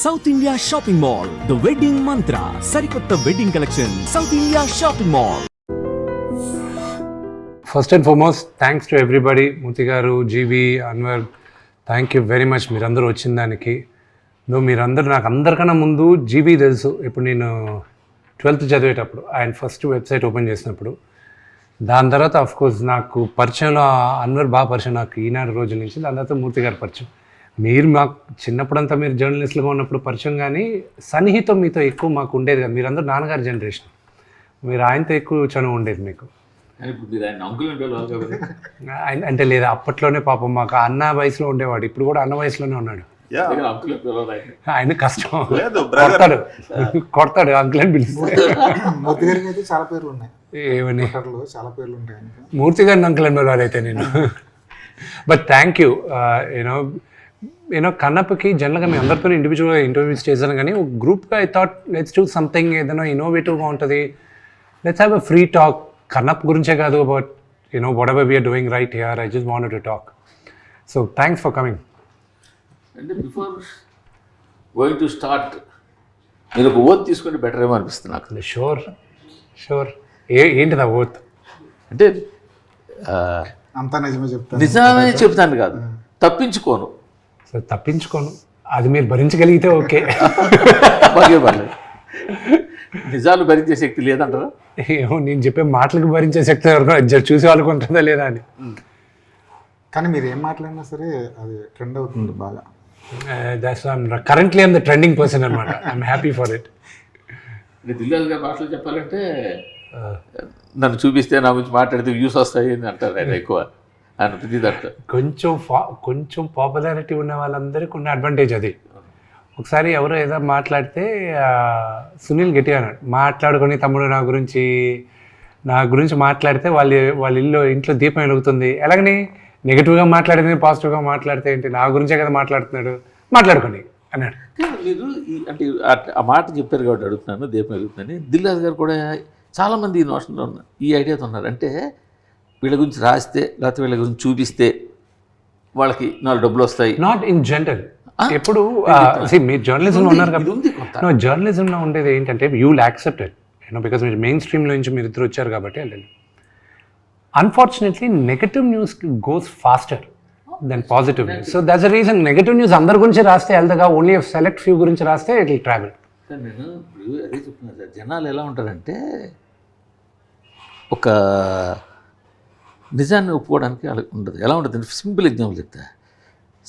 South India shopping mall, the wedding mantra, సరికొత్త wedding collection, South India shopping mall. First and foremost thanks to everybody. Murthy garu, Jeevi, Anwar, thank you very much మీరందరూ వచ్చిన దానికి. మీరందరూ నాకు అందరికన్నా ముందు జీవి తెలుసు. ఇప్పుడు నేను 12th చదివేటప్పుడు ఆయన ఫస్ట్ వెబ్సైట్ ఓపెన్ చేసినప్పుడు, దాని తర్వాత అఫ్కోర్స్ నాకు పరిచయంలో అన్వర్ బాగా పరిచయం నాకు ఈనాడు రోజుల నుంచి. దాని తర్వాత మూర్తి గారు పరిచయం. మీరు మాకు చిన్నప్పుడంతా మీరు జర్నలిస్టులుగా ఉన్నప్పుడు పరిచయం, కానీ సన్నిహితం మీతో ఎక్కువ మాకు ఉండేది కదా. మీరందరూ నాన్నగారి జనరేషన్, మీరు ఆయనతో ఎక్కువ చనువు ఉండేది మీకు. ఆయన అంటే లేదా అప్పట్లోనే పాపం మాకు అన్న వయసులో ఉండేవాడు, ఇప్పుడు కూడా అన్న వయసులోనే ఉన్నాడు. ఆయన కష్టం, కొడతాడు అంకుల్ అని పిలుస్తాడు. మూర్తి గారికి అయితే చాలా పేర్లు ఉన్నాయి. ఏమని? చాలా పేర్లు ఉంటాయి. మూర్తి గారిని అంకుల్ అని పిలవాలైతే నేను. But thank you. యూనో కన్నప్పకి జనరల్గా మేము అందరితో ఇండివిజువల్గా ఇంటర్వ్యూస్ చేశాను, కానీ ఒక గ్రూప్గా I thought let's do something ఏదైనా ఇన్నోవేటివ్గా ఉంటుంది. Let's have a free talk. Kannappa గురించే కాదు, but you know whatever we are doing right here, I just wanted to talk. So thanks for coming. అంటే బిఫోర్ గోయింగ్ టు స్టార్ట్ మీరు ఒక oath తీసుకుంటే better ఏమో అనిపిస్తుంది నాకు. షూర్. ఏంటిది ఆ ఓత్? అంటే అంతా నిజమే చెప్తాను కాదు, తప్పించుకోను. సో తప్పించుకోను, అది మీరు భరించగలిగితే ఓకే. బాగా పర్లేదు. నిజాలు భరించే శక్తి లేదంటారా? ఏమో, నేను చెప్పే మాటలకు భరించే శక్తి ఎవరికో చూసే వాళ్ళకు ఉంటుందా లేదా అని. కానీ మీరు ఏం మాట్లాడినా సరే అది ట్రెండ్ అవుతుంది బాగా. Currently I'm the trending person అనమాట. I'm happy for it. Dil Raju గారి భాషలో చెప్పాలంటే నన్ను చూపిస్తే నా గురించి మాట్లాడితే వ్యూస్ వస్తాయి అని అంటారు ఆయన ఎక్కువ. ఆయన ప్రతి దాంట్లో కొంచెం పాపులారిటీ ఉన్న వాళ్ళందరికీ ఉన్న అడ్వాంటేజ్ అది. ఒకసారి ఎవరో ఏదో మాట్లాడితే సునీల్ గట్టిగా అన్నాడు, మాట్లాడుకొని తమ్ముడు నా గురించి మాట్లాడితే వాళ్ళ ఇంట్లో దీపం వెలుగుతుంది. ఎలాగని నెగిటివ్గా మాట్లాడితే పాజిటివ్గా మాట్లాడితే ఏంటి, నా గురించే కదా మాట్లాడుతున్నాడు, మాట్లాడుకొని అన్నాడు. మీరు అంటే ఆ మాట చెప్పారు కాబట్టి అడుగుతున్నాను, దీపం వెలుగుతుందని. దిల్రాజు గారు కూడా చాలామంది ఈ నోషన్లో ఉన్నారు, ఈ ఐడియాతో ఉన్నారు. అంటే వీళ్ళ గురించి రాస్తే లేకపోతే వీళ్ళ గురించి చూపిస్తే వాళ్ళకి 4 డబ్బులు వస్తాయి. Not in general. ఎప్పుడు మీరు జర్నలిజంలో ఉన్నారు కాబట్టి, జర్నలిజంలో ఉండేది ఏంటంటే you will accept it, because మీరు మెయిన్ స్ట్రీమ్లో నుంచి మీరు ఇద్దరు వచ్చారు కాబట్టి. Unfortunately negative news goes faster then positive news. So that's the reason negative news అందరి గురించి రాస్తే వెళ్తగా, ఓన్లీ సెలెక్ట్ ఫ్యూ గురించి రాస్తే ఇట్ విల్ ట్రావెల్. సార్ నేను అదే చెప్తున్నాను సార్, జనాలు ఎలా ఉంటారంటే ఒక నిజాన్ని ఒప్పుకోవడానికి అలా ఉండదు. ఎలా ఉంటుంది? సింపుల్ ఎగ్జాంపుల్ చెప్తా.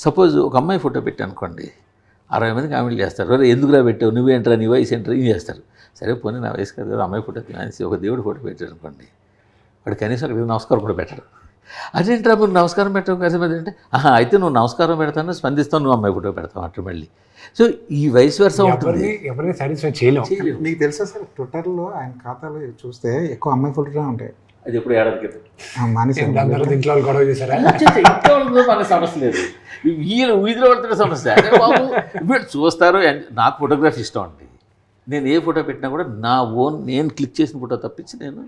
సపోజ్ ఒక అమ్మాయి ఫోటో పెట్టా అనుకోండి, 60 మంది కామెంట్లు చేస్తారు, అరే ఎందుకురా పెట్టావు, నువ్వేంట్రా, నీ వయసు ఏంట్రా, ఏం చేస్తారు. సరే పోనీ నా వయసు కాదు కదా, అమ్మాయి ఫోటో తినేసి ఒక దేవుడి ఫోటో పెట్టాడు అనుకోండి, వాడు కనీసం అక్కడ నమస్కారం కూడా పెట్టాడు. అదేంట్రా మీరు నమస్కారం పెట్టావు కదా అంటే, అయితే నువ్వు నమస్కారం పెడతాను, స్పందిస్తావు, నువ్వు అమ్మాయి ఫోటో పెడతావు అట్లా మళ్ళీ. సో ఈ వయసు వరుస ఉంటుంది, ఎవరిని సాటిస్ఫై చేయలేము. మీకు తెలుసా సార్, ట్విట్టర్లో ఆయన ఖాతాలో చూస్తే ఎక్కువ అమ్మాయి ఫోటోనే ఉంటాయి. అది ఎప్పుడు ఏడాదికి ఇంట్లో గొడవ చేశారా? మనకు సమస్య లేదు, వీధిలో పడుతున్న సమస్య. అదే బాబు ఇప్పుడు చూస్తారు. నాకు ఫోటోగ్రఫీ ఇష్టం అండి. నేను ఏ ఫోటో పెట్టినా కూడా నా ఓన్, నేను క్లిక్ చేసిన ఫోటో తప్పించి నేను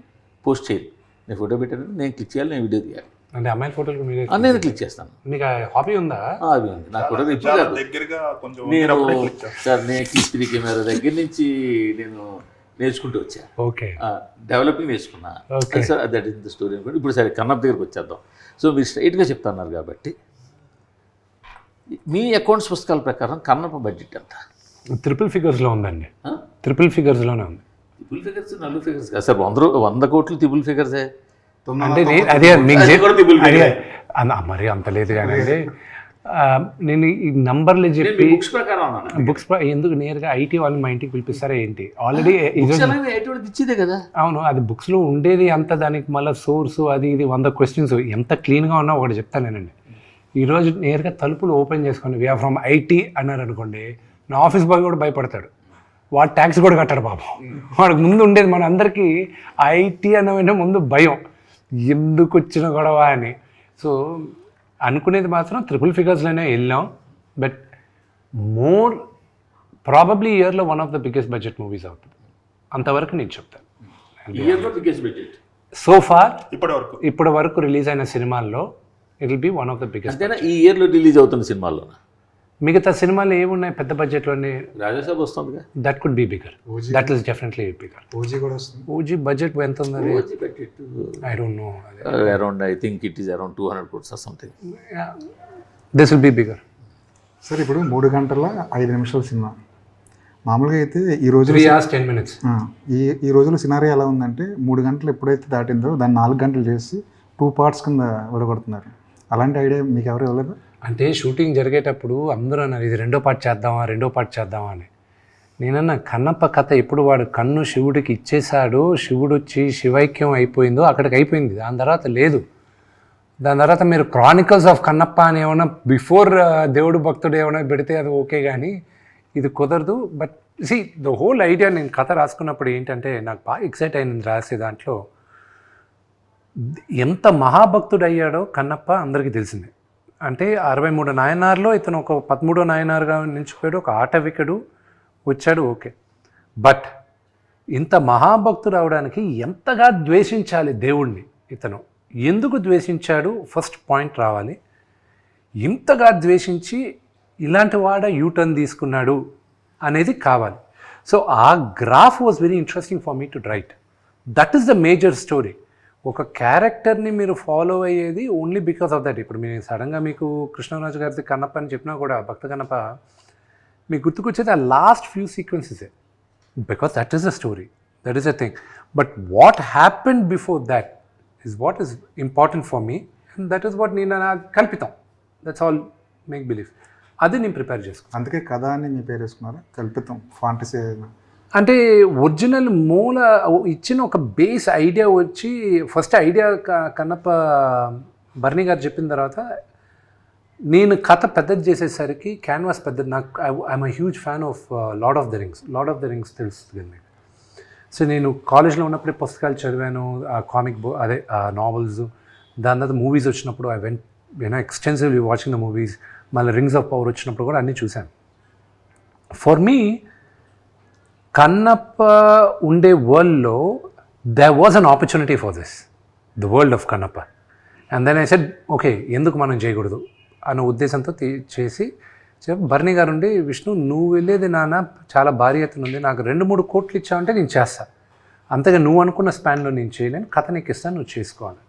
పోస్ట్ చేయను. నేను ఫోటో పెట్టాను, నేను క్లిక్ చేయాలి, నేను వీడియో తీయాలి. అంటే అమ్మాయి ఫోటోలు నేను క్లిక్ చేస్తాను. మీకు హాబీ ఉందా? అది ఉంది నాకు. ఫోటో ఇప్పుడు కాదు, నేను సార్ నేను క్లిక్ కెమెరా దగ్గర నుంచి నేను నేర్చుకుంటూ వచ్చా. ఓకే, డెవలపింగ్ నేర్చుకున్నా sir. That is the story అనుకోండి. ఇప్పుడు సరే కన్నప్ప దగ్గరికి వచ్చేద్దాం. సో మీరు స్ట్రైట్గా చెప్తున్నారు కాబట్టి, మీ అకౌంట్స్ పుస్తకాల ప్రకారం కన్నప్ప బడ్జెట్ ఎంత? ట్రిపుల్ ఫిగర్స్లో ఉందండి. ట్రిపుల్ ఫిగర్స్లోనే ఉంది. ట్రిపుల్ ఫిగర్స్, 4 ఫిగర్స్ కాదు సార్. 100 కోట్లు ట్రిపుల్ ఫిగర్సే. అంటే అదే మరి అంత లేదు కానీ నేను ఈ నంబర్లు చెప్పి బుక్స్ ఎందుకు నేరుగా ఐటీ వాళ్ళు మా ఇంటికి పిలిపిస్తారా ఏంటి? ఆల్రెడీ ఇచ్చేదే కదా. అవును, అది బుక్స్లో ఉండేది అంత, దానికి మళ్ళీ సోర్సు అది ఇది 100 క్వశ్చన్స్. ఎంత క్లీన్గా ఉన్నా ఒకటి చెప్తానేనండి. ఈరోజు నేరుగా తలుపులు ఓపెన్ చేసుకొని వీఆర్ ఫ్రమ్ ఐటీ అన్నారు అనుకోండి, నా ఆఫీస్ బాయ్ కూడా భయపడతాడు. వాడు ట్యాక్స్ కూడా కట్టాడు పాపం. వాడికి ముందు ఉండేది మన అందరికీ ఐటీ అన్న ముందు భయం, ఎందుకు వచ్చిన గొడవ అని. సో అనుకునేది మాత్రం ట్రిపుల్ ఫిగర్స్లోనే వెళ్ళాం. బట్ మోర్ ప్రాబబ్లీ ఇయర్లో one of the biggest budget movies అవుతుంది, అంతవరకు నేను చెప్తాను. సో ఫార్ ఇప్పటి వరకు రిలీజ్ అయిన సినిమాల్లో it will be one of the biggest. ఈ ఇయర్లో రిలీజ్ అవుతున్న సినిమాల్లో మిగతా సినిమాలు ఏమున్నాయి పెద్ద బడ్జెట్లోనే? రాజాసాబ్ వస్తుందిగా, that could be bigger, that is definitely bigger. OG కూడా వస్తుంది. ఓజీ బడ్జెట్ ఎంత ఉంది? I don't know. Around I think it is around 200 crores or something. This will be bigger. Sir ఇప్పుడు 3 గంటల 5 నిమిషాల సినిమా మామూలుగా అయితే ఈ రోజులో 3 hours 10 minutes. ఈ రోజుల్లో సినారీ ఎలా ఉందంటే 3 గంటలు ఎప్పుడైతే దాటిందో దాన్ని 4 గంటలు చేసి 2 parts కింద విడగొడుతున్నారు. అలాంటి ఐడియా మీకు ఎవరు ఇవ్వలేదు? అంటే షూటింగ్ జరిగేటప్పుడు అందరూ అన్నారు ఇది 2వ పార్ట్ చేద్దామా అని. నేనన్నా కన్నప్ప కథ ఎప్పుడు వాడు కన్ను శివుడికి ఇచ్చేశాడో, శివుడు వచ్చి శివైక్యం అయిపోయిందో అక్కడికి అయిపోయింది. దాని తర్వాత లేదు. దాని తర్వాత మీరు క్రానికల్స్ ఆఫ్ కన్నప్ప అని ఏమైనా బిఫోర్ దేవుడు భక్తుడు ఏమైనా పెడితే అది ఓకే, కానీ ఇది కుదరదు. But see the whole idea, నేను కథ రాసుకున్నప్పుడు ఏంటంటే నాకు బాగా ఎక్సైట్ అయింది రాసే దాంట్లో. ఎంత మహాభక్తుడు అయ్యాడో కన్నప్ప అందరికీ తెలిసిందే. అంటే 63 నాయనార్లో ఇతను ఒక 13వ నాయనారుగా నిలిచిపోయాడు, ఒక ఆటవికుడు వచ్చాడు, ఓకే. బట్ ఇంత మహాభక్తుడు అవడానికి ఎంతగా ద్వేషించాలి దేవుణ్ణి, ఇతను ఎందుకు ద్వేషించాడు, ఫస్ట్ పాయింట్ రావాలి. ఇంతగా ద్వేషించి ఇలాంటి వాడ యూటర్న్ తీసుకున్నాడు అనేది కావాలి. సో ఆ graph was very interesting for me to right. That is the major story. ఒక క్యారెక్టర్ని మీరు ఫాలో అయ్యేది ఓన్లీ బికాస్ ఆఫ్ దట్. ఇప్పుడు మీరు సడన్గా మీకు కృష్ణరాజు గారిది కన్నప్ప అని చెప్పినా కూడా, భక్త కన్నప్ప, మీకు గుర్తుకొచ్చేది ఆ లాస్ట్ ఫ్యూ సీక్వెన్సెసే, because that is the story, that is the thing. But what happened before that is what is important for me, and that is what నేను కల్పితం, దట్స్ ఆల్ మేక్ బిలీవ్. అది నేను ప్రిపేర్ చేసుకున్నాను. అందుకే కథ అని మీ పేరు వేసుకున్నారా? కల్పితం, ఫాంటసీ. అంటే ఒరిజినల్ మూల ఇచ్చిన ఒక బేస్ ఐడియా వచ్చి, ఫస్ట్ ఐడియా కన్నప్ప బర్నీ గారు చెప్పిన తర్వాత నేను కథ పెద్దది చేసేసరికి క్యాన్వాస్ పెద్దది. నాకు I'm huge fan of lord of the rings తెలుస్తుంది కదా మీకు. సో నేను కాలేజ్లో ఉన్నప్పుడే పుస్తకాలు చదివాను, కామిక్ బుక్ అదే నావెల్స్. దాని తర్వాత మూవీస్ వచ్చినప్పుడు I went extensively watching the movies. మళ్ళీ రింగ్స్ ఆఫ్ పవర్ వచ్చినప్పుడు కూడా అన్నీ చూశాను. ఫర్ మీ కన్నప్ప ఉండే వరల్డ్లో there was an opportunity for this, the world of Kannappa. And then I said okay, ఎందుకు మనం చేయకూడదు అన్న ఉద్దేశంతో చేసి బర్నీ గారు ఉండి, విష్ణు నువ్వు వెళ్ళేది నాన్న చాలా భారీ ఎత్తున ఉంది, నాకు 2-3 కోట్లు ఇచ్చావంటే నేను చేస్తాను, అంతగా నువ్వు అనుకున్న స్పాన్లో నేను చేయలేను, కథ నీకు ఇస్తాను, నువ్వు చేసుకోవాలి.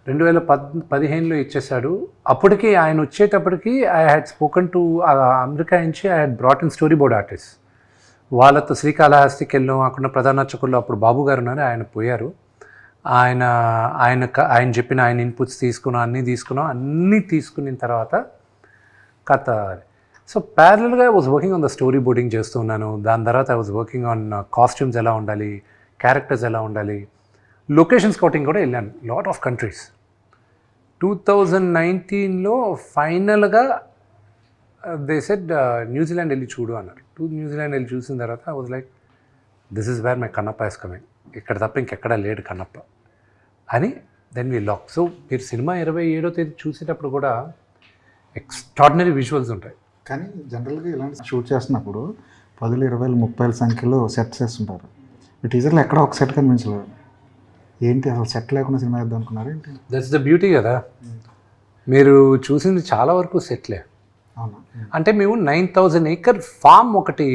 2015లో ఇచ్చేశాడు. అప్పటికి ఆయన వచ్చేటప్పటికి I had spoken to America నుంచి I had brought in storyboard artist. వాళ్ళతో శ్రీకాళహస్తికి వెళ్ళాం. అక్కడ ప్రధాన అర్చకుల్లో అప్పుడు బాబు గారు ఉన్నారు, ఆయన పోయారు. ఆయన చెప్పిన ఆయన ఇన్పుట్స్ తీసుకున్నాం, అన్నీ తీసుకున్న తర్వాత కథ. సో ప్యారలల్గా I was working on the story boarding చేస్తున్నాను. దాని తర్వాత I was working on costumes ఎలా ఉండాలి, క్యారెక్టర్స్ ఎలా ఉండాలి, లొకేషన్ స్కౌటింగ్ కూడా వెళ్ళాను లాట్ ఆఫ్ కంట్రీస్. 2019లో ఫైనల్గా దే సెడ్ న్యూజిలాండ్ వెళ్ళి చూడు అన్నారు. న్యూజిలాండ్ వెళ్ళి చూసిన తర్వాత I was like, this is where my Kannappa is coming, ఇక్కడ తప్ప ఇంకెక్కడా లేడు కన్నప్ప అని. Then we lock. సో మీరు సినిమా 27వ తేదీ చూసేటప్పుడు కూడా ఎక్స్ట్రాడినరీ విజువల్స్ ఉంటాయి. కానీ జనరల్గా ఇలాంటి షూట్ చేస్తున్నప్పుడు 10, 20, 30 సంఖ్యలో సెట్స్ వేస్తుంటారు. ఈ టీజర్లో ఎక్కడ ఒక సెట్ కనిపించలేదు. ఏంటి అసలు సెట్ లేకుండా సినిమా వేద్దాం అనుకున్నారు ఏంటి? దట్స్ ద బ్యూటీ కదా. మీరు చూసింది చాలా వరకు సెట్లే. అవునా? అంటే మేము 9,000 acre ఫామ్ ఒకటి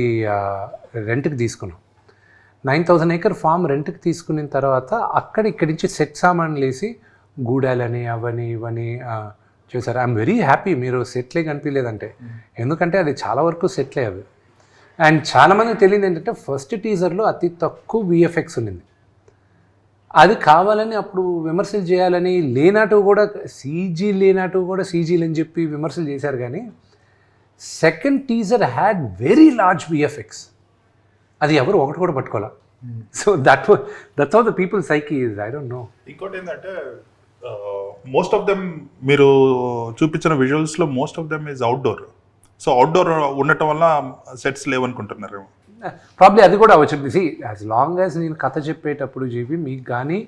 రెంట్కి తీసుకున్నాం. 9,000 acre ఫామ్ రెంట్కి తీసుకున్న తర్వాత ఇక్కడి నుంచి సెట్ సామాన్లు వేసి గూడాలని అవని ఇవని చేశారు. ఐఎమ్ వెరీ హ్యాపీ మీరు సెట్లే కనిపించలేదంటే, ఎందుకంటే అది చాలా వరకు సెట్లే అవి. అండ్ చాలామందికి తెలియదు ఏంటంటే ఫస్ట్ టీజర్లో అతి తక్కువ విఎఫ్ఎక్స్ ఉన్నింది. అది కావాలని అప్పుడు విమర్శలు చేయాలని లేనట్టు కూడా సీజీలు అని చెప్పి విమర్శలు చేశారు. కానీ second teaser had very large VFX. అది ఎవరు ఒకటి కూడా పట్టుకోవాలి. So that's how the people psyche is. I don't know. ఇంకోటి ఏంటంటే మోస్ట్ ఆఫ్ దెమ్ మీరు చూపించిన విజువల్స్లో most of them is outdoor. So outdoor ఉండటం వల్ల సెట్స్ లేవనుకుంటున్నారు. ప్రాబ్లీ అది కూడా అవ్వచ్చు. సి యాజ్ లాంగ్ యాజ్ నేను కథ చెప్పేటప్పుడు చెప్పి మీకు కానీ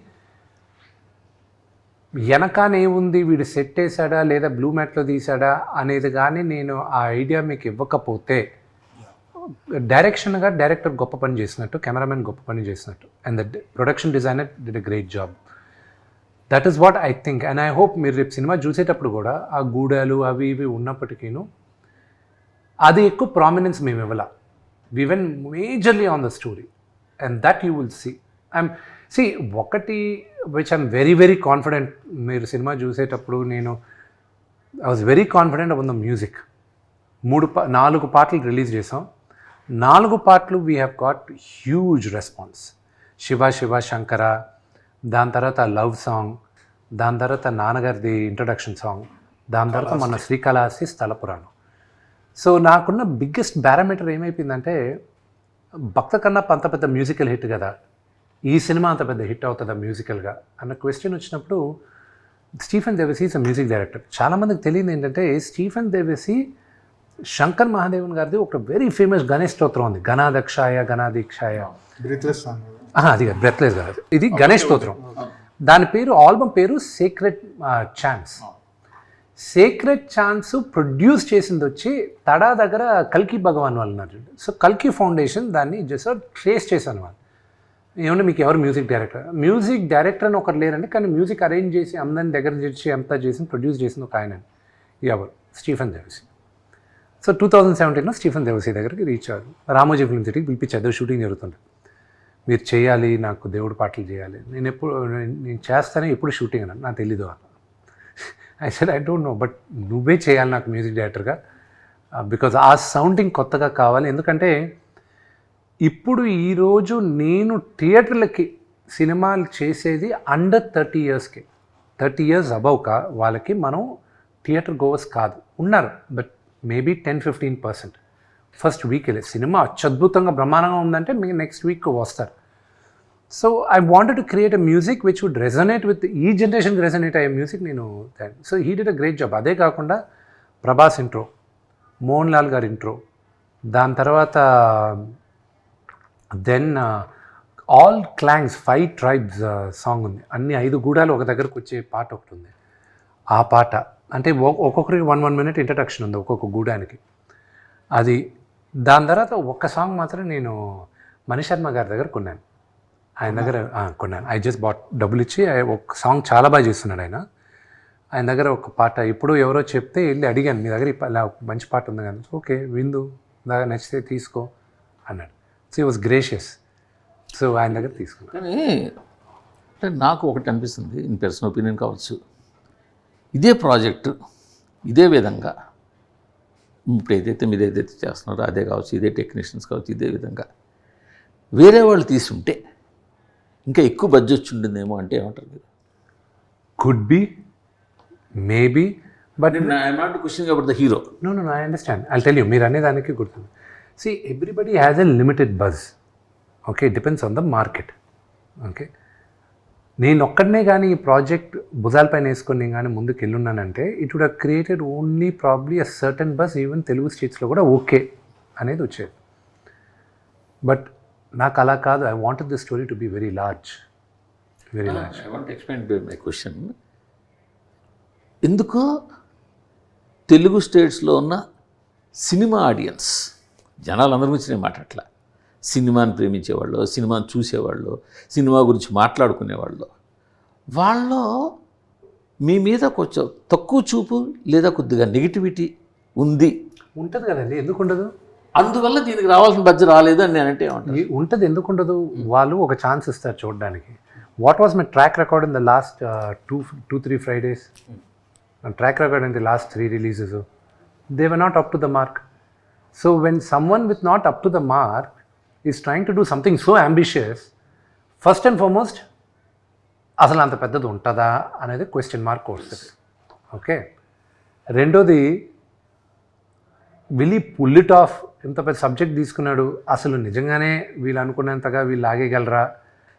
వెనకానేముంది, వీడు సెట్ వేసాడా లేదా బ్లూ మ్యాట్లో తీసాడా అనేది కానీ నేను ఆ ఐడియా మీకు ఇవ్వకపోతే, డైరెక్టర్ గొప్ప పని చేసినట్టు, కెమెరామెన్ గొప్ప పని చేసినట్టు, and the production designer did a great job. That is what I think. And I hope మీరు రేపు సినిమా చూసేటప్పుడు కూడా ఆ గూడాలు అవి ఇవి ఉన్నప్పటికీను అది ఎక్కువ ప్రామినెన్స్ మేము ఇవ్వాల. We went majorly on the story and that you will see ఒకటి which I'm very very confident. మీరు సినిమా చూసేటప్పుడు I was very confident about the music. 4 పాటలు రిలీజ్ చేసాం. 4 పాటలు we have got huge response. Shiva Shiva Shankara, దాని తర్వాత లవ్ సాంగ్, దాని తర్వాత నాన్నగారిది ఇంట్రడక్షన్ సాంగ్, దాని తర్వాత మన శ్రీకాళహస్తి స్థల పురాణం. సో నాకున్న బిగ్గెస్ట్ పారామీటర్ ఏమైపోయిందంటే, భక్త కన్నా అంత పెద్ద మ్యూజికల్ హిట్ కదా, ఈ సినిమా అంత పెద్ద హిట్ అవుతుందా మ్యూజికల్గా అన్న క్వశ్చన్ వచ్చినప్పుడు, Stephen Devassy is a music director. చాలామందికి తెలియదు ఏంటంటే, స్టీఫెన్ దేవసి శంకర్ మహాదేవన్ గారిది ఒక వెరీ ఫేమస్ గణేష్ స్తోత్రం ఉంది, గణాదక్షాయ గణాదీక్షాయ. Breathless song. అది బ్రెత్లెస్ కాదు, ఇది గణేష్ స్తోత్రం. దాని పేరు, ఆల్బమ్ పేరు sacred chants. Sacred chants produce చేసింది వచ్చి తడా దగ్గర కల్కి భగవాన్ వాళ్ళు ఉన్నారు. సో కల్కి ఫౌండేషన్ దాన్ని జస్ట్ ట్రేస్ చేశాను వాళ్ళు. ఏమన్నా మీకు ఎవరు మ్యూజిక్ డైరెక్టర్ అని ఒకరు లేరండి, కానీ మ్యూజిక్ అరేంజ్ చేసి అందరిని దగ్గర చేసి అంతా చేసి ప్రొడ్యూస్ చేసింది ఒక ఆయన, ఎవరు, స్టీఫెన్ దేవసి. సో 2017లో స్టీఫెన్ దేవసి దగ్గరికి రీచ్ అయ్యారు. రామోజీ ఫిల్మ్ సిటీకి పిలిపించారు, షూటింగ్ జరుగుతుంది. మీరు చేయాలి, నాకు దేవుడి పాటలు చేయాలి. నేను చేస్తానే, ఎప్పుడు షూటింగ్ అన్నాను, నాకు తెలీదు అన్న. I said I don't no, but నువ్వే చేయాలి నాకు మ్యూజిక్ డైరెక్టర్గా, బికాజ్ ఆ సౌండింగ్ కొత్తగా కావాలి. ఎందుకంటే ఇప్పుడు ఈరోజు నేను థియేటర్లకి సినిమాలు చేసేది అండర్ 30 yearsకి, 30 years అబవ్ వాళ్ళకి మనం థియేటర్ గోవర్స్ కాదు, ఉన్నారు, బట్ మేబీ 10-15%. ఫస్ట్ వీక్ వెళ్ళే సినిమా అత్యద్భుతంగా బ్రహ్మాండంగా ఉందంటే మీకు నెక్స్ట్ వీక్ వస్తారు. So I wanted to create a music which would resonate with ఈ జనరేషన్కి రెజనేట్ అయ్యే మ్యూజిక్ నేను. So he did a great job. అదే కాకుండా ప్రభాస్ ఇంట్రో, మోహన్ లాల్ గారి ఇంట్రో, దాని తర్వాత దెన్ ఆల్ క్లాంగ్స్ 5 tribes సాంగ్ ఉంది. అన్ని 5 గూడాలు ఒక దగ్గరకు వచ్చే పాట ఒకటి ఉంది. ఆ పాట అంటే ఒక్కొక్కరికి 1 minute ఇంట్రడక్షన్ ఉంది ఒక్కొక్క గూడానికి. అది దాని తర్వాత ఒక్క సాంగ్ మాత్రం నేను మణిశర్మ గారి దగ్గర కొన్నాను, ఆయన దగ్గర కొన్నాను. ఐ జస్ట్ బాట్, డబ్బులు ఇచ్చి. ఒక సాంగ్ చాలా బాగా చేస్తున్నాడు ఆయన దగ్గర ఒక పాట. ఇప్పుడు ఎవరో చెప్తే వెళ్ళి అడిగాను, మీ దగ్గర ఇలా మంచి పాట ఉంది కదా, ఓకే విందు, దాకా నచ్చితే తీసుకో అన్నాడు. సో ఈ వాజ్ గ్రేషియస్. సో ఆయన దగ్గర తీసుకున్నాను. కానీ అంటే నాకు ఒకటి అనిపిస్తుంది, ఇన్ పర్సనల్ ఒపీనియన్ కావచ్చు, ఇదే ప్రాజెక్టు ఇదే విధంగా ఇప్పుడు మీరు ఏదైతే చేస్తున్నారో అదే కావచ్చు, ఇదే టెక్నీషియన్స్ కావచ్చు, ఇదే విధంగా వేరే వాళ్ళు తీసుంటే ఇంకా ఎక్కువ బడ్జెట్ ఉంటుందేమో అంటే ఏమంటారు మీరు? Could be, maybe, but I'm not questioning about the hero. No I understand. I tell you, మీరు అనేదానికి గుర్తుంది. See, everybody has a limited buzz. Okay, it depends on the market. Okay, నేను ఒక్కడనే కానీ ఈ ప్రాజెక్ట్ భుజాలపైన వేసుకొని నేను కానీ ముందుకు వెళ్ళున్నానంటే it would have created only probably a certain buzz, even Telugu స్టేట్స్లో కూడా ఓకే అనేది వచ్చేది. బట్ నాకు అలా కాదు. I wanted the story to be very large. I want explain my question. ఎందుకో తెలుగు స్టేట్స్లో ఉన్న సినిమా ఆడియన్స్, జనాలందరి గురించి నేను మాట్లాడట్లా, సినిమాని ప్రేమించేవాళ్ళు, సినిమాని చూసేవాళ్ళు, సినిమా గురించి మాట్లాడుకునేవాళ్ళు, వాళ్ళు మీ మీద కొంచెం తక్కువ చూపు లేదా కొద్దిగా నెగిటివిటీ ఉంటుంది కదండి, ఎందుకు ఉండదు? అందువల్ల దీనికి రావాల్సిన బడ్జెట్ రాలేదు అని నేనంటే ఉంటుంది. ఎందుకు ఉండదు? వాళ్ళు ఒక ఛాన్స్ ఇస్తారు చూడడానికి. What was my track record in the last 2-3 Fridays? Track record in the last 3 releases, they were not up to the mark. So when someone with not up to the mark is trying to do something so ambitious, first and foremost, అసలు అంత పెద్దది ఉంటుందా అనేది question mark వస్తుంది. Okay, రెండోది, will ఈ pull it of? ఇంత పెద్ద సబ్జెక్ట్ తీసుకున్నాడు, అసలు నిజంగానే వీళ్ళు అనుకున్నంతగా వీళ్ళు ఆగేయగలరా,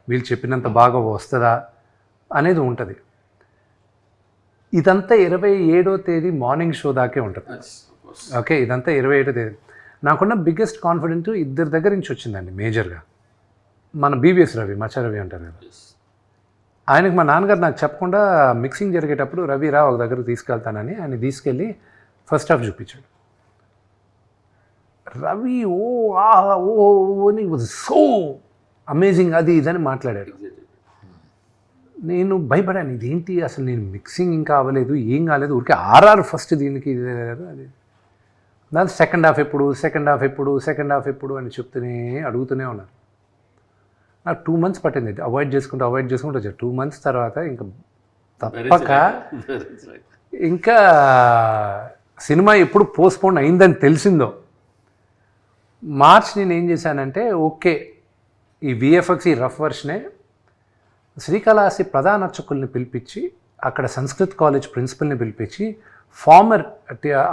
వీళ్ళు చెప్పినంత బాగా వస్తుందా అనేది ఉంటుంది. ఇదంతా 27వ తేదీ మార్నింగ్ షో దాకే ఉంటుంది. ఓకే, ఇదంతా 27వ తేదీ. నాకున్న బిగ్గెస్ట్ కాన్ఫిడెంట్ ఇద్దరి దగ్గర నుంచి వచ్చిందండి మేజర్గా. మన బీవీఎస్ రవి, మచ్చా రవి అంటారు కదా, ఆయనకు మా నాన్నగారు నాకు చెప్పకుండా మిక్సింగ్ జరిగేటప్పుడు రవి రా ఒక దగ్గరకు తీసుకెళ్తానని ఆయన తీసుకెళ్ళి ఫస్ట్ హాఫ్ చూపించాడు. రవి వాజ్ సో అమేజింగ్, అది ఇదని మాట్లాడాడు. నేను భయపడాను, ఇదేంటి అసలు, నేను మిక్సింగ్ ఇంకా అవ్వలేదు, ఏం కాలేదు, ఊరికే ఆర్ఆర్ ఫస్ట్ దీనికి అది దాని సెకండ్ హాఫ్ ఎప్పుడు అని చెప్తూనే అడుగుతూనే ఉన్నారు. నాకు 2 months పట్టింది అవాయిడ్ చేసుకుంటూ వచ్చాను. 2 months తర్వాత ఇంకా తప్పక ఇంకా సినిమా ఎప్పుడు పోస్ట్పోన్ అయిందని తెలిసిందో మార్చ్ నేను ఏం చేశానంటే ఓకే ఈ విఎఫ్ఎక్స్ ఈ రఫ్ వర్షనే శ్రీకాళహస్తి ప్రధాన అర్చకుల్ని పిలిపించి అక్కడ సంస్కృత్ కాలేజ్ ప్రిన్సిపల్ని పిలిపించి ఫార్మర్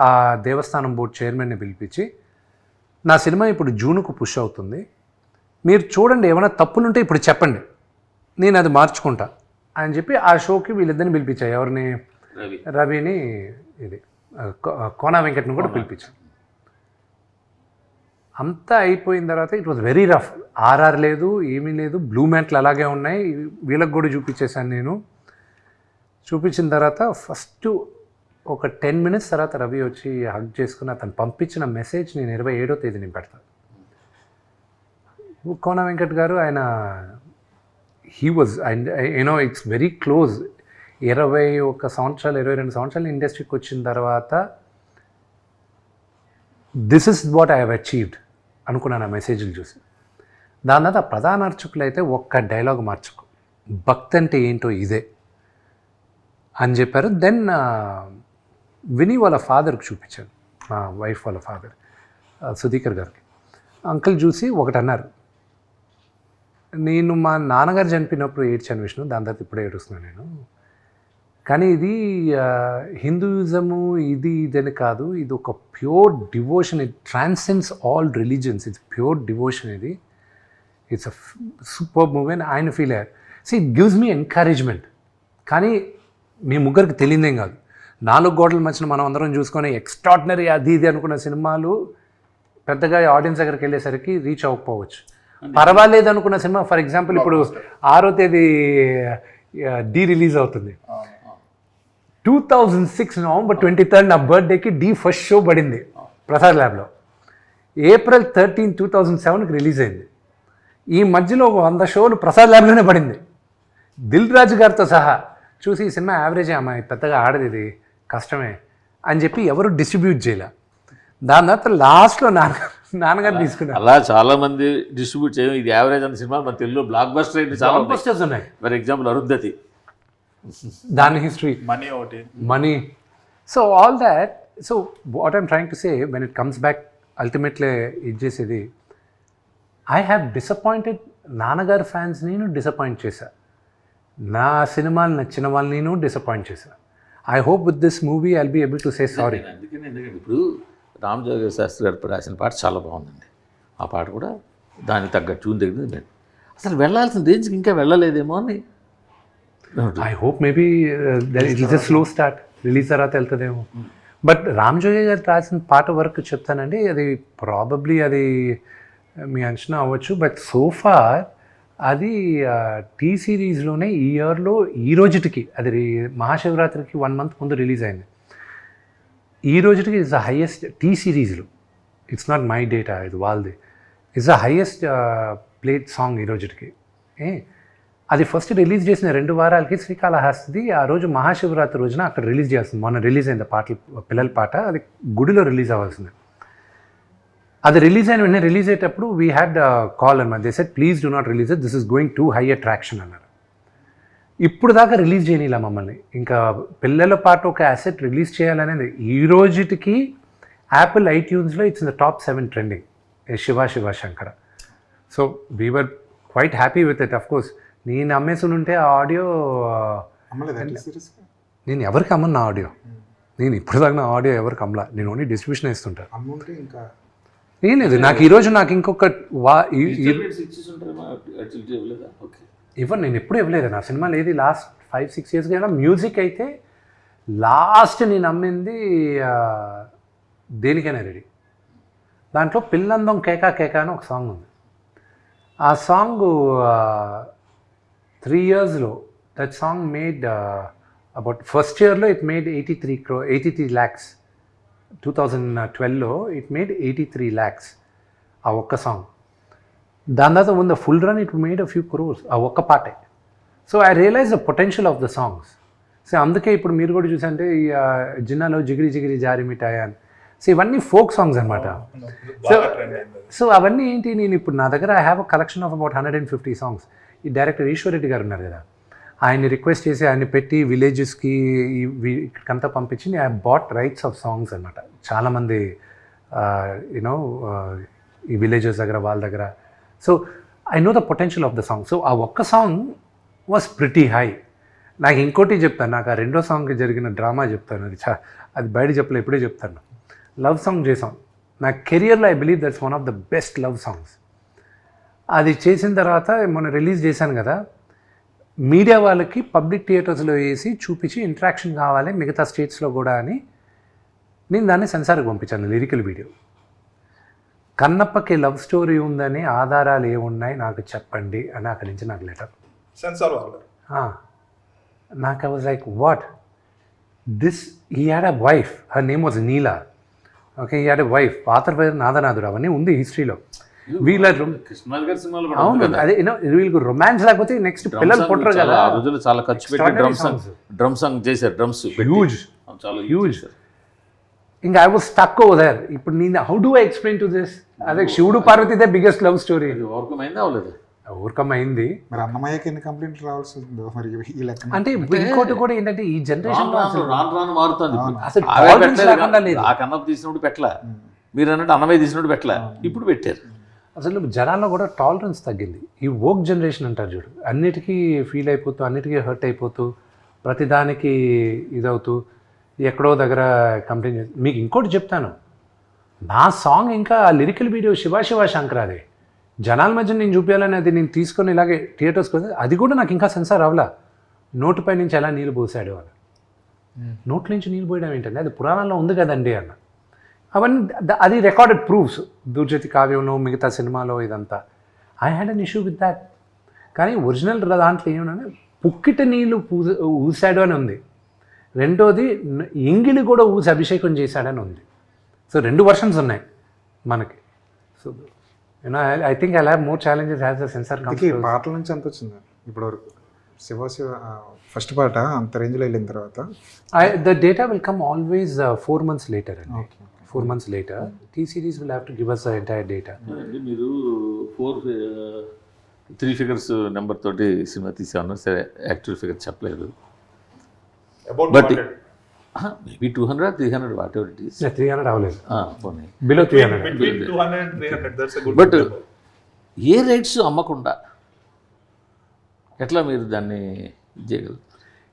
ఆ దేవస్థానం బోర్డు చైర్మన్ని పిలిపించి నా సినిమా ఇప్పుడు జూన్కు పుష్ అవుతుంది, మీరు చూడండి ఏమైనా తప్పులుంటే ఇప్పుడు చెప్పండి, నేను అది మార్చుకుంటా అని చెప్పి ఆ షోకి వీళ్ళిద్దరిని పిలిపించాయి. ఎవరిని? రవిని, ఇది కోనా వెంకట్ని కూడా పిలిపించాను. అంతా అయిపోయిన తర్వాత it was very rough. RR లేదు, ఏమీ లేదు, బ్లూ మ్యాట్లు అలాగే ఉన్నాయి. వీళ్ళకి కూడా చూపించేశాను నేను. చూపించిన తర్వాత ఫస్ట్ ఒక 10 minutes తర్వాత రవి వచ్చి హగ్ చేసుకుని అతను పంపించిన మెసేజ్ నేను 27వ తేదీని పెడతాను. కోన వెంకట్ గారు ఆయన he was and you know it's very close. 21 సంవత్సరాలు 22 సంవత్సరాలు ఇండస్ట్రీకి వచ్చిన తర్వాత this is what I have achieved అనుకున్నాను ఆ మెసేజ్లు చూసి. దాని తర్వాత ప్రధాన అర్చకులు అయితే ఒక్క డైలాగ్ మార్చుకో, భక్తి అంటే ఏంటో ఇదే అని చెప్పారు. దెన్ విని వాళ్ళ ఫాదర్కి చూపించాను, మా వైఫ్ వాళ్ళ ఫాదర్ సుధీకర్ గారికి. అంకుల్ చూసి ఒకటి అన్నారు, నేను మా నాన్నగారు చనిపోయినప్పుడు ఏడ్చాను విష్ణు, దాని తర్వాత ఇప్పుడే ఏడుస్తున్నాను నేను, కానీ ఇది హిందూయిజము ఇదని కాదు, ఇది ఒక pure devotion, it transcends all religions, it's pure devotion, ఇది ఇట్స్ అ సూపర్ మూవీ అని ఆయన ఫీల్ అయ్యారు. So it gives me encouragement. కానీ మీ ముగ్గురికి తెలియదేం కాదు, 4 గోడల మధ్యన మనం అందరం చూసుకొని ఎక్స్ట్రాడినరీ అది ఇది అనుకున్న సినిమాలు పెద్దగా ఆడియన్స్ దగ్గరికి వెళ్ళేసరికి రీచ్ అవ్వకపోవచ్చు. పర్వాలేదు అనుకున్న సినిమా, ఫర్ ఎగ్జాంపుల్ ఇప్పుడు 6వ తేదీ డి రిలీజ్ అవుతుంది. 2006 November 23rd నా బర్త్డేకి డి ఫస్ట్ షో పడింది ప్రసాద్ ల్యాబ్లో. April 13, 2007కి రిలీజ్ అయింది. ఈ మధ్యలో 100 షోలు ప్రసాద్ ల్యాబ్లోనే పడింది, దిల్ రాజు గారితో సహా. చూసి ఈ సినిమా యావరేజే అమ్మాయి, పెద్దగా ఆడది, ఇది కష్టమే అని చెప్పి ఎవరు డిస్ట్రిబ్యూట్ చేయలే. దాని తర్వాత లాస్ట్లో నాన్నగారు తీసుకున్నారు. అలా చాలామంది డిస్ట్రిబ్యూట్ చేయడం, ఇది యావరేజ్ అన్న సినిమా మన తెలుగులో బ్లాక్ బస్టర్ అయితే చాలా బస్టర్స్ ఉన్నాయి. ఫర్ ఎగ్జాంపుల్ అరుంధతి, దాని history, money. So all that. So what I'm trying to say, when it comes back ultimately ఇది చేసేది, ఐ హ్యావ్ డిసప్పాయింటెడ్ నాన్నగారు ఫ్యాన్స్, నేను డిసప్పాయింట్ చేశా. నా సినిమాలు నచ్చిన వాళ్ళు నేను డిసప్పాయింట్ చేశా. I hope with this movie I'll be able to say sorry. ఎందుకంటే ఇప్పుడు రామజోగ శాస్త్రి గారు రాసిన పాట చాలా బాగుందండి. ఆ పాట కూడా దానికి తగ్గ ట్యూన్ దగ్గర అసలు వెళ్ళాల్సిన రేంజ్కి ఇంకా వెళ్ళలేదేమో అని. I hope maybe it is a slow start, release తర్వాత వెళ్తుందేమో. బట్ రామజోగ గారు రాసిన పాట వరకు చెప్తానండి, అది ప్రాబబ్లీ అది మీ అంచనా అవ్వచ్చు. బట్ సోఫార్ అది టీ సిరీస్లోనే ఈ ఇయర్లో ఈ రోజుటికి, అది మహాశివరాత్రికి 1 month ముందు రిలీజ్ అయింది. ఈ రోజుటికి ఇట్స్ ద హైయెస్ట్ టీ సిరీస్లో, ఇట్స్ నాట్ మై డేటా, ఇది వాళ్ళది, it's the highest played song ఈ రోజుటికి. అది ఫస్ట్ రిలీజ్ చేసిన 2 వారాలకి శ్రీకాళహస్తి ఆ రోజు మహాశివరాత్రి రోజున అక్కడ రిలీజ్ చేస్తుంది. మొన్న రిలీజ్ అయింది పాటలు, పిల్లల పాట, అది గుడిలో రిలీజ్ అవ్వాల్సింది. అది రిలీజ్ అయిన వెంటనే రిలీజ్ అయ్యేటప్పుడు వీ హ్యాడ్ కాల్ అన్నమాట. They said please do not release it, this is going to high attraction అన్నారు. ఇప్పుడు దాకా రిలీజ్ చేయనిలా మమ్మల్ని. ఇంకా పిల్లల పాట ఒక అసెట్ రిలీజ్ చేయాలనేది ఈ రోజుటికి యాపిల్ ఐట్యూన్స్లో it's in the top 7 trending, Shiva Shankara. So we were quite happy with it. Of course నేను అమ్మేసి ఉంటే ఆ ఆడియో నేను ఎవరికి అమ్మను, నా ఆడియో నేను ఇప్పుడు దాకా నా ఆడియో ఎవరికి అమ్మలా, నేను ఓన్లీ డిస్ట్రిబ్యూషన్ ఇస్తుంటాను. ఏం లేదు నాకు ఈరోజు నాకు ఇంకొక ఇవ్వను, నేను ఎప్పుడు ఇవ్వలేదు నా సినిమాలు ఏది లాస్ట్ 5-6 years అయినా. మ్యూజిక్ అయితే లాస్ట్ నేను అమ్మింది దేనికైనా రెడీ, దాంట్లో పిల్లందం కేకా కేకా అని ఒక సాంగ్ ఉంది. ఆ సాంగ్ 3 yearsలో that song made about first ఇయర్లో ఇట్ మేడ్ 83 lakhs. 2012లో ఇట్ మేడ్ 83 lakhs ఆ ఒక్క సాంగ్. దాని తర్వాత ఉన్న full run it made a few crores ఆ ఒక్క పాటే. So I realize the potential of the songs. So అందుకే ఇప్పుడు మీరు కూడా చూసంటే ఈ జిన్నాలో జిగిరి జిగిరి జారి మిఠాయి అని సో ఇవన్నీ ఫోక్ సాంగ్స్ అనమాట. సో బాగా ట్రెండ్ అయింది. సో అవన్నీ ఏంటి, నేను ఇప్పుడు నా దగ్గర I have a collection of about 150 songs. ఈ డైరెక్టర్ ఈశ్వర్ రెడ్డి గారు ఉన్నారు కదా, ఆయన్ని రిక్వెస్ట్ చేసి ఆయన్ని పెట్టి విలేజెస్కి ఇక్కడికంతా పంపించి I bought rights of songs అనమాట. చాలామంది యూనో ఈ విలేజెస్ దగ్గర వాళ్ళ దగ్గర. So I know the potential of the song. So ఆ ఒక్క సాంగ్ వాస్ ప్రిటీ హై. నాకు ఇంకోటి చెప్తాను, నాకు ఆ రెండో సాంగ్కి జరిగిన డ్రామా చెప్తాను. అది బయట చెప్పలే, ఇప్పుడే చెప్తాను. లవ్ సాంగ్ చేసాం. నా కెరియర్లో I believe that's one of the best love songs. అది చేసిన తర్వాత మొన్న రిలీజ్ చేశాను కదా, మీడియా వాళ్ళకి పబ్లిక్ థియేటర్స్లో వేసి చూపించి ఇంట్రాక్షన్ కావాలి మిగతా స్టేట్స్లో కూడా అని నేను దాన్ని సెన్సార్కి పంపించాను, లిరికల్ వీడియో. కన్నప్పకి లవ్ స్టోరీ ఉందని ఆధారాలు ఏమున్నాయి నాకు చెప్పండి అని అక్కడి నుంచి నాకు లెటర్. సెన్సార్ వాళ్ళు నాకు I was like what this. He had a wife, her name was Neela. Okay, he had a wife. పాత్ర పేరు నాదనాథుడు, అవన్నీ ఉంది హిస్టరీలో. వీళ్ళ కృష్ణరాజు గారి సినిమాలో అవును, అదే వీళ్ళకి రొమాన్స్ లేకపోతే నెక్స్ట్ పిల్లలు పుట్టరు కదా. ఆ రోజుల్లో చాలా ఖర్చు పెట్టి డ్రమ్ సాంగ్ చేశారు. డ్రమ్స్ హ్యూజ్ చాలా హ్యూజ్. ఇంకా I was stuck over there. ఇప్పుడు నేను how do I explain to this? అదే శివుడు పార్వతిదే బిగ్గెస్ట్ లవ్ స్టోరీ. ఓవర్కమ్ అయిందా అవ్వలేదు? ఓవర్కమ్ అయింది. మరి అన్నమయ్యకి ఎన్ని కంప్లైంట్లు రావాల్సి ఉందో మరి ఈ లెక్క. అంటే ఇంకోటి కూడా ఏంటంటే ఈ జనరేషన్ రాను మారుతుంది. అసలు అవే tolerance లేకుండా పెట్టలేదు. లేదు. ఆ కన్నప్ప తీసినప్పుడు పెట్టలా, మీరు అన్నట్టు అన్నమయ్య తీసినప్పుడు పెట్టలా, ఇప్పుడు పెట్టారు. అసలు జనాల్లో కూడా టాలరెన్స్ తగ్గింది. ఈ వోక్ జనరేషన్ అంటారు చూడు, అన్నిటికీ ఫీల్ అయిపోతూ, అన్నిటికీ హర్ట్ అయిపోతూ, ప్రతిదానికి ఇదవుతూ, ఎక్కడో దగ్గర కంప్లైంట్ చేసి. మీకు ఇంకోటి చెప్తాను, నా సాంగ్ ఇంకా లిరికల్ వీడియో శివ శంకరాది జనాల మధ్య నేను చూపించాలని అది నేను తీసుకొని ఇలాగే థియేటర్స్కి వస్తే అది కూడా నాకు ఇంకా సెన్సార్ అవ్వలా. నోటిపై నుంచి ఎలా నీళ్ళు పోసాడు అని. నోట్ల నుంచి నీళ్ళు పోయడం ఏంటంటే అది పురాణాల్లో ఉంది కదండి అన్న. అవన్నీ అది రికార్డెడ్ ప్రూఫ్స్. దుర్జతి కావ్యంలో మిగతా సినిమాలో ఇదంతా. I had an issue with that. కానీ ఒరిజినల్ దాంట్లో ఏమన్నా పుక్కిట నీళ్ళు ఊసాడు అని ఉంది. రెండోది ఎంగిలి కూడా ఊసి అభిషేకం చేశాడని ఉంది. సో 2 వర్షన్స్ ఉన్నాయి మనకి. So you know I think I have more challenges has the censor ఇంతకీ పాటల నుంచి ఎంత వచ్చింది ఇప్పటివరకు? శివ ఫస్ట్ పాట అంత రేంజ్లో వెళ్ళిన తర్వాత the data will come always 4 months later అండి. 4 months later T series will have to give us the entire data. మీరు 3 figures నెంబర్ తోటి సినిమా తీసాను, సరే యాక్చువల్ ఫిగర్ చెప్పలేదు. About but maybe 200 300 what ever it is. 300 అవ్వలేదు, పోనీ below 300. between 200 and 300. That's a good but number. A rights అమ్మకుండా ఎట్లా మీరు దాన్ని చేయగలరు?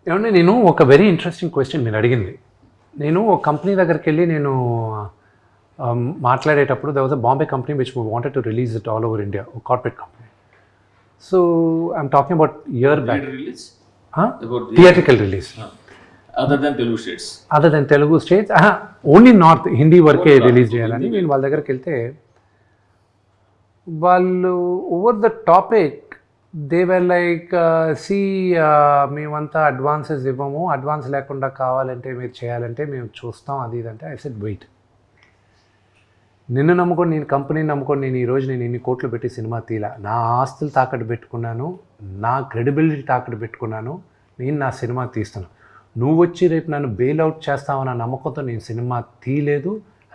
ఏమంటే నేను ఒక వెరీ ఇంట్రెస్టింగ్ క్వశ్చన్ మీరు అడిగింది. నేను ఒక కంపెనీ దగ్గరికి వెళ్ళి నేను మాట్లాడేటప్పుడు there was a Bombay company which wanted to release it all over India, a corporate company. So I'm talking about year back. Release About theatrical release. Other than Telugu states. Other than Telugu states, only north Hindi వరకే release చేయాలని నేను వాళ్ళ దగ్గరికి వెళ్తే వాళ్ళు over the topic they were like see మేమంతా advances ఇవ్వము, advance లేకుండా కావాలంటే మీరు చేయాలంటే మేము చూస్తాం అది ఇదంటే. ఐ సెడ్ వెయిట్, నిన్ను నమ్ముకొని నేను కంపెనీని నమ్ముకొని నేను ఈరోజు నేను ఇన్ని కోట్లు పెట్టి సినిమా తీలా, నా ఆస్తులు తాకట్టు పెట్టుకున్నాను, నా క్రెడిబిలిటీ తాకట్టు పెట్టుకున్నాను, నేను నా సినిమా తీస్తాను. నువ్వు వచ్చి రేపు నన్ను బెయిల్అవుట్ చేస్తావన్న నమ్మకంతో నేను సినిమా తీయలేదు.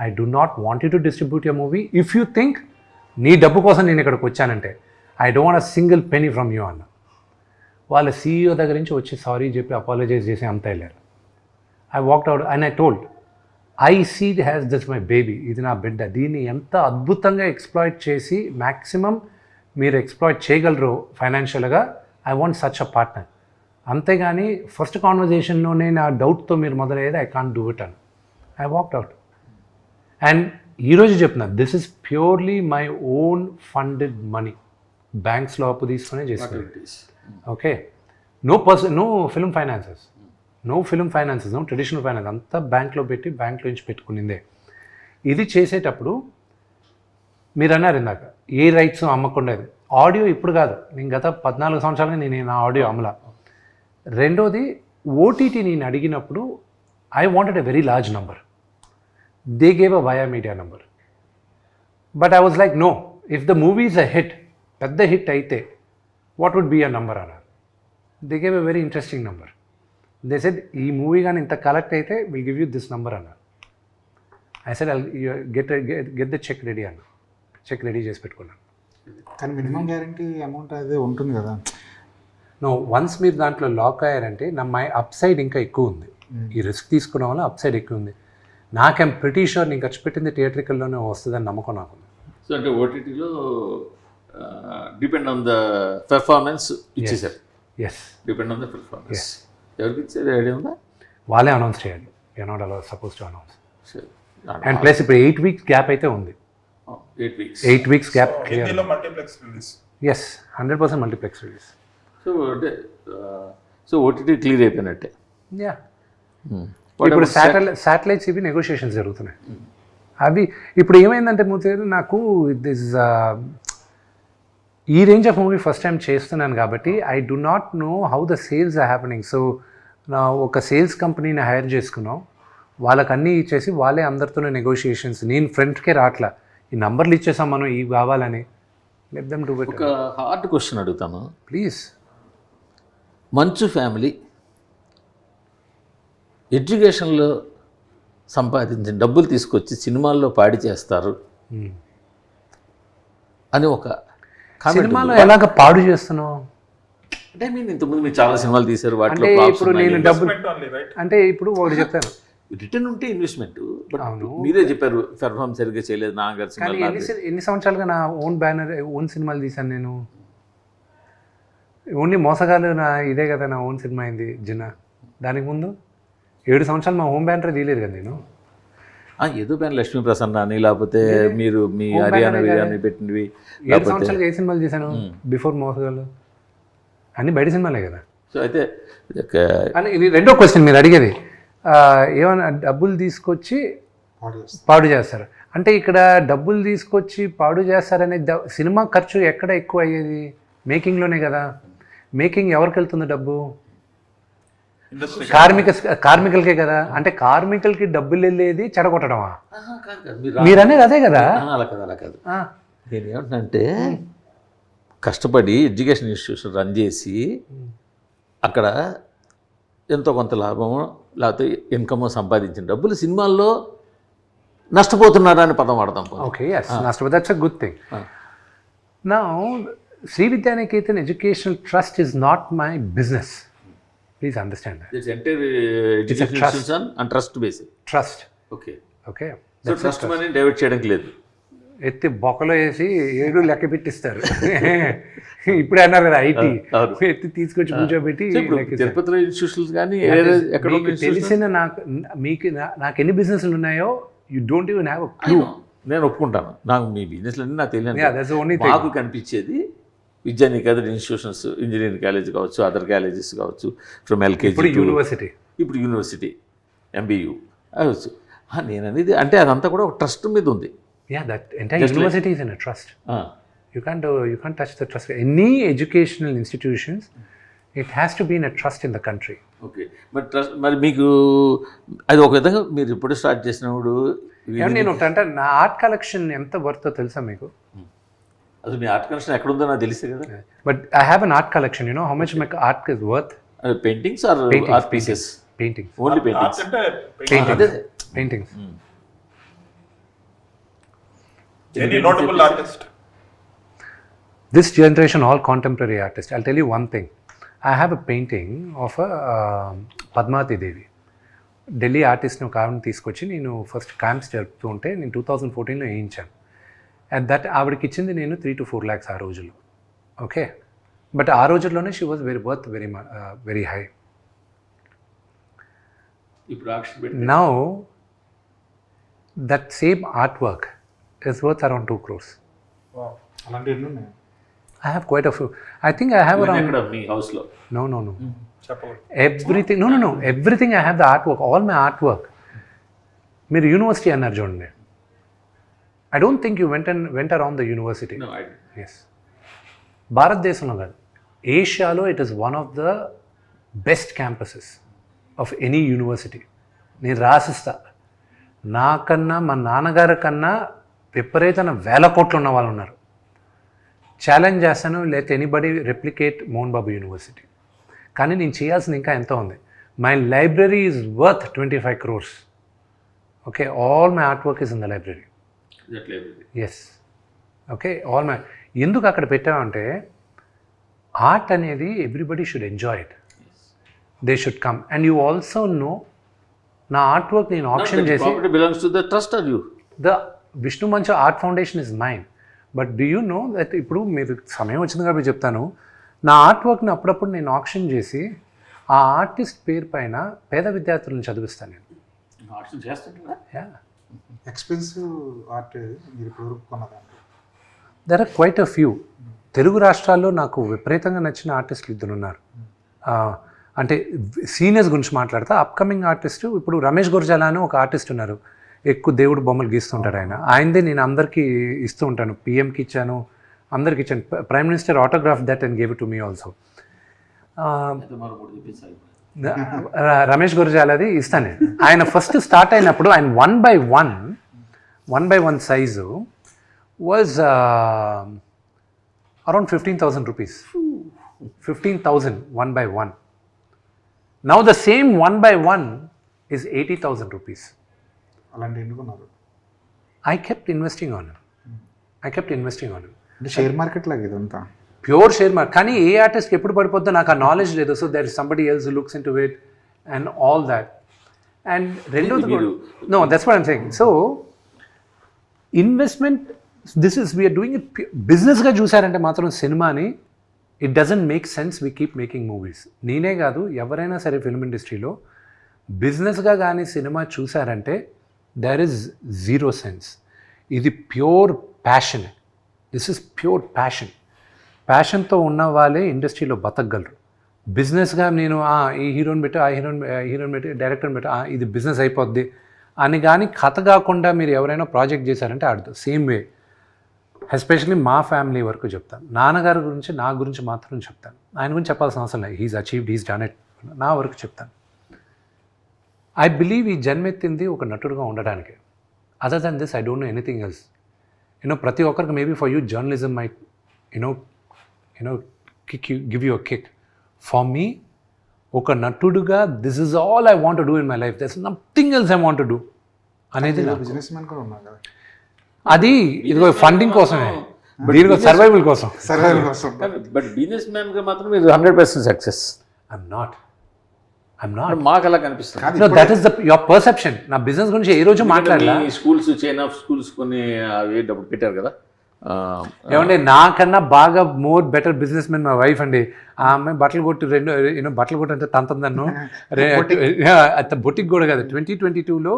I do not want you to distribute your movie if you think నీ డబ్బు కోసం నేను ఇక్కడికి వచ్చానంటే I don't want a single penny from you అన్న. వాళ్ళ CEO దగ్గర నుంచి వచ్చి సారీ చెప్పి అపాలజైజ్ చేసి అంత వెళ్ళారు. I walked out and I told I see has this my baby, ఇది నా బిడ్డ, దీన్ని ఎంత అద్భుతంగా ఎక్స్ప్లాయిట్ చేసి మ్యాక్సిమం మీరు ఎక్స్ప్లాయిట్ చేయగలరు ఫైనాన్షియల్గా, I want such a partner. అంతేగాని ఫస్ట్ కాన్వర్జేషన్లోనే నా డౌట్తో మీరు మొదలయ్యేది ఐ కాంట్ డూ ఇట్ అని. I walked out. అండ్ ఈరోజు చెప్తున్నా this is purely my own funded money, బ్యాంక్స్లో అప్పు తీసుకునే చేసుకున్నాను. Okay, no film finances, no traditional finance, అంతా బ్యాంక్లో పెట్టి బ్యాంక్లో నుంచి పెట్టుకునిందే. ఇది చేసేటప్పుడు మీరు అన్నారు ఇందాక ఏ రైట్స్ అమ్మకుండా, ఆడియో ఇప్పుడు కాదు, నేను గత 14 సంవత్సరాలుగా నేను నా ఆడియో అమలా. రెండోది ఓటీటీ నేను అడిగినప్పుడు I wanted a very large number, they gave a via media number. But I was like no, if the movie is a hit, పెద్ద హిట్ అయితే what would be a number అన్నారు. They gave a very interesting number. They said ఈ movie కానీ ఇంత collect అయితే will give you this number అన్నారు. I said get the cheque ready అన్న. Cheque ready చేసి పెట్టుకున్నాను. కానీ మినిమం గ్యారంటీ అమౌంట్ అదే ఉంటుంది కదా. నో, వన్స్ మీరు దాంట్లో లాక్ అయ్యారంటే మై అప్ సైడ్ ఇంకా ఎక్కువ ఉంది. ఈ రిస్క్ తీసుకున్న వల్ల అప్ సైడ్ ఎక్కువ ఉంది. నాకేం ప్రిటీ షూర్ నేను ఖర్చు పెట్టింది థియేట్రికల్లోనే వస్తుందని నమ్మకం నాకు. సో అంటే ఓటీటీలో డిపెండ్ ఆన్ ద పెర్ఫార్మెన్స్ ఇచ్చేసారు. Yes, depend on the performance. ఎవరికి ఇచ్చేది ఐడియా ఉందా? వాళ్ళే అనౌన్స్ చేయాలి. You're not allowed suppose to announce. సరే, అండ్ ప్లస్ ఇప్పుడు 8 weeks గ్యాప్ అయితే ఉంది. 8 weeks. 8 weeks gap. హిందీలో multiplex release. Yes, 100% multiplex release. So అంటే సో ఓటీటీ క్లియర్ అయిపోయినట్టే. యా, ఇప్పుడు శాటిలైట్స్ ఇవి నెగోషియేషన్స్ జరుగుతున్నాయి. అవి ఇప్పుడు ఏమైందంటే మూర్తి నాకు దిస్ ఈ range of movie first time చేస్తున్నాను కాబట్టి I do not know how the sales are happening. So నా ఒక సేల్స్ కంపెనీని హైర్ చేసుకున్నాం. వాళ్ళకి అన్నీ ఇచ్చేసి వాళ్ళే అందరితోనే నెగోషియేషన్స్. నేను ఫ్రెండ్కే రాట్లా, ఈ నంబర్లు ఇచ్చేసాం మనం ఇవి కావాలని. Let them do it. ఒక హార్డ్ క్వశ్చన్ అడుగుతాను ప్లీజ్. మంచు ఫ్యామిలీ ఎడ్యుకేషన్లో సంపాదించిన డబ్బులు తీసుకొచ్చి సినిమాల్లో పాడి చేస్తారు అని ఒక సినిమాలో ఎలాగ పాడు చేస్తున్నావు అంటే మీరు ఇంతకుముందు మీరు చాలా సినిమాలు తీశారు, వాటిలో అంటే ఇప్పుడు నేను డబ్బులు ఓన్లీ రైట్. అంటే ఇప్పుడు ఒకటి చెప్తాను. రిటర్న్ ఉంటే ఇన్వెస్ట్మెంట్. బట్ మీరే చెప్పారు పెర్ఫార్మ్ సరిగ్గా చేయలేదు నాన్నగారు కానీ సినిమా. ఎన్ని సంవత్సరాలుగా నా ఓన్ బ్యానర్ ఓన్ సినిమాలు తీశాను నేను. ఓన్లీ మోసగాలు నా ఇదే కదా నా ఓన్ సినిమా అయింది జిన్నా. దానికి ముందు 7 సంవత్సరాలు మా హోమ్ బ్యానర్ తీయలేదు కదా నేను. ఏదో పైన లక్ష్మీ ప్రసన్న అని లేకపోతే మీరు మీ హర్యానా అని పెట్టినవి 7 సంవత్సరాలుగా ఏ సినిమాలు తీశాను బిఫోర్ మోసగాలు? అన్నీ బయట సినిమాలే కదా. సో అయితే అని ఇది రెండో క్వశ్చన్ మీరు అడిగేది. ఏమైనా డబ్బులు తీసుకొచ్చి పాడు చేస్తారు అంటే ఇక్కడ డబ్బులు తీసుకొచ్చి పాడు చేస్తారనే సినిమా ఖర్చు ఎక్కడ ఎక్కువ అయ్యేది? మేకింగ్లోనే కదా. మేకింగ్ ఎవరికి వెళ్తుంది డబ్బు? కార్మికులకే కదా. అంటే కార్మికులకి డబ్బులు వెళ్ళేది చెడగొట్టడమా? మీరు అనేది అదే కదా. అలా కాదు, అలా కాదు. నేను ఏమంటున్నానంటే కష్టపడి ఎడ్యుకేషన్ ఇన్స్టిట్యూషన్ రన్ చేసి అక్కడ ఎంతో కొంత లాభమో లేకపోతే ఇన్కమో సంపాదించిన డబ్బులు సినిమాల్లో నష్టపోతున్నారా అని పదం వాడతాం. ఓకే, నష్టపోతే that's a good thing. Now Shri Vidyaniketan educational trust is not my business. Please understand that. It's entire education institution and trust based. Trust. Okay. Okay. So trust money divert చేయడానికి లేదు. ఎత్తి బొక్కలో వేసి 7 లెక్క పెట్టిస్తారు. ఇప్పుడే అన్నారు కదా ఐటీ ఎత్తి తీసుకొచ్చి కూర్చోబెట్టి. తిరుపతిలో ఇన్స్టిట్యూషన్స్ కానీ ఎక్కడ తెలిసిన నాకు ఎన్ని బిజినెస్లు ఉన్నాయో you don't even have a clue. నేను ఒప్పుకుంటాను, నాకు మీ బిజినెస్లు అన్నీ నాకు తెలియదు. మాకు కనిపించేది విద్యానికేతన్ ఇన్స్టిట్యూషన్స్, ఇంజనీరింగ్ కాలేజ్ కావచ్చు, అదర్ కాలేజెస్ కావచ్చు, ఫ్రమ్ ఎల్కేజీ యూనివర్సిటీ, ఇప్పుడు యూనివర్సిటీ, ఎంబీయూ అవచ్చు. నేను అనేది అంటే అదంతా కూడా ఒక ట్రస్ట్ మీద ఉంది. Yeah, that entire university is in a trust. You can't touch the trust. Any educational institutions, it has to be in a trust in the country. Okay, మరి ట్రస్ట్ మరి మీకు అది ఒక విధంగా మీరు ఇప్పుడు స్టార్ట్ చేసినప్పుడు నేను అంటే నా ఆర్ట్ కలెక్షన్ ఎంత వర్తో తెలుసా మీకు? అసలు మీ ఆర్ట్ కలెక్షన్ ఎక్కడ ఉందో నాకు తెలిసే కదా. But I have an art collection. You know how much my art is worth? Paintings or art pieces? Paintings, only paintings. Paintings. Any notable artist? This generation, all contemporary artists. I'll tell you one thing. I have a painting of a Padmavati Devi. Delhi ఆర్టిస్ట్ని ఒక ఆవిడని తీసుకొచ్చి నేను first camps జరుపుతూ ఉంటే నేను 2014లో వేయించాను. At that ఆవిడకి ఇచ్చింది నేను 3 to 4 lakhs ఆ రోజుల్లో. ఓకే, బట్ ఆ రోజుల్లోనే she was very high. Now that same art work is worth around 2 crores. Wow. అలాంటి ఎన్ని ఉన్నాయి? I have quite a few. I think I have around... మీ హౌస్లో? No. Everything. No. Everything I have the artwork. All my artwork. మీరు university అన్నారు చూడండి. I don't think you went around the university. No, I didn't. Yes. భారతదేశంలో కాదు, ఏషియాలో it is one of the best campuses of any university. నేను రాసిస్తా, నాకన్నా మా నాన్నగారి కన్నా విపరీతమైన 1000 కోట్లు ఉన్న వాళ్ళు ఉన్నారు. ఛాలెంజ్ చేస్తాను, లేకపోతే anybody replicate Mohan Babu university. కానీ నేను చేయాల్సింది ఇంకా ఎంతో ఉంది. My library is worth 25 crores. Okay, all my art work is in the library. Yes, okay, all my. ఎందుకు అక్కడ పెట్టామంటే ఆర్ట్ అనేది everybody should enjoy it, they should come. And you also know నా ఆర్ట్ వర్క్ నేను option చేసి belongs to the trust are you? The Vishnu Manchu art foundation is mine. But do you know that ఇప్పుడు మీరు సమయం వచ్చింది కాబట్టి చెప్తాను, నా ఆర్ట్ వర్క్ని అప్పుడప్పుడు నేను ఆప్షన్ చేసి ఆ ఆర్టిస్ట్ పేరు పైన పేద విద్యార్థులను చదివిస్తాను నేను. Yeah. ఎక్స్పెన్సివ్ ఆర్ట్ మీరు ఇప్పుడు కొన్నదాన్ని there are quite a few. Telugu రాష్ట్రాల్లో నాకు విపరీతంగా నచ్చిన ఆర్టిస్టులు ఇద్దరు ఉన్నారు. అంటే సీనియర్స్ గురించి మాట్లాడతా, అప్కమింగ్ ఆర్టిస్ట్ ఇప్పుడు రమేష్ గుర్జాలా అని ఒక ఆర్టిస్ట్ ఉన్నారు, ఎక్కువ దేవుడు బొమ్మలు గీస్తుంటారు. ఆయనదే నేను అందరికీ ఇస్తూ ఉంటాను, పిఎంకి ఇచ్చాను, అందరికి ఇచ్చాను. Prime minister autograph that and gave it to me also. Ramesh గుర్జాలది ఇస్తాను నేను. ఆయన ఫస్ట్ స్టార్ట్ అయినప్పుడు ఆయన 1 by 1 size was around 15,000 rupees. 15,000 1 by 1. Now the same 1 by 1 is 80,000 rupees. అలాంటి ఎన్నుకున్నారు. I kept investing on it. అంటే షేర్ మార్కెట్ లాగా ఇదంతా ప్యూర్ షేర్ మార్కెట్. కానీ ఏ ఆర్టిస్ట్కి ఎప్పుడు పడిపోద్దో నాకు ఆ నాలెడ్జ్ లేదు. So there is somebody else looks in to it and all that. And రెండోది no, that's what I'm saying. So investment, this is we're doing it బిజినెస్గా చూసారంటే మాత్రం సినిమాని it doesn't make sense we keep making movies. నేనే కాదు, ఎవరైనా సరే film ఇండస్ట్రీలో బిజినెస్గా కానీ సినిమా చూసారంటే దేర్ ఇస్ జీరో సెన్స్. ఇది pure passion. This is pure passion. ప్యాషన్తో ఉన్న వాళ్ళే ఇండస్ట్రీలో బతకగలరు. బిజినెస్గా నేను ఈ హీరోని పెట్టి ఆ హీరోని పెట్టి డైరెక్టర్ని పెట్టి ఇది బిజినెస్ అయిపోద్ది అని కానీ కథ కాకుండా మీరు ఎవరైనా ప్రాజెక్ట్ చేశారంటే ఆడదు. సేమ్ వే ఎస్పెషల్లీ మా ఫ్యామిలీ వరకు చెప్తాను. నాన్నగారి గురించి నా గురించి మాత్రం చెప్తాను, ఆయన గురించి చెప్పాల్సిన అవసరం లేదు. He's achieved, he's done it. నా వరకు చెప్తాను. ఐ బిలీవ్ ఈ జన్మెత్తింది ఒక నటుడుగా ఉండడానికి. Other than this I don't know anything else. ప్రతి ఒక్కరికి maybe for you journalism my give you a kick. For me, ఒక నటుడుగా this is all I want to do in my life, there is nothing else I want to do అనేది. Business man కూడా ఉన్నారు కదా, అది ఇదిగో funding కోసమే, దీనికో సర్వైవల్ కోసం. బట్ బిజినెస్ మ్యాన్గా మాత్రం మీరు 100% సక్సెస్. ఐఎమ్ నాట్ మాకు అలా కనిపిస్తుంది. No, that is your perception. నా బిజినెస్ గురించి ఏ రోజు మాట్లాడలా. స్కూల్స్, చైన్ ఆఫ్ స్కూల్స్ కొన్ని అవి డబ్బులు పెట్టారు కదా. ఏమంటే నాకన్నా బాగా మోర్ బెటర్ బిజినెస్ మెన్ మా వైఫ్ అండి. ఆ అమ్మాయి బట్టలు కొట్టి బట్టలు కొట్టి అంటే తంతను బొటిక్ కూడా కదా. 2022లో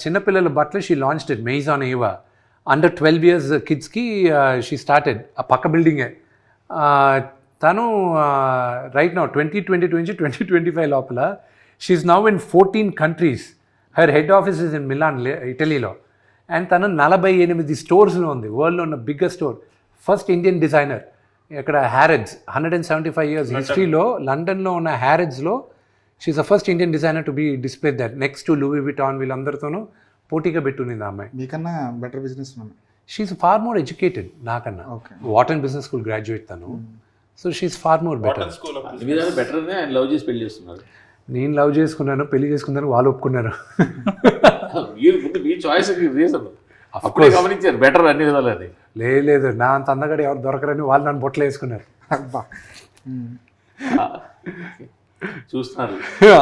చిన్నపిల్లల బట్టలు she launched it maize on ఏవా. అండర్ 12 years కిడ్స్కి షీ స్టార్టెడ్ ఆ పక్క బిల్డింగే. తను రైట్ నౌ 2022 నుంచి 2025 లోపల she's now in 14 countries. Her head office is in Milan, ఇటలీలో. అండ్ తను 48 స్టోర్స్లో ఉంది, వరల్డ్లో ఉన్న biggest store. First Indian designer ఇక్కడ హ్యారెడ్స్, 175 years హిస్టరీలో లండన్లో ఉన్న హ్యారెడ్స్లో she's the first Indian designer to be display that next to Louis Vuitton. వీళ్ళందరితోనూ పోటీగా పెట్టునింది ఆ అమ్మాయి. మీకన్నా better business man. She's far more educated నాకన్నా. వాటన్ బిజినెస్ స్కూల్ గ్రాడ్యుయేట్ తను. So she is far more better. బెటర్నే ఆయన లవ్ చేసి పెళ్లి చేస్తున్నారు. నేను లవ్ చేసుకున్నాను, పెళ్లి చేసుకున్నాను, వాళ్ళు ఒప్పుకున్నారు. మీ చాయిస్ రీజన్ గమనించారు బెటర్ అన్ని విధాలు. లేదు, నా అంత అందగాడు ఎవరు దొరకరని వాళ్ళు నన్ను బొట్టలు వేసుకున్నారు. చూస్తున్నారు.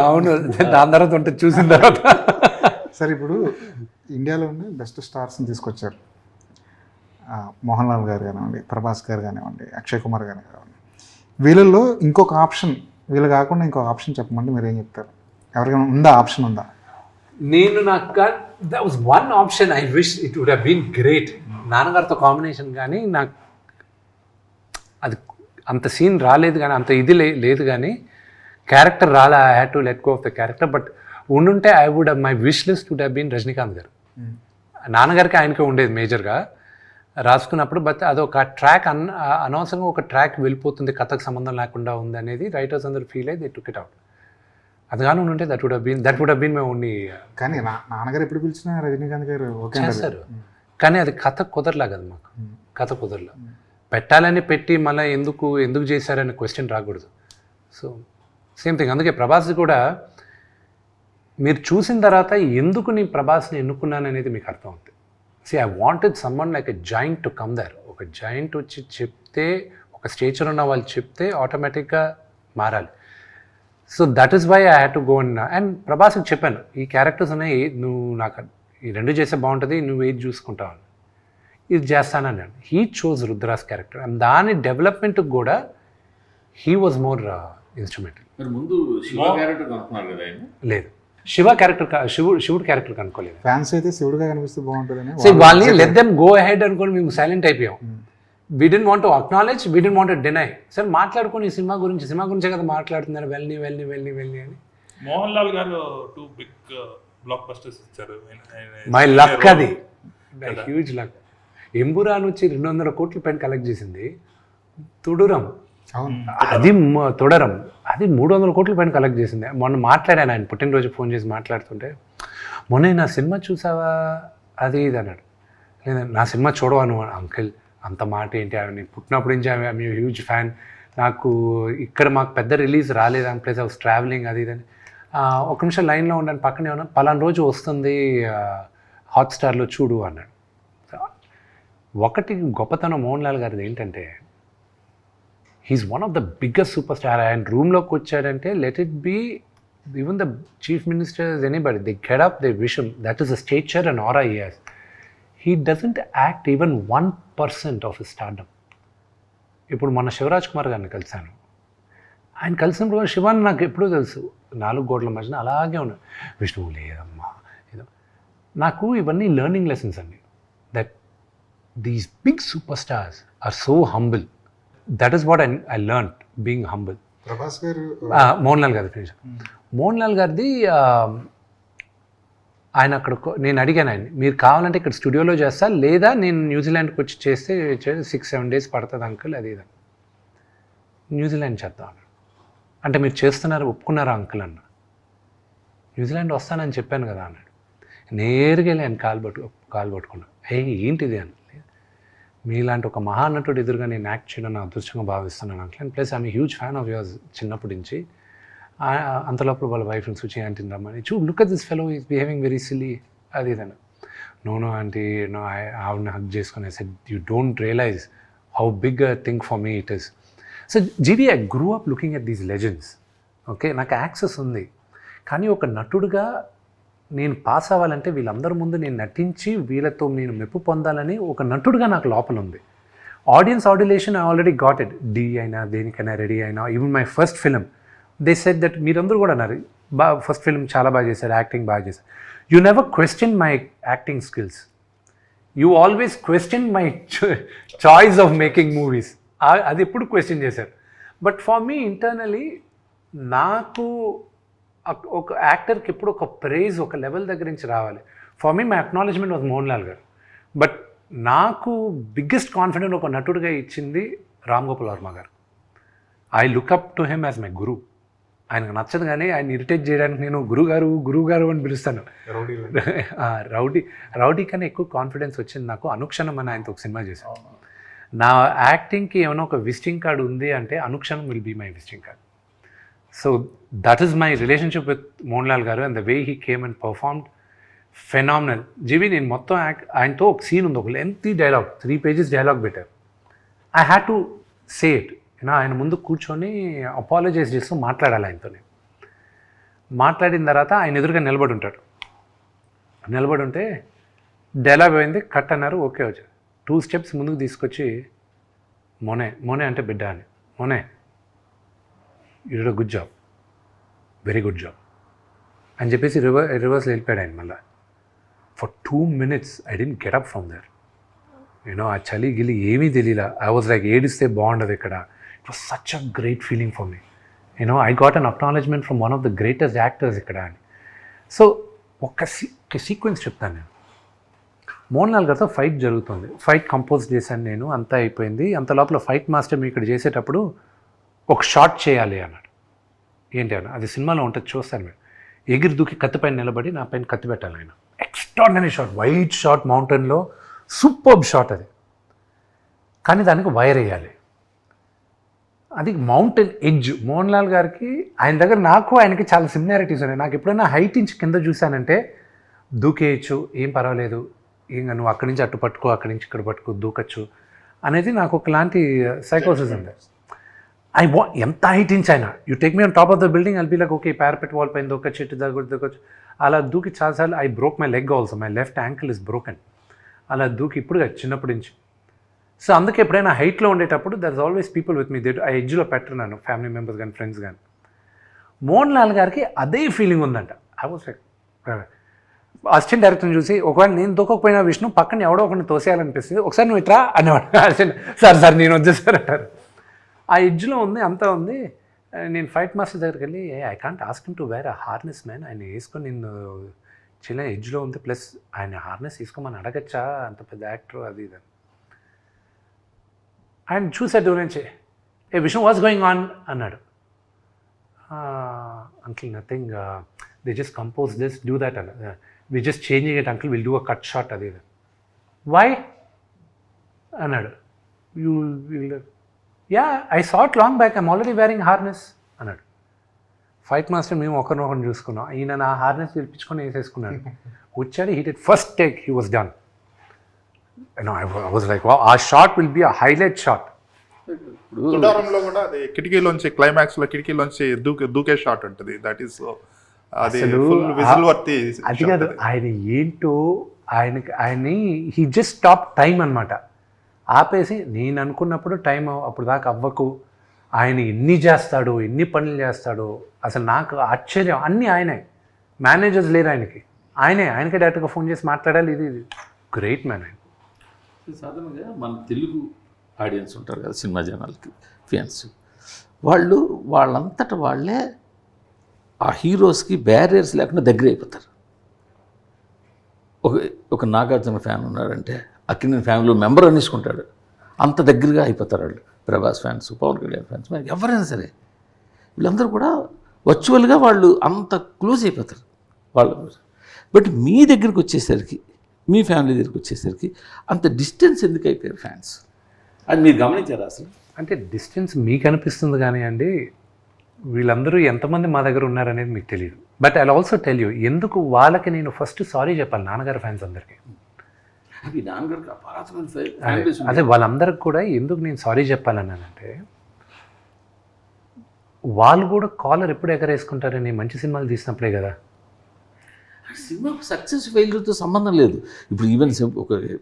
అవును, దాని తర్వాత ఉంటుంది చూసిన తర్వాత. సరే, ఇప్పుడు ఇండియాలో ఉండే బెస్ట్ స్టార్స్ని తీసుకొచ్చారు. మోహన్ లాల్ గారు కానివ్వండి, ప్రభాస్ గారు కానివ్వండి, అక్షయ్ కుమార్ గారు కానివ్వండి. వీళ్ళల్లో ఇంకొక ఆప్షన్, వీళ్ళు కాకుండా ఇంకొక ఆప్షన్ చెప్పమంటే మీరు ఏం చెప్తారు? ఎవరికైనా ఉందా ఆప్షన్? ఉందా? నేను నాకు that was one option. I wish it would have been great. నాన్నగారితో కాంబినేషన్, కానీ నాకు అది అంత సీన్ రాలేదు, కానీ అంత ఇది లేదు, కానీ క్యారెక్టర్ రాలే. I had to let go of the character. But ఉండుంటే I would my wish list would have been Rajinikanth garu. నాన్నగారికి ఆయనకే ఉండేది మేజర్గా రాసుకున్నప్పుడు. బట్ అదొక ట్రాక్ అనవసరంగా ఒక ట్రాక్ వెళ్ళిపోతుంది, కథకు సంబంధం లేకుండా ఉంది అనేది రైటర్స్ అందరూ ఫీల్ అయ్యి దే టుక్ ఇట్ అవుట్. అది కానీ ఉంటే that would have been my only. కానీ నాన్నగారు ఎప్పుడు పిలిచినా రజనీకాంత్ గారు చేస్తారు, కానీ అది కథ కుదరలా కదా మాకు. కథ కుదరలా. పెట్టాలని పెట్టి మళ్ళీ ఎందుకు చేశారనే క్వశ్చన్ రాకూడదు. So same thing. అందుకే ప్రభాస్ కూడా మీరు చూసిన తర్వాత ఎందుకు నీ ప్రభాస్ని ఎన్నుకున్నాను అనేది మీకు అర్థం అవుతుంది. I wanted someone like a giant to come there. ఒక జాయింట్ వచ్చి చెప్తే, ఒక స్టేచర్ ఉన్న వాళ్ళు చెప్తే ఆటోమేటిక్గా మారాలి. So that is why I had to go and ప్రభాస్కి చెప్పాను, ఈ క్యారెక్టర్స్ ఉన్నాయి, నువ్వు నాకు ఈ రెండు చేస్తే బాగుంటుంది, నువ్వు ఏది చూసుకుంటావు అని. ఇది చేస్తానన్నాడు. He chose Rudra's character and దాని డెవలప్మెంట్కి కూడా హీ వాజ్ మోర్ ఇన్స్ట్రుమెంటల్. ముందు శివ క్యారెక్టర్ అనుకున్నారు కదా ఆయన? లేదు, శివ క్యారెక్టర్ శివుడు క్యారెక్టర్ కనుక్కోలేదు. ఫ్యాన్స్ అయితే శివుడుగా కనిపిస్తే బాగుంటుందని సో వాళ్ళని లెట్ దెమ్ గో అహెడ్ అనుకోని మేము సైలెంట్ అయిపోయాం. We didn't want to acknowledge, we didn't want to deny. Sir మాట్లాడుకొని ఈ సినిమా గురించే కదా మాట్లాడుతున్నారు, వెళ్ళి అని. మోహన్ లాల్ గారు 2 బిగ్ బ్లాక్ బస్టర్స్ ఇచ్చారు. మై లక్, అది హ్యూజ్ లక్. ఎంబురాన్ వచ్చి 200 కోట్ల పైన కలెక్ట్ చేసింది. తుడురం అది తొడరం అది 300 కోట్ల పైన కలెక్ట్ చేసింది. మొన్న మాట్లాడాను, ఆయన పుట్టినరోజు ఫోన్ చేసి మాట్లాడుతుంటే, మొన్న నా సినిమా చూసావా అది ఇది అన్నాడు. లేదా నా సినిమా చూడవాను అంకిల్, అంత మాట ఏంటి, ఆమె పుట్టినప్పటి నుంచి ఆమె హ్యూజ్ ఫ్యాన్. నాకు ఇక్కడ మాకు పెద్ద రిలీజ్ రాలేదు, ప్లస్ ఐ వాస్ ట్రావెలింగ్ అది ఇదని. ఒక నిమిషం లైన్లో ఉండాను, పక్కనే ఉన్నా, పలానా రోజు వస్తుంది హాట్స్టార్లో చూడు అన్నాడు. ఒకటి గొప్పతనం మోహన్ లాల్ గారిది ఏంటంటే, he's one of the biggest super star. ఆయన రూమ్లోకి వచ్చాడంటే let it be even the chief ministers, anybody, they get up, they wish him, that is the stature and aura he has. He doesn't act even 1% of his stardom. ఇప్పుడు మొన్న శివరాజ్ కుమార్ గారిని కలిశాను. ఆయన కలిసినప్పుడు శివాన్ నాకు ఎప్పుడూ తెలుసు, 4 గోడల మధ్యన అలాగే ఉన్నాడు. విష్ణువు లేదమ్మా ఏదో. నాకు ఇవన్నీ లెర్నింగ్ లెసన్స్ అండి. That these big super stars are so humble. That is what I learn, being humble. Prabhas garu Mohan Lal గారి ఫినిష్. మోహన్ లాల్ గారిది ఆయన అక్కడ నేను అడిగాను ఆయన, మీరు కావాలంటే ఇక్కడ స్టూడియోలో చేస్తా, లేదా నేను న్యూజిలాండ్కి వచ్చి చేస్తే 6-7 days పడుతుంది అంకుల్ అది ఇది. న్యూజిలాండ్ చేద్దాం అన్నాడు. అంటే మీరు చేస్తున్నారు, ఒప్పుకున్నారా అంకుల్ అన్న. న్యూజిలాండ్ వస్తానని చెప్పాను కదా అన్నాడు. నేరుగా వెళ్ళి ఆయన కాలు పట్టుకున్నాను. ఏంటిది అని. మీలాంటి ఒక మహానటుడు ఎదురుగా నేను యాక్ట్ చేయడం నా అదృష్టంగా భావిస్తున్నాను uncle. And plus I'm huge fan of yours చిన్నప్పటి నుంచి. అంతలోపు వాళ్ళ వైఫ్ని చూచి ఆంటీని రమ్మని, look at this fellow is behaving very silly అది ఇదని. నో ఆంటీ, నో ఆవిడని హక్ చేసుకుని I said, you don't realise how big a thing for me it is. So జీవి, I grew up looking at these legends. Okay, నాకు access ఉంది, కానీ ఒక నటుడుగా నేను పాస్ అవ్వాలంటే వీళ్ళందరి ముందు నేను నటించి వీళ్ళతో నేను మెప్పు పొందాలని ఒక నటుడుగా నాకు లోపల ఉంది. Audience adulation I already got it. డీ అయినా దేనికైనా రెడీ అయినా, even my first film they said that, మీరందరూ కూడా అన్నారు ఫస్ట్ ఫిల్మ్ చాలా బాగా చేశారు, యాక్టింగ్ బాగా చేశారు. You never question my acting skills, you always question my choice of making movies. అది ఎప్పుడు క్వశ్చన్ చేశారు. బట్ ఫర్ మీ ఇంటర్నలీ, నాకు ఒక యాక్టర్కి ఎప్పుడు ఒక ప్రైజ్, ఒక లెవెల్ దగ్గర నుంచి రావాలి. For me my acknowledgement was Mohan Lal గారు. బట్ నాకు బిగ్గెస్ట్ కాన్ఫిడెంట్ ఒక నటుడిగా ఇచ్చింది Ram Gopal Varma garu. I look up to him as my guru. ఆయనకు నచ్చదు కానీ ఆయన ఇరిటేట్ చేయడానికి నేను గురువుగారు అని పిలుస్తాను. రౌడీ కన్నా ఎక్కువ కాన్ఫిడెన్స్ వచ్చింది నాకు అనుక్షణం అని ఆయనతో ఒక సినిమా చేశాను. నా యాక్టింగ్కి ఏమైనా ఒక విజిటింగ్ కార్డు ఉంది అంటే అనుక్షణం will be my visiting card. So that is my relationship with Mohan Lal garu and the way he came and performed phenomenal. జీవి, నేను మొత్తం ఆయనతో ఒక సీన్ ఉంది, ఒక లెంతీ డైలాగ్, 3 pages డైలాగ్ పెట్టారు. I had to say it. ఆయన ముందు కూర్చొని అపాలజైజ్ చేస్తూ మాట్లాడాలి ఆయనతో. మాట్లాడిన తర్వాత ఆయన ఎదురుగా నిలబడి ఉంటాడు. నిలబడి ఉంటే డైలాగ్ అయింది, కట్ అన్నారు, ఓకే వచ్చారు. 2 steps ముందుకు తీసుకొచ్చి, మోనే అంటే బిడ్డ అని, మోనే you did a good job, very good job అని చెప్పేసి రివర్స్లో వెళ్ళిపోయాడు ఆయన. మళ్ళీ for 2 minutes I didn't get up from there. ఆ చలి గిలి ఏమీ తెలియలా. ఐ వాజ్ లైక్, ఏడిస్తే బాగుండదు ఇక్కడ. It was such a great feeling for me. I got an acknowledgement from one of the greatest actors ఇక్కడ అని. సో ఒక సీక్వెన్స్ చెప్తాను నేను. మోహన్ లాల్ గారితో ఫైట్ జరుగుతుంది, ఫైట్ కంపోజ్ చేశాను నేను, అంతా అయిపోయింది. అంత లోపల ఫైట్ మాస్టర్ మీ ఇక్కడ చేసేటప్పుడు ఒక షాట్ చేయాలి అన్నాడు. ఏంటి అన్న, అది సినిమాలో ఉంటుంది, చూస్తాను మీరు. ఎగిరి దూకి కత్తి పైన నిలబడి నా పైన కత్తి పెట్టాలి ఆయన. ఎక్స్ట్రాడినరీ షాట్, వైట్ షాట్, మౌంటైన్లో సూపర్బ్ షాట్ అది. కానీ దానికి వైర్ వేయాలి. అది మౌంటైన్ ఎడ్జ్. మోహన్ లాల్ గారికి ఆయన దగ్గర ఆయనకి చాలా సిమిలారిటీస్ ఉన్నాయి. నాకు ఎప్పుడైనా హైట్ నుంచి కింద చూశానంటే దూకేయచ్చు, ఏం పర్వాలేదు, ఇంకా నువ్వు అక్కడి నుంచి అటు పట్టుకో, అక్కడి నుంచి ఇక్కడ పట్టుకో, దూకచ్చు అనేది నాకు ఒకలాంటి సైకోసిస్ ఉంది. ఎంత హైట్ నుంచి అయినా you take me on top of the building, I'll be like okay parapet wall పైన దూకొచ్చు, ఇటు దూకొచ్చు. అలా దూకి చాలాసార్లు I broke my leg also, my left ankle is broken. అలా దూకి ఇప్పుడు చిన్నప్పటి నుంచి. సో అందుకే ఎప్పుడైనా హైట్లో ఉండేటప్పుడు there is always people with me, ఆ ఎడ్జ్లో పెట్టినాను, ఫ్యామిలీ మెంబర్స్ కానీ ఫ్రెండ్స్ కానీ. మోహన్ లాల్ గారికి అదే ఫీలింగ్ ఉందంట. ఐ వాస్ లైక్ అసిస్టెంట్ డైరెక్టర్ని చూసి, ఒకవేళ నేను దూకపోయినా విష్ణు పక్కన ఎవడో ఒకరిని తోసేయాలనిపిస్తుంది, ఒకసారి నువ్వు ఇట్రా అనేవాడు. అసిస్టెంట్ సార్ నేను వచ్చేసారు అంటారు. ఆ ఎడ్జ్లో ఉంది, అంతా ఉంది. నేను ఫైట్ మాస్టర్ దగ్గరికి వెళ్ళి I can't ask him to wear a harness man, ఆయన వేసుకొని నేను చిన్న ఎడ్జ్లో ఉంది, ప్లస్ ఆయన హార్నెస్ తీసుకోమని అడగచ్చా, అంత పెద్ద యాక్టర్ అది ఇది. ఆయన చూసే దూరం నుంచి ఏ విష్ణు వాట్స్ గోయింగ్ ఆన్ అన్నాడు. Uncle nothing, they just compose this do that అన్న, we just changing it uncle, will do a cut shot అది ఇది. వై అన్నాడు. You will yeah I sat long back, I'm already wearing harness అన్నాడు. Fight master మేము ఒకరినొకరిని చూసుకున్నాం. ఈయన నా హార్నెస్ పిలిపించుకొని వేసేసుకున్నాడు. వచ్చాడు, he did first take, he was done. I was like, wow, our shot will be a highlight shot. తుడారంలో కూడా అది కిటికీలోంచి క్లైమాక్స్ లో కిటికీలోంచి దూకే షాట్ ఉంటుంది. దట్ ఈస్ అది ఫుల్ విజిల్ వర్తి. అది కాదు, ఆయన ఏంటో ఆయన్ని హీ జస్ట్ స్టాప్ టైం అనమాట. ఆపేసి నేను అనుకున్నప్పుడు టైం అప్పుడు దాకా అవ్వకు, ఆయన ఎన్ని చేస్తాడు, ఎన్ని పనులు చేస్తాడు, అసలు నాకు ఆశ్చర్యం. అన్నీ ఆయనే, మేనేజర్స్ లేరు ఆయనకి, ఆయనకే డైరెక్ట్గా ఫోన్ చేసి మాట్లాడాలి. ఇది గ్రేట్ మ్యాన్. ఆయన సాధారణంగా మన తెలుగు ఆడియన్స్ ఉంటారు కదా, సినిమా జనాలకి ఫ్యాన్స్, వాళ్ళంతట వాళ్ళే ఆ హీరోస్కి బ్యారియర్స్ లేకుండా దగ్గర అయిపోతారు. ఒక నాగార్జున ఫ్యాన్ ఉన్నాడంటే అక్కినేని ఫ్యామిలీ మెంబర్ అనేసుకుంటాడు, అంత దగ్గరగా అయిపోతారు వాళ్ళు. ప్రభాస్ ఫ్యాన్స్, పవన్ కళ్యాణ్ ఫ్యాన్స్, ఎవరైనా సరే వీళ్ళందరూ కూడా వర్చువల్గా వాళ్ళు అంత క్లోజ్ అయిపోతారు వాళ్ళు. బట్ మీ దగ్గరికి వచ్చేసరికి, మీ ఫ్యామిలీ దగ్గరికి వచ్చేసరికి అంత డిస్టెన్స్ ఎందుకు అయిపోయారు ఫ్యాన్స్? అది మీరు గమనించారా అసలు? అంటే డిస్టెన్స్ మీకు అనిపిస్తుంది కానీ అండి, వీళ్ళందరూ ఎంతమంది మా దగ్గర ఉన్నారనేది మీకు తెలియదు. But I also tell you, ఎందుకు వాళ్ళకి నేను ఫస్ట్ సారీ చెప్పాలి నాన్నగారి ఫ్యాన్స్ అందరికీ. అదే వాళ్ళందరికి కూడా ఎందుకు నేను సారీ చెప్పాలన్నానంటే, వాళ్ళు కూడా కాలర్ ఎప్పుడు ఎగరేసుకుంటారని మంచి సినిమాలు తీసినప్పుడే కదా. సినిమా సక్సెస్ ఫెయిల్యూర్తో సంబంధం లేదు. ఇప్పుడు ఈవెన్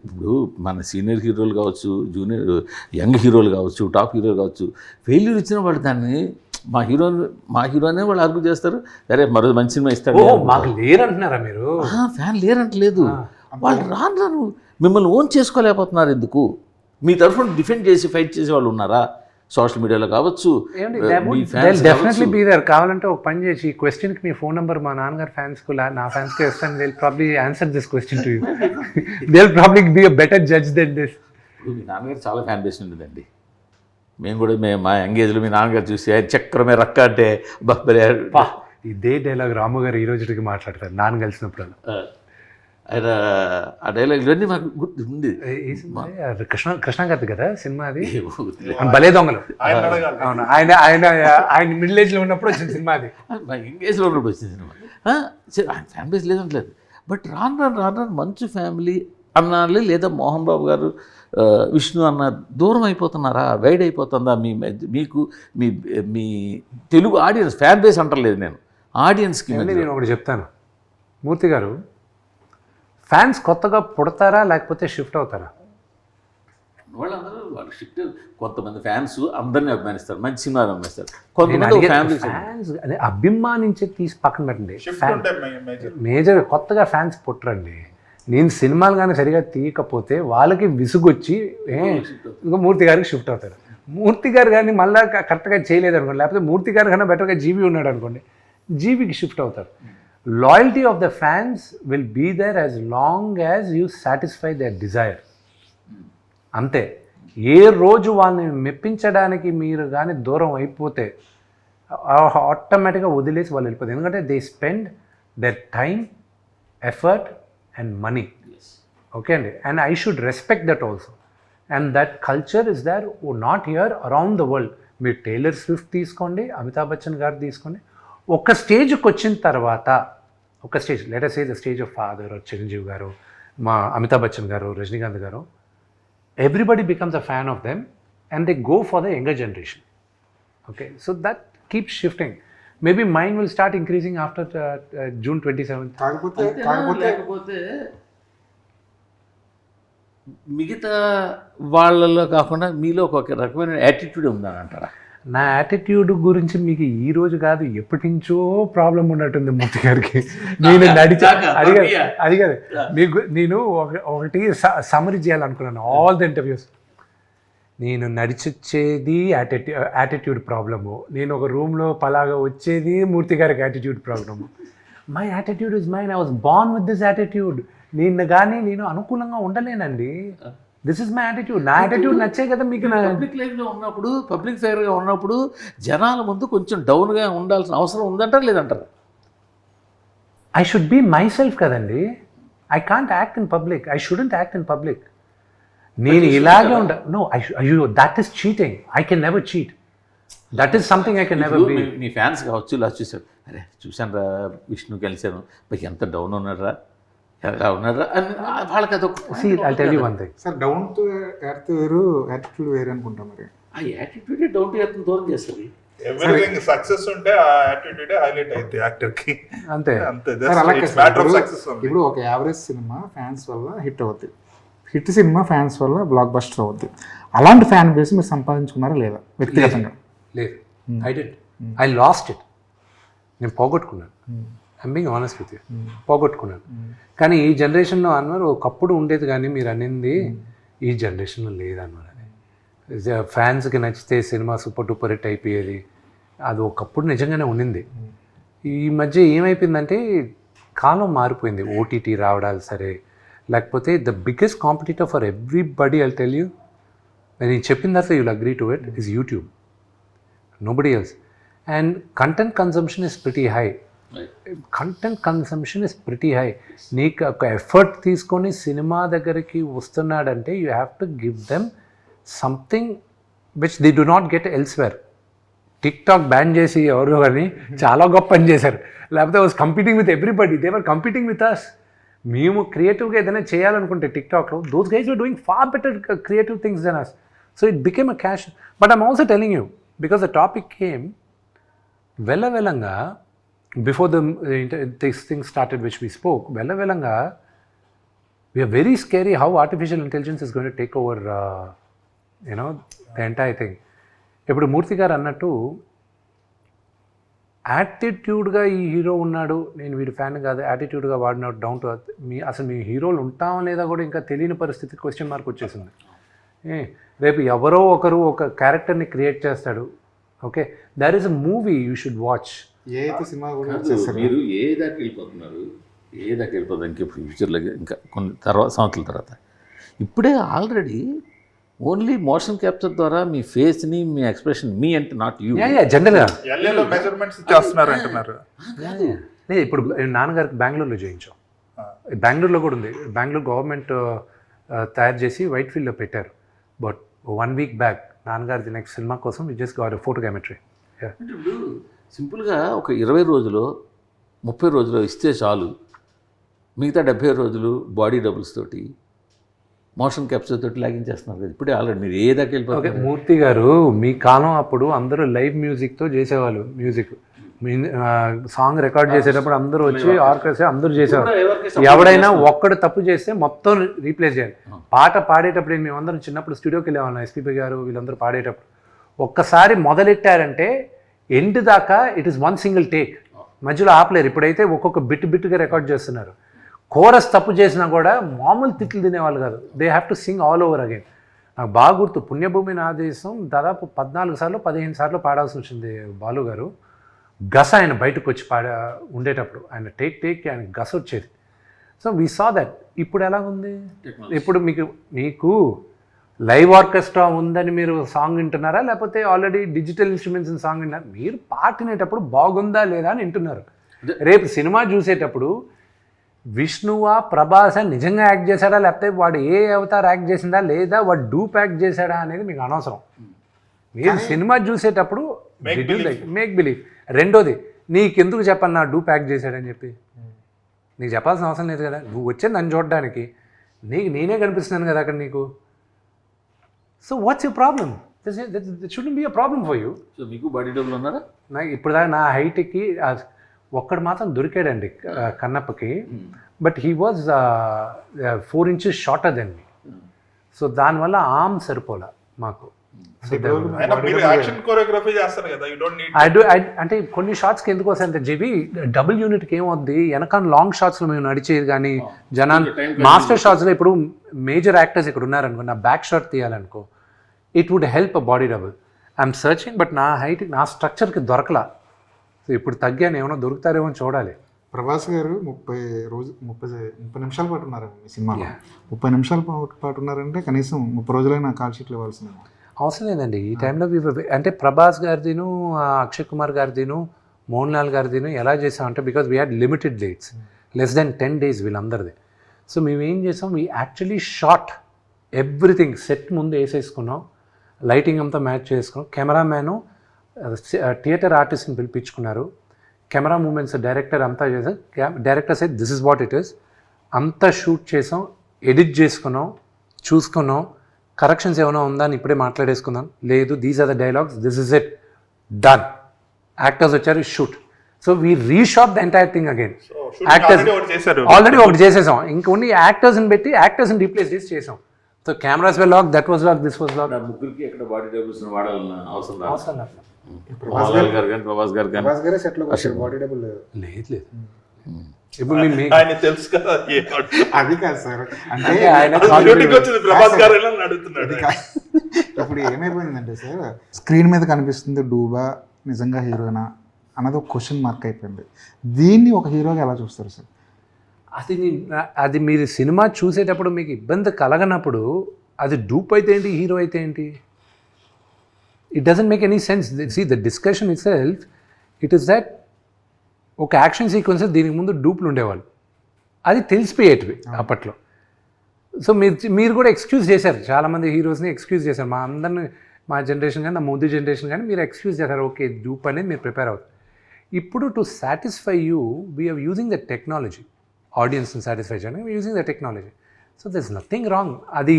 ఇప్పుడు మన సీనియర్ హీరోలు కావచ్చు, జూనియర్ యంగ్ హీరోలు కావచ్చు, టాప్ హీరోలు కావచ్చు, ఫెయిల్యూర్ ఇచ్చిన వాళ్ళు దాన్ని మా హీరోనే వాళ్ళు ఆర్గ్యూ చేస్తారు, సరే మరో మంచి సినిమా ఇస్తాడు. మాకు లేరంటున్నారా మీరు? ఫ్యాన్ లేరంటలేదు, వాళ్ళు రాను మిమ్మల్ని ఓన్ చేసుకోలేకపోతున్నారు. ఎందుకు? మీ తరఫున డిఫెండ్ చేసి ఫైట్ చేసే వాళ్ళు ఉన్నారా? సోషల్ మీడియాలో కావచ్చు, డెఫినెట్లీ బీ దేర్. కావాలంటే ఒక పని చేసి ఈ క్వశ్చన్కి మీ ఫోన్ నెంబర్ మా నాన్నగారు ఫ్యాన్స్కు, నా ఫ్యాన్స్కి ఇస్తాను. They will probably answer this question to you. They will probably be a better judge than this. మీ నాన్నగారు చాలా ఫ్యాన్ బేస్ ఉండేదండి. మేము కూడా మా ఎంగేజ్లో మీ నాన్నగారు చూసి ఆయన చక్రమే రక్క అంటే ఇదే డైలాగ్ రాము గారు ఈ రోజుకి మాట్లాడతారు నాన్న కలిసినప్పుడు. ఆయన ఆ డైలాగ్ ఇవన్నీ మాకు గుర్తు ఉంది. కృష్ణ గారి కదా సినిమా అది, భలే దొంగలు. అవును, ఆయన మిడిల్ ఏజ్లో ఉన్నప్పుడు వచ్చిన సినిమా అది. మా ఎంగేజ్లో ఉన్నప్పుడు వచ్చిన సినిమా. ఆయన ఫ్యాన్ బేస్ లేదంటలేదు. బట్ రాను మంచు ఫ్యామిలీ అన్నాలి, లేదా మోహన్ బాబు గారు, విష్ణు అన్న దూరం అయిపోతున్నారా, వైడ్ అయిపోతుందా మీకు మీ తెలుగు ఆడియన్స్? ఫ్యాన్ బేస్ అంటలేదు నేను, ఆడియన్స్కి. నేను ఒకటి చెప్తాను మూర్తి గారు, ఫ్యాన్స్ కొత్తగా పుడతారా లేకపోతే షిఫ్ట్ అవుతారా? వాళ్ళందరూ వాళ్ళు షిఫ్ట్. కొంతమంది ఫ్యాన్స్ అందరినీ అభిమానిస్తారు, మంచి సినిమాలు అభిమానిస్తారు. కొంతమంది ఫ్యాన్స్ అభిమానించి తీసి పక్కన పెట్టండి, మేజర్ కొత్తగా ఫ్యాన్స్ పుట్టరండి. నేను సినిమాలు కానీ సరిగా తీయకపోతే వాళ్ళకి విసుగొచ్చి ఇంకా మూర్తి గారికి షిఫ్ట్ అవుతారు. మూర్తి గారు కానీ మళ్ళీ కరెక్ట్గా చేయలేదు అనుకోండి, లేకపోతే మూర్తి గారు కన్నా బెటర్గా జీవి ఉన్నాడు అనుకోండి, జీవికి షిఫ్ట్ అవుతారు. Loyalty of the fans will be there as long as you satisfy their desire. అంతే. ఏ రోజు వాళ్ళని మెప్పించడానికి మీరు కానీ దూరం అయిపోతే ఆటోమేటిక్గా వదిలేసి వాళ్ళు వెళ్ళిపోతారు. ఎందుకంటే they spend their time, effort and money. Okay అండి, and I should respect that also. And that culture is there not here, around the world. మీరు టేలర్ స్విఫ్ట్ తీసుకోండి, అమితాబ్ బచ్చన్ గారు తీసుకోండి. ఒక స్టేజ్కి వచ్చిన తర్వాత, ఒక stage letter say the stage of father, Chiranjeevi గారు, మా అమితాబ్ బచ్చన్ గారు, రజనీకాంత్ గారు, everybody becomes a fan of them and they go for the younger generation. Okay, so that keep shifting. Maybe mind will start increasing after June 27th. లేకపోతే మిగతా వాళ్ళలో కాకుండా మీలో ఒక రకమైన యాటిట్యూడ్ ఉందని అంటారా? నా యాటిట్యూడ్ గురించి మీకు ఈ రోజు కాదు, ఎప్పటి నుంచో ప్రాబ్లం ఉన్నట్టుంది మూర్తి గారికి. నేను అది కాదు మీకు, నేను ఒకటి సమరీ చేయాలనుకున్నాను ఆల్ ద ఇంటర్వ్యూస్. నేను నడిచొచ్చేది యాటిట్యూడ్ ప్రాబ్లము, నేను ఒక రూమ్లో పలాగా వచ్చేది మూర్తి గారికి attitude problem. My attitude is mine, I was born with this attitude. నేను అనుకూలంగా ఉండలేనండి. This is my attitude. నా యాటిట్యూడ్ నచ్చే కదా మీకు. పబ్లిక్ లైఫ్లో ఉన్నప్పుడు, పబ్లిక్ ఫిగర్గా ఉన్నప్పుడు జనాల ముందు కొంచెం డౌన్గా ఉండాల్సిన అవసరం ఉందంటారు లేదంటారు? I should be myself కదండి. I can't act in public, I shouldn't act in public. నేను ఇలాగే నో, అయ్యో that is cheating. I can never cheat. That is something I can never be. మీ ఫ్యాన్స్ కావచ్చు, ఇలా చూసారు, అరే చూశాను రా విష్ణు కలిశాను, ఎంత డౌన్ ఉన్నారా, ఎలా ఉన్నారా అని వాళ్ళకి అదొక. See, I'll tell you one thing. Sir down to earth వేరు, యాటిట్యూడ్ వేరు అనుకుంటాం. మరి ఆ యాటిట్యూడ్ డౌన్ టు ఎర్త్ దూరం చేస్తుంది. ఎవ్రీథింగ్ సక్సెస్ ఉంటే ఆ యాటిట్యూడ్ హైలైట్ అయింది యాక్టర్ కి. అంతే అంతే. సార్ అలాగే It's matter of success only. ఇప్పుడు ఒక యావరేజ్ సినిమా ఫ్యాన్స్ వల్ల హిట్ అవుద్ది, హిట్ సినిమా ఫ్యాన్స్ వల్ల బ్లాక్ బస్టర్ అవుద్ది. అలాంటి ఫ్యాన్ బేస్ మీరు సంపాదించుకున్నారా లేదా వ్యక్తిగతంగా? లేదు, I did. I lost it. నేను పోగొట్టుకున్నాను. I'm being honest with you, పోగొట్టుకున్నాను. కానీ ఈ జనరేషన్లో అన్నారు ఒకప్పుడు ఉండేది, కానీ మీరు అనింది ఈ జనరేషన్లో లేదన్నారు. అది ఫ్యాన్స్కి నచ్చితే సినిమా సూపర్ డూపర్ హిట్ అయిపోయేది, అది ఒకప్పుడు నిజంగానే ఉండింది. ఈ మధ్య ఏమైపోయిందంటే కాలం మారిపోయింది. ఓటీటీ రావడాలు సరే, లేకపోతే the biggest competitor for everybody, I'll tell you, నేను చెప్పిన తర్వాత you'll agree to it, is YouTube. Nobody else. And content consumption is pretty high. Content consumption is pretty high. నీకు ఒక ఎఫర్ట్ తీసుకొని సినిమా దగ్గరికి వస్తున్నాడంటే you have to give them something which they do not get elsewhere. TikTok ban చేసి ఎవరు కానీ చాలా గొప్ప పని చేశారు. లేకపోతే was competing with everybody, they were competing with us. మేము క్రియేటివ్గా ఏదైనా చేయాలనుకుంటే టిక్టాక్లో, those guys were doing far better creative things than us. So it became a cash. But I'm also telling you, because the topic came వెళ్ళంగా before this thing started which we spoke, velanga we are very scary how artificial intelligence is going to take over the entire thing. ఇప్పుడు మూర్తి గారు అన్నట్టు యాటిట్యూడ్గా ఈ hero ఉన్నాడు, నేను వీడి fan కాదు, యాటిట్యూడ్గా వాడినాడు, డౌన్ టు అర్త్. అసలు మీ హీరోలు ఉంటామా లేదా కూడా ఇంకా తెలియని పరిస్థితి, క్వశ్చన్ మార్క్ వచ్చేసింది. రేపు ఎవరో ఒకరు ఒక క్యారెక్టర్ని క్రియేట్ చేస్తాడు. Okay, there is a movie you should watch. ఏ అయితే సినిమా కూడా మీరు ఏ దాకా వెళ్ళిపోతున్నారు, ఏ దాకా వెళ్ళిపోతుంది ఇంకా ఫ్యూచర్లో, ఇంకా కొన్ని సంవత్సరాల తర్వాత. ఇప్పుడే ఆల్రెడీ ఓన్లీ మోషన్ క్యాప్చర్ ద్వారా మీ ఫేస్ని, మీ ఎక్స్ప్రెషన్, మీ అంటే నాట్ యూ, జనరల్గా ఎల్ఏలో మెజర్మెంట్స్ చేస్తున్నారు అంటున్నారు. లేదు, ఇప్పుడు నాన్నగారికి బెంగళూరులో చేయించాం. బెంగళూరులో కూడా ఉంది. బెంగళూరు గవర్నమెంట్ తయారు చేసి వైట్ ఫీల్డ్లో పెట్టారు. బట్ 1 week బ్యాక్ నాన్నగారిది నెక్స్ట్ సినిమా కోసం వి జస్ట్ గాట్ ఫోటోగ్రామెట్రీ. ఇప్పుడు సింపుల్గా ఒక 20 రోజులు 30 రోజులు ఇస్తే చాలు, మిగతా 70 రోజులు బాడీ డబుల్స్ తోటి, మోషన్ క్యాప్చర్ తోటి లాగించేస్తున్నారు కదా ఇప్పుడే ఆల్రెడీ. మీరు ఏ దాకా వెళ్ళిపోతారు? ఓకే, మూర్తి గారు మీ కాలం అప్పుడు అందరూ లైవ్ మ్యూజిక్తో చేసేవాళ్ళు. మ్యూజిక్ సాంగ్ రికార్డ్ చేసేటప్పుడు అందరూ వచ్చి ఆర్కెస్ట్రా అందరూ చేసేవారు. ఎవడైనా ఒక్కడు తప్పు చేస్తే మొత్తం రీప్లేస్ చేయాలి. పాట పాడేటప్పుడు మేమందరం చిన్నప్పుడు స్టూడియోకి వెళ్ళేవాళ్ళం, ఎస్పీపీ గారు వీళ్ళందరూ పాడేటప్పుడు. ఒక్కసారి మొదలెట్టారంటే ఎండ్ దాకా ఇట్ ఈస్ 1 single టేక్, మధ్యలో ఆపలేరు. ఇప్పుడైతే ఒక్కొక్క బిట్గా రికార్డ్ చేస్తున్నారు. కోరస్ తప్పు చేసినా కూడా మామూలు తిట్లు తినేవాళ్ళు కాదు, they have to sing all over again. నాకు బాగా గుర్తు, పుణ్యభూమి నా దేశం దాదాపు 14 సార్లు 15 సార్లు పాడాల్సి వచ్చింది బాలు గారు. గస ఆయన బయటకు వచ్చి ఉండేటప్పుడు ఆయన టేక్ ఆయన గస వచ్చేది. So we saw that. ఇప్పుడు ఎలా ఉంది? ఇప్పుడు మీకు లైవ్ ఆర్కెస్ట్రా ఉందని మీరు సాంగ్ వింటున్నారా, లేకపోతే ఆల్రెడీ డిజిటల్ ఇన్స్ట్రుమెంట్స్ సాంగ్ వింటున్నారు? మీరు పాట వినేటప్పుడు బాగుందా లేదా అని వింటున్నారు. రేపు సినిమా చూసేటప్పుడు విష్ణువా ప్రభాస నిజంగా యాక్ట్ చేశాడా, లేకపోతే వాడు ఏ అవతార్ యాక్ట్ చేసిందా, లేదా వాడు డూప్ యాక్ట్ చేశాడా అనేది మీకు అనవసరం. మీరు సినిమా చూసేటప్పుడు మేక్ బిలీవ్. రెండోది, నీకెందుకు చెప్పాలి నా డూ ప్యాక్ చేశాడని చెప్పి? నీకు చెప్పాల్సిన అవసరం లేదు కదా, నువ్వు వచ్చే నన్ను చూడడానికి. నేనే కనిపిస్తున్నాను కదా అక్కడ నీకు. So what's you problem? Shouldn't be a problem for you. So మీకు బాడీ డబుల్ ఉన్నారా? నాకు ఇప్పుడు దాకా నా హైట్కి ఒక్కడు మాత్రం దొరికాడండి కన్నప్పకి. But he was 4 inches shorter than me. So దానివల్ల ఆర్మ్ సరిపోలే మాకు. యాక్షన్ కోరియోగ్రఫీ చేస్తారు కదా, యు డోంట్ నీడ్. అంటే కొన్ని షార్ట్స్కి ఎందుకు వస్తాయంటే జీవి డబుల్ యూనిట్కి ఏమవుద్ది, వెనకాల లాంగ్ షార్ట్స్లో మేము నడిచేది కానీ జనాన్ని మాస్టర్ షార్ట్స్లో ఇప్పుడు మేజర్ యాక్టర్స్ ఇక్కడ ఉన్నారనుకో, నా బ్యాక్ షాట్ తీయాలనుకో, it would help a body double. I'm searching, but నా హైట్ నా స్ట్రక్చర్కి దొరకలా. సో ఇప్పుడు తగ్గాను, ఏమైనా దొరుకుతారేమో అని చూడాలి. ప్రభాస్ గారు 30 నిమిషాల పాటు ఉన్నారండి మీ సినిమాలో. 30 నిమిషాల పాటు ఉన్నారంటే కనీసం 30 రోజులైనా కాల్ షీట్లు ఇవ్వాల్సిందే. అవసరం లేదండి ఈ టైంలో. అంటే ప్రభాస్ గారిదిను, అక్షయ్ కుమార్ గారిదిను, మోహన్ లాల్ గారిదిను ఎలా చేసామంటే, because we had limited dates, less than 10 days వీళ్ళందరిది. సో మేము ఏం చేసాం, we actually shot everything. Set ముందు వేసేసుకున్నాం, లైటింగ్ అంతా మ్యాచ్ చేసుకున్నాం. కెమెరామ్యాను థియేటర్ ఆర్టిస్ట్ని పిలిపించుకున్నారు. కెమెరా మూమెంట్స్ డైరెక్టర్ అంతా చేసాం. Director set this is what it is. అంతా షూట్ చేసాం, ఎడిట్ చేసుకున్నాం, చూసుకున్నాం. కరెక్షన్స్ ఏమైనా ఉందా అని ఇప్పుడే మాట్లాడేసుకుందాం. లేదు, these are the dialogues, this is it, done. Actors వచ్చారు, shoot. So we reshot the entire thing again. Actors already ఒకటి చేసేసాం, ఇంకొన్ని యాక్టర్స్ని పెట్టి యాక్టర్స్ని రీప్లేస్ చేసి చేసాం. So cameras were lock, that was lock, this was lock. ముగ్గురికి ఎక్కడ బాడీ డబుల్స్ వాడాలన్న అవసరం అవసరం ప్రభాస్ గారు కానీ బాడీ డబుల్ లేదు. ఇప్పుడు ఆయన తెలుసు కదా, అది కాదు సార్. అంటే ప్రభాస్ గారు అడుగుతున్నాడు. ఇప్పుడు ఏమైపోయిందంటే సార్, స్క్రీన్ మీద కనిపిస్తుంది డూబా నిజంగా హీరోనా అన్నది ఒక క్వశ్చన్ మార్క్ అయిపోయింది. దీన్ని ఒక హీరోగా ఎలా చూస్తారు సార్? అది మీరు సినిమా చూసేటప్పుడు మీకు ఇబ్బంది కలగనప్పుడు అది డూప్ అయితే ఏంటి, హీరో అయితే ఏంటి? It doesn't make any sense. See the discussion itself, it is that ఒక యాక్షన్ సీక్వెన్సెస్ దీనికి ముందు డూప్లు ఉండేవాళ్ళు, అది తెలిసిపోయేటివి అప్పట్లో. సో మీరు కూడా ఎక్స్క్యూజ్ చేశారు, చాలామంది హీరోస్ని ఎక్స్క్యూజ్ చేశారు. మా అందరిని, మా జనరేషన్ కానీ, నా ముందు జనరేషన్ కానీ మీరు ఎక్స్క్యూజ్ చేశారు. ఓకే, డూప్ అనేది మీరు ప్రిపేర్ అవుతారు. ఇప్పుడు to satisfy you we're using the technology. ఆడియన్స్ని సాటిస్ఫై చేయడానికి using the technology. So there is nothing wrong. అది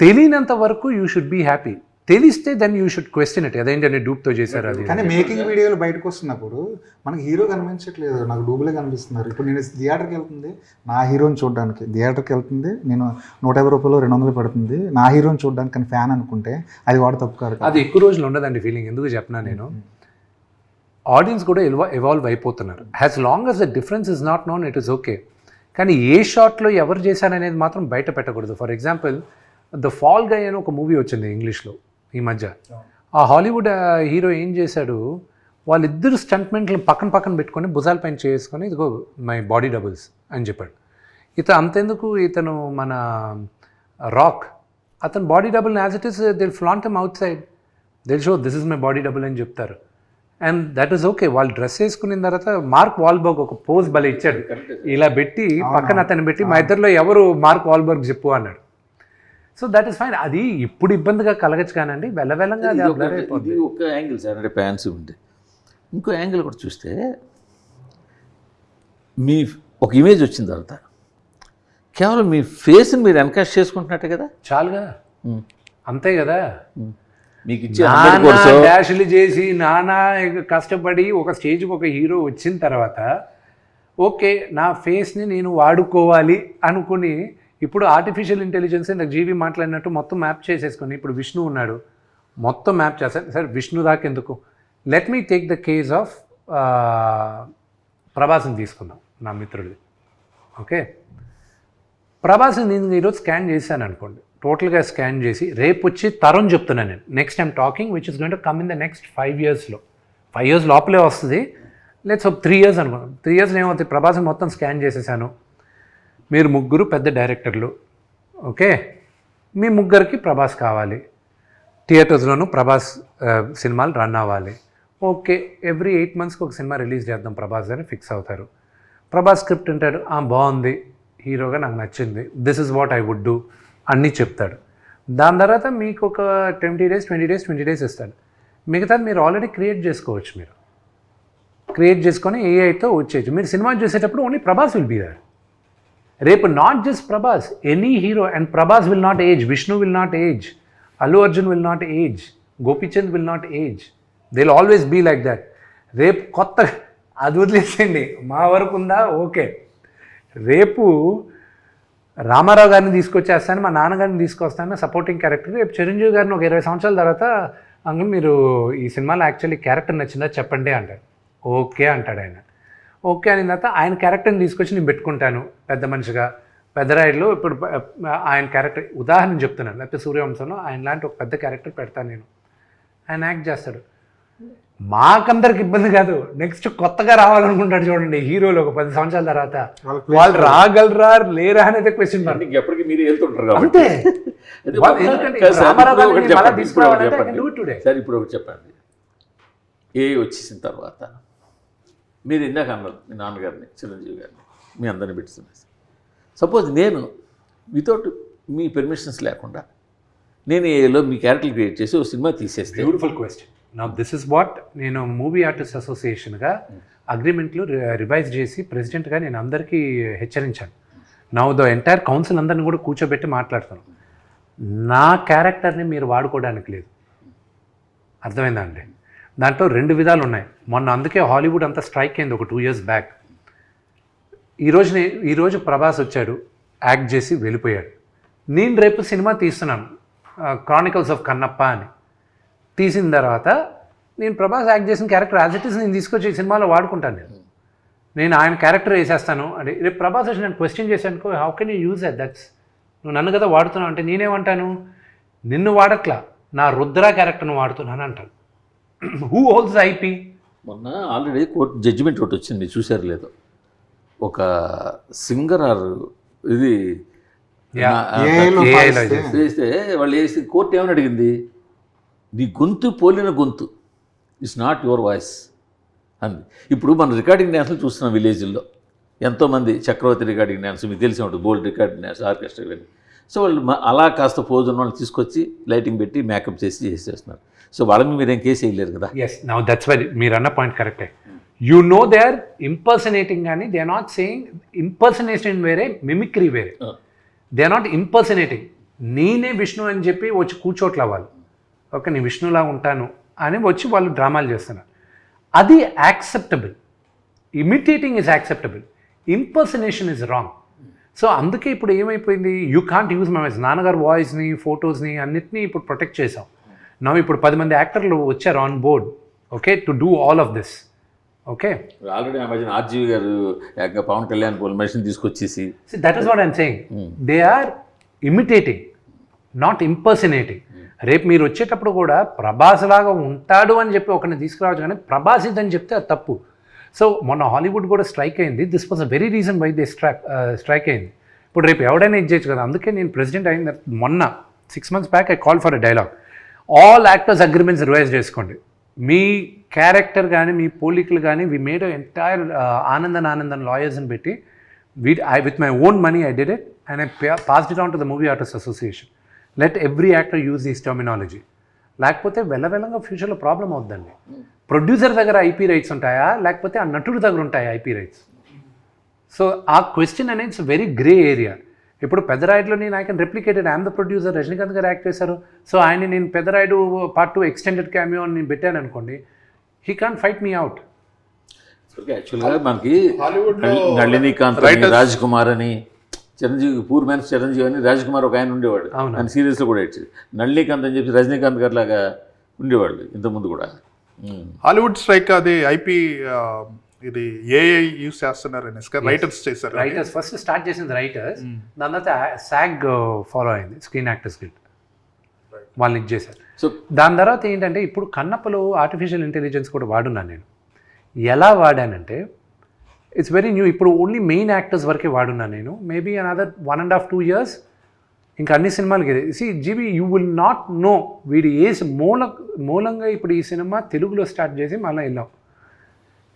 తెలియనంత వరకు యూ షుడ్ బీ హ్యాపీ. తెలిస్తే then you should question it, అదేంటంటే డూప్తో చేశారు అది. కానీ మేకింగ్ వీడియోలు బయటకు వస్తున్నప్పుడు మనకి హీరో కనిపించట్లేదు, నాకు డూబులే కనిపిస్తున్నారు. ఇప్పుడు నేను థియేటర్కి వెళ్తుంది నా హీరోని చూడడానికి, థియేటర్కి వెళ్తుంది నేను 150 రూపాయలు 200 పడుతుంది నా హీరోని చూడడానికి, కానీ ఫ్యాన్ అనుకుంటే అది వాడు తప్పు కాదు. అది ఎక్కువ రోజులు ఉండదండి ఫీలింగ్. ఎందుకు చెప్పినా నేను, ఆడియన్స్ కూడా ఎవాల్వ్ అయిపోతున్నారు. As long as the difference is not known, it is okay. కానీ ఏ షాట్లో ఎవరు చేశారనేది మాత్రం బయట పెట్టకూడదు. ఫర్ ఎగ్జాంపుల్, ద ఫాల్ గై అని ఒక మూవీ వచ్చింది ఇంగ్లీష్లో ఈ మధ్య. ఆ హాలీవుడ్ హీరో ఏం చేశాడు, వాళ్ళిద్దరు స్టంట్మెంట్లు పక్కన పెట్టుకొని భుజాల పైన చేసుకొని, ఇదిగో మై బాడీ డబుల్స్ అని చెప్పాడు. అంతెందుకు, ఇతను మన రాక్, అతను body double as it is Dil flaunt M out side, Dil show this is my body double అని చెప్తారు. And that is okay. వాళ్ళు డ్రెస్ వేసుకున్న తర్వాత మార్క్ వాల్బర్గ్ ఒక పోజ్ భలే ఇచ్చాడు, ఇలా పెట్టి పక్కన అతను పెట్టి, మా ఇద్దరిలో ఎవరు మార్క్ వాల్బర్గ్ చెప్పు అన్నాడు. So that is fine. అది ఇప్పుడు ఇబ్బందిగా కలగచ్చు కానండి, వెళ్ళంగా ఇది ఒక యాంగిల్ సార్, అంటే ఫ్యాన్స్ ఉంది. ఇంకో యాంగిల్ కూడా చూస్తే, మీ ఒక ఇమేజ్ వచ్చిన తర్వాత కేవలం మీ ఫేస్ని మీరు ఎన్కాస్ట్ చేసుకుంటున్నట్టే కదా, చాలుగా, అంతే కదా. మీకు ఇచ్చే డాష్లు చేసి నానా కష్టపడి ఒక స్టేజ్కి ఒక హీరో వచ్చిన తర్వాత, ఓకే నా ఫేస్ని నేను వాడుకోవాలి అనుకుని, ఇప్పుడు ఆర్టిఫిషియల్ ఇంటెలిజెన్స్ నాకు జీవి మాట్లాడినట్టు మొత్తం మ్యాప్ చేసేసుకొని, ఇప్పుడు విష్ణు ఉన్నాడు, మొత్తం మ్యాప్ చేస్తాను. సార్ విష్ణు దాకా ఎందుకు, let me take the case of ప్రభాస్ని తీసుకుందాం, నా మిత్రుడిది. ఓకే, ప్రభాస్ని నేను ఈరోజు స్కాన్ చేశాను అనుకోండి, టోటల్గా స్కాన్ చేసి రేపు వచ్చి తరుణ్ చెప్తున్నాను నేను, next I'm talking which is going to come in the next 5 yearsలో, 5 years లోపలే వస్తుంది. లెట్స్ 3 years అనుకున్నాం. 3 yearsలో ఏమవుతుంది, ప్రభాస్ని మొత్తం స్కాన్ చేసేసాను. మీరు ముగ్గురు పెద్ద డైరెక్టర్లు, ఓకే, మీ ముగ్గురికి ప్రభాస్ కావాలి, థియేటర్స్లోనూ ప్రభాస్ సినిమాలు రన్ అవ్వాలి. ఓకే, ఎవ్రీ 8 monthsకి ఒక సినిమా రిలీజ్ చేద్దాం ప్రభాస్ అని ఫిక్స్ అవుతారు. ప్రభాస్ స్క్రిప్ట్ అంటాడు, బాగుంది, హీరోగా నాకు నచ్చింది, this is what I would do అన్నీ చెప్తాడు. దాని తర్వాత మీకు ఒక 20 డేస్ ఇస్తాడు. మిగతాది మీరు ఆల్రెడీ క్రియేట్ చేసుకోవచ్చు. మీరు క్రియేట్ చేసుకొని ఏఐతో వచ్చేయచ్చు. మీరు సినిమా చూసేటప్పుడు only Prabhas will be there. రేపు not just Prabhas, any hero. And Prabhas will not age, Vishnu will not age, Allu Arjun will not age, Gopichand will not age. They will always be like that. రేపు కొత్త అది వదిలేసేయండి, మా వరకు ఉందా ఓకే. రేపు రామారావు గారిని తీసుకొచ్చేస్తాను, మా నాన్నగారిని తీసుకొస్తాను సపోర్టింగ్ క్యారెక్టర్. రేపు చిరంజీవి గారిని ఒక 20 సంవత్సరాల తర్వాత అంకుల్ మీరు ఈ సినిమాలో యాక్చువల్లీ క్యారెక్టర్ నచ్చిందా చెప్పండి అంటాడు. ఓకే అంటాడు ఆయన. ఓకే అయిన తర్వాత ఆయన క్యారెక్టర్ని తీసుకొచ్చి నేను పెట్టుకుంటాను పెద్ద మనిషిగా. పెద్దరాయుడులో ఇప్పుడు ఆయన క్యారెక్టర్ ఉదాహరణ చెప్తున్నాను, లేకపోతే సూర్యవంశంలో ఆయన లాంటి ఒక పెద్ద క్యారెక్టర్ పెడతాను నేను, ఆయన యాక్ట్ చేస్తాడు. మాకందరికి ఇబ్బంది కాదు, నెక్స్ట్ కొత్తగా రావాలనుకుంటాడు చూడండి హీరోలు ఒక 10 సంవత్సరాల తర్వాత, వాళ్ళు రాగలరా లేరా అనేది క్వశ్చన్ మార్క్. ఎప్పటికీ మీరు వెళ్తుంటారు అంతే. సార్ ఇప్పుడు ఒకటి చెప్పండి, ఏ వచ్చేసిన తర్వాత మీరు ఇందాక అన్నారు మీ నాన్నగారిని చిరంజీవి గారిని మీ అందరిని పెట్టుతున్నారు. సపోజ్ నేను వితౌట్ మీ పర్మిషన్స్ లేకుండా నేను ఏలో మీ క్యారెక్టర్ క్రియేట్ చేసి ఒక సినిమా తీసేస్తే. Beautiful question. నా దిస్ ఇస్ వాట్ నేను మూవీ ఆర్టిస్ట్ అసోసియేషన్గా అగ్రిమెంట్లు రివైజ్ చేసి ప్రెసిడెంట్గా నేను అందరికీ హెచ్చరించాను. నా ద ఎంటైర్ కౌన్సిల్ అందరిని కూడా కూర్చోబెట్టి మాట్లాడుతాను. నా క్యారెక్టర్ని మీరు వాడుకోవడానికి లేదు. అర్థమైందా అండి? దాంట్లో 2 విధాలు ఉన్నాయి. మొన్న అందుకే హాలీవుడ్ అంతా స్ట్రైక్ అయింది ఒక 2 years బ్యాక్. ఈరోజు ప్రభాస్ వచ్చాడు, యాక్ట్ చేసి వెళ్ళిపోయాడు. నేను రేపు సినిమా తీస్తున్నాను క్రానికల్స్ ఆఫ్ కన్నప్ప అని. తీసిన తర్వాత నేను ప్రభాస్ యాక్ట్ చేసిన క్యారెక్టర్ యాజ్ ఇట్ ఈస్ నేను తీసుకొచ్చి ఈ సినిమాలో వాడుకుంటాను. నేను ఆయన క్యారెక్టర్ వేసేస్తాను అంటే రేపు ప్రభాస్ వచ్చి నేను క్వశ్చన్ చేశానుకో, how can you use that? That's నువ్వు నన్ను కదా వాడుతున్నావు అంటే నేనేమంటాను, నిన్ను వాడట్లా నా రుద్ర క్యారెక్టర్ను వాడుతున్నాను అంటాను. Who holds IP? మొన్న ఆల్రెడీ కోర్టు జడ్జిమెంట్ ఒకటి వచ్చింది, చూసారు లేదో. ఒక సింగర్ ఆర్ ఇది వేస్తే వాళ్ళు వేసి కోర్టు ఏమని అడిగింది, నీ గొంతు పోలిన గొంతు ఇట్స్ నాట్ యువర్ వాయిస్ అంది. ఇప్పుడు మనం రికార్డింగ్ డ్యాన్స్లు చూస్తున్నాం విలేజ్ల్లో, ఎంతోమంది చక్రవర్తి రికార్డింగ్ డ్యాన్స్ మీకు తెలిసి ఉంటుంది, బోల్డ్ రికార్డింగ్ డ్యాన్స్, ఆర్కెస్ట్రా ఇవన్నీ. సో వాళ్ళు అలా కాస్త పోజ్ ఉన్న వాళ్ళని తీసుకొచ్చి లైటింగ్ పెట్టి మేకప్ చేసేస్తున్నారు. సో వాళ్ళని మీరేం కేసు వేయలేరు కదా. ఎస్, నౌ దట్స్ వై మీరు అన్న పాయింట్ కరెక్టే. You know they are impersonating కానీ they are not saying. Impersonation వేరే, మిమిక్రీ వేరే. They are not impersonating. నేనే విష్ణు అని చెప్పి వచ్చి కూర్చోట్ల వాళ్ళు, ఓకే నేను విష్ణులా ఉంటాను అని వచ్చి వాళ్ళు డ్రామాలు చేస్తున్నారు. అది acceptable. Imitating is acceptable, impersonation is wrong. So అందుకే ఇప్పుడు ఏమైపోయింది, you can't use my voice. నాన్నగారు వాయిస్ని, ఫొటోస్ని అన్నిటినీ ఇప్పుడు ప్రొటెక్ట్ చేసాం. నా ఇప్పుడు 10 మంది యాక్టర్లు వచ్చారు on board, okay, to do all of this. Okay, already ఆ మధ్యన ఆర్జీవి గారు పవన్ కళ్యాణ్ మనిషిని తీసుకొచ్చేసి, that is what I'm saying. They are imitating, not impersonating. రేపు మీరు వచ్చేటప్పుడు కూడా ప్రభాస్ లాగా ఉంటాడు అని చెప్పి ఒకరిని తీసుకురావచ్చు, కానీ ప్రభాస్ ఇదని చెప్తే అది తప్పు. సో మొన్న హాలీవుడ్ కూడా స్ట్రైక్ అయింది. This was a very reason why they strike అయింది. ఇప్పుడు రేపు ఎవడైనా ఇచ్చేయచ్చు కదా. అందుకే నేను ప్రెసిడెంట్ అయిన మొన్న 6 months back I call for a dialogue. All actors agreements revise చేసుకోండి. మీ క్యారెక్టర్ కానీ మీ పోలికలు కానీ వి మేడ్ ఎంటైర్ ఆనందన్ లాయర్స్ని పెట్టి with my own money I did it and I passed it on to the movie artist association. Let every actor use this terminology. లేకపోతే వెళ్ళగా ఫ్యూచర్లో problem అవుతుందండి. Producer దగ్గర ఐపీ రైట్స్ ఉంటాయా, లేకపోతే ఆ నటుడి దగ్గర ఉంటాయా ఐపీ రైట్స్? సో ఆ క్వశ్చన్ అనేది ఇట్స్ వెరీ గ్రే ఏరియా. ఇప్పుడు పెద్దరాయుడులో నేను I can replicated, I'm the producer, Rajinikanth గారు యాక్ట్ చేశారు. సో ఆయన నేను పెద్దరాయుడు Part 2 ఎక్స్టెండెడ్ క్యామియో అని నేను పెట్టాను అనుకోండి, he can't fight me out. యాక్చువల్గా మనకి నళినీకాంత్ అని, రాజ్ కుమార్ అని, చిరంజీవి పూర్ మ్యాన్స్ చిరంజీవి అని రాజ్ కుమార్ ఒక ఆయన ఉండేవాడు, ఆయన సీరియల్స్లో కూడా ఇచ్చేది. నళినీకాంత్ అని చెప్పి రజనీకాంత్ గారు లాగా ఉండేవాళ్ళు ఇంతకుముందు కూడా. హాలీవుడ్ స్ట్రైక్ అది ఐపీ ఇది ఏఐ యూస్ చేస్తున్నారు రైటర్స్ చేశారు. రైటర్స్ ఫస్ట్ స్టార్ట్ చేసింది రైటర్స్, దాని తర్వాత SAG ఫాలో అయింది, స్క్రీన్ యాక్టర్స్ గిల్డ్, వాళ్ళని ఇచ్చేసారు. సో దాని తర్వాత ఏంటంటే ఇప్పుడు కన్నప్పలో ఆర్టిఫిషియల్ ఇంటెలిజెన్స్ కూడా వాడున్నాను నేను. ఎలా వాడానంటే ఇట్స్ వెరీ న్యూ. ఇప్పుడు ఓన్లీ మెయిన్ యాక్టర్స్ వరకే వాడున్నాను నేను. మేబీ అనదర్ 1.5-2 years ఇంకా అన్ని సినిమాలకి. జీబీ యూ విల్ నాట్ నో వీడి మూలంగా ఇప్పుడు ఈ సినిమా తెలుగులో స్టార్ట్ చేసి మళ్ళీ వెళ్ళాం.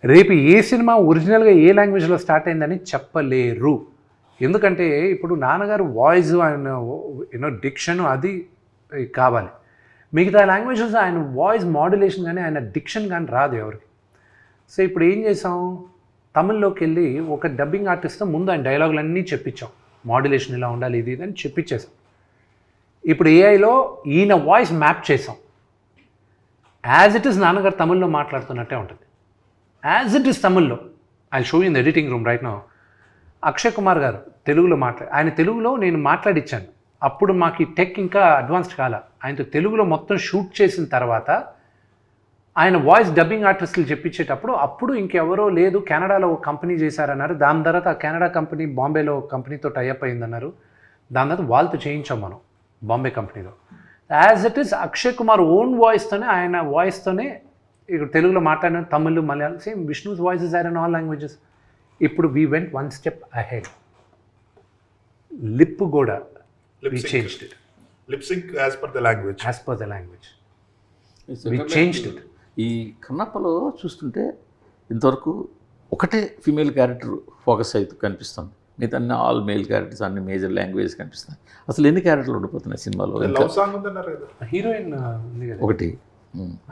రేపు ఏ సినిమా ఒరిజినల్గా ఏ లాంగ్వేజ్లో స్టార్ట్ అయిందని చెప్పలేరు. ఎందుకంటే ఇప్పుడు నాన్నగారు వాయిస్ ఆయన డిక్షన్ అది కావాలి. మిగతా లాంగ్వేజెస్ ఆయన వాయిస్ మాడ్యులేషన్ కానీ ఆయన డిక్షన్ కానీ రాదు ఎవరికి. సో ఇప్పుడు ఏం చేసాం, తమిళ్లోకి వెళ్ళి ఒక డబ్బింగ్ ఆర్టిస్ట్తో ముందు ఆయన డైలాగులన్నీ చెప్పించాం, మాడ్యులేషన్ ఇలా ఉండాలి ఇది అని చెప్పించేసాం. ఇప్పుడు ఏఐలో ఈయన వాయిస్ మ్యాప్ చేసాం. యాజ్ ఇట్ ఈస్ నాన్నగారు తమిళ్లో మాట్లాడుతున్నట్టే ఉంటుంది, యాజ్ ఇట్ ఈస్ తమిళ్లో. I show in the editing room right now. Akshay Kumar గారు తెలుగులో ఆయన తెలుగులో నేను మాట్లాడిచ్చాను. అప్పుడు మాకు ఈ టెక్ ఇంకా అడ్వాన్స్డ్ కాల. ఆయనతో తెలుగులో మొత్తం షూట్ చేసిన తర్వాత ఆయన వాయిస్ డబ్బింగ్ ఆర్టిస్టులు చెప్పించేటప్పుడు అప్పుడు ఇంకెవరో లేదు, కెనడాలో ఒక కంపెనీ చేశారన్నారు. దాని తర్వాత ఆ కెనడా కంపెనీ బాంబేలో కంపెనీతో టైఅప్ అయిందన్నారు. దాని తర్వాత వాళ్ళతో చేయించాం మనం బాంబే కంపెనీలో. As it is Akshay Kumar own వాయిస్తోనే, ఆయన వాయిస్తోనే ఇక్కడ తెలుగులో మాట్లాడిన Tamil, Malayalam same. Vishnu's voices are in all languages. ఇప్పుడు we went one step ahead. Lip కూడా we changed it. Lip sync as per the language. As per the language. We changed it. ఈ కన్నప్పలో చూస్తుంటే ఇంతవరకు ఒకటే ఫీమేల్ క్యారెక్టర్ ఫోకస్ అయితే కనిపిస్తుంది, మిగతా అన్ని ఆల్ మేల్ క్యారెక్టర్స్, అన్ని మేజర్ లాంగ్వేజ్ కనిపిస్తున్నాయి. అసలు ఎన్ని క్యారెక్టర్లు ఉండిపోతున్నాయి సినిమాలో? లవ్ సాంగ్ ఉందన్నారు కదా, హీరోయిన్ ఉంది కదా ఒకటి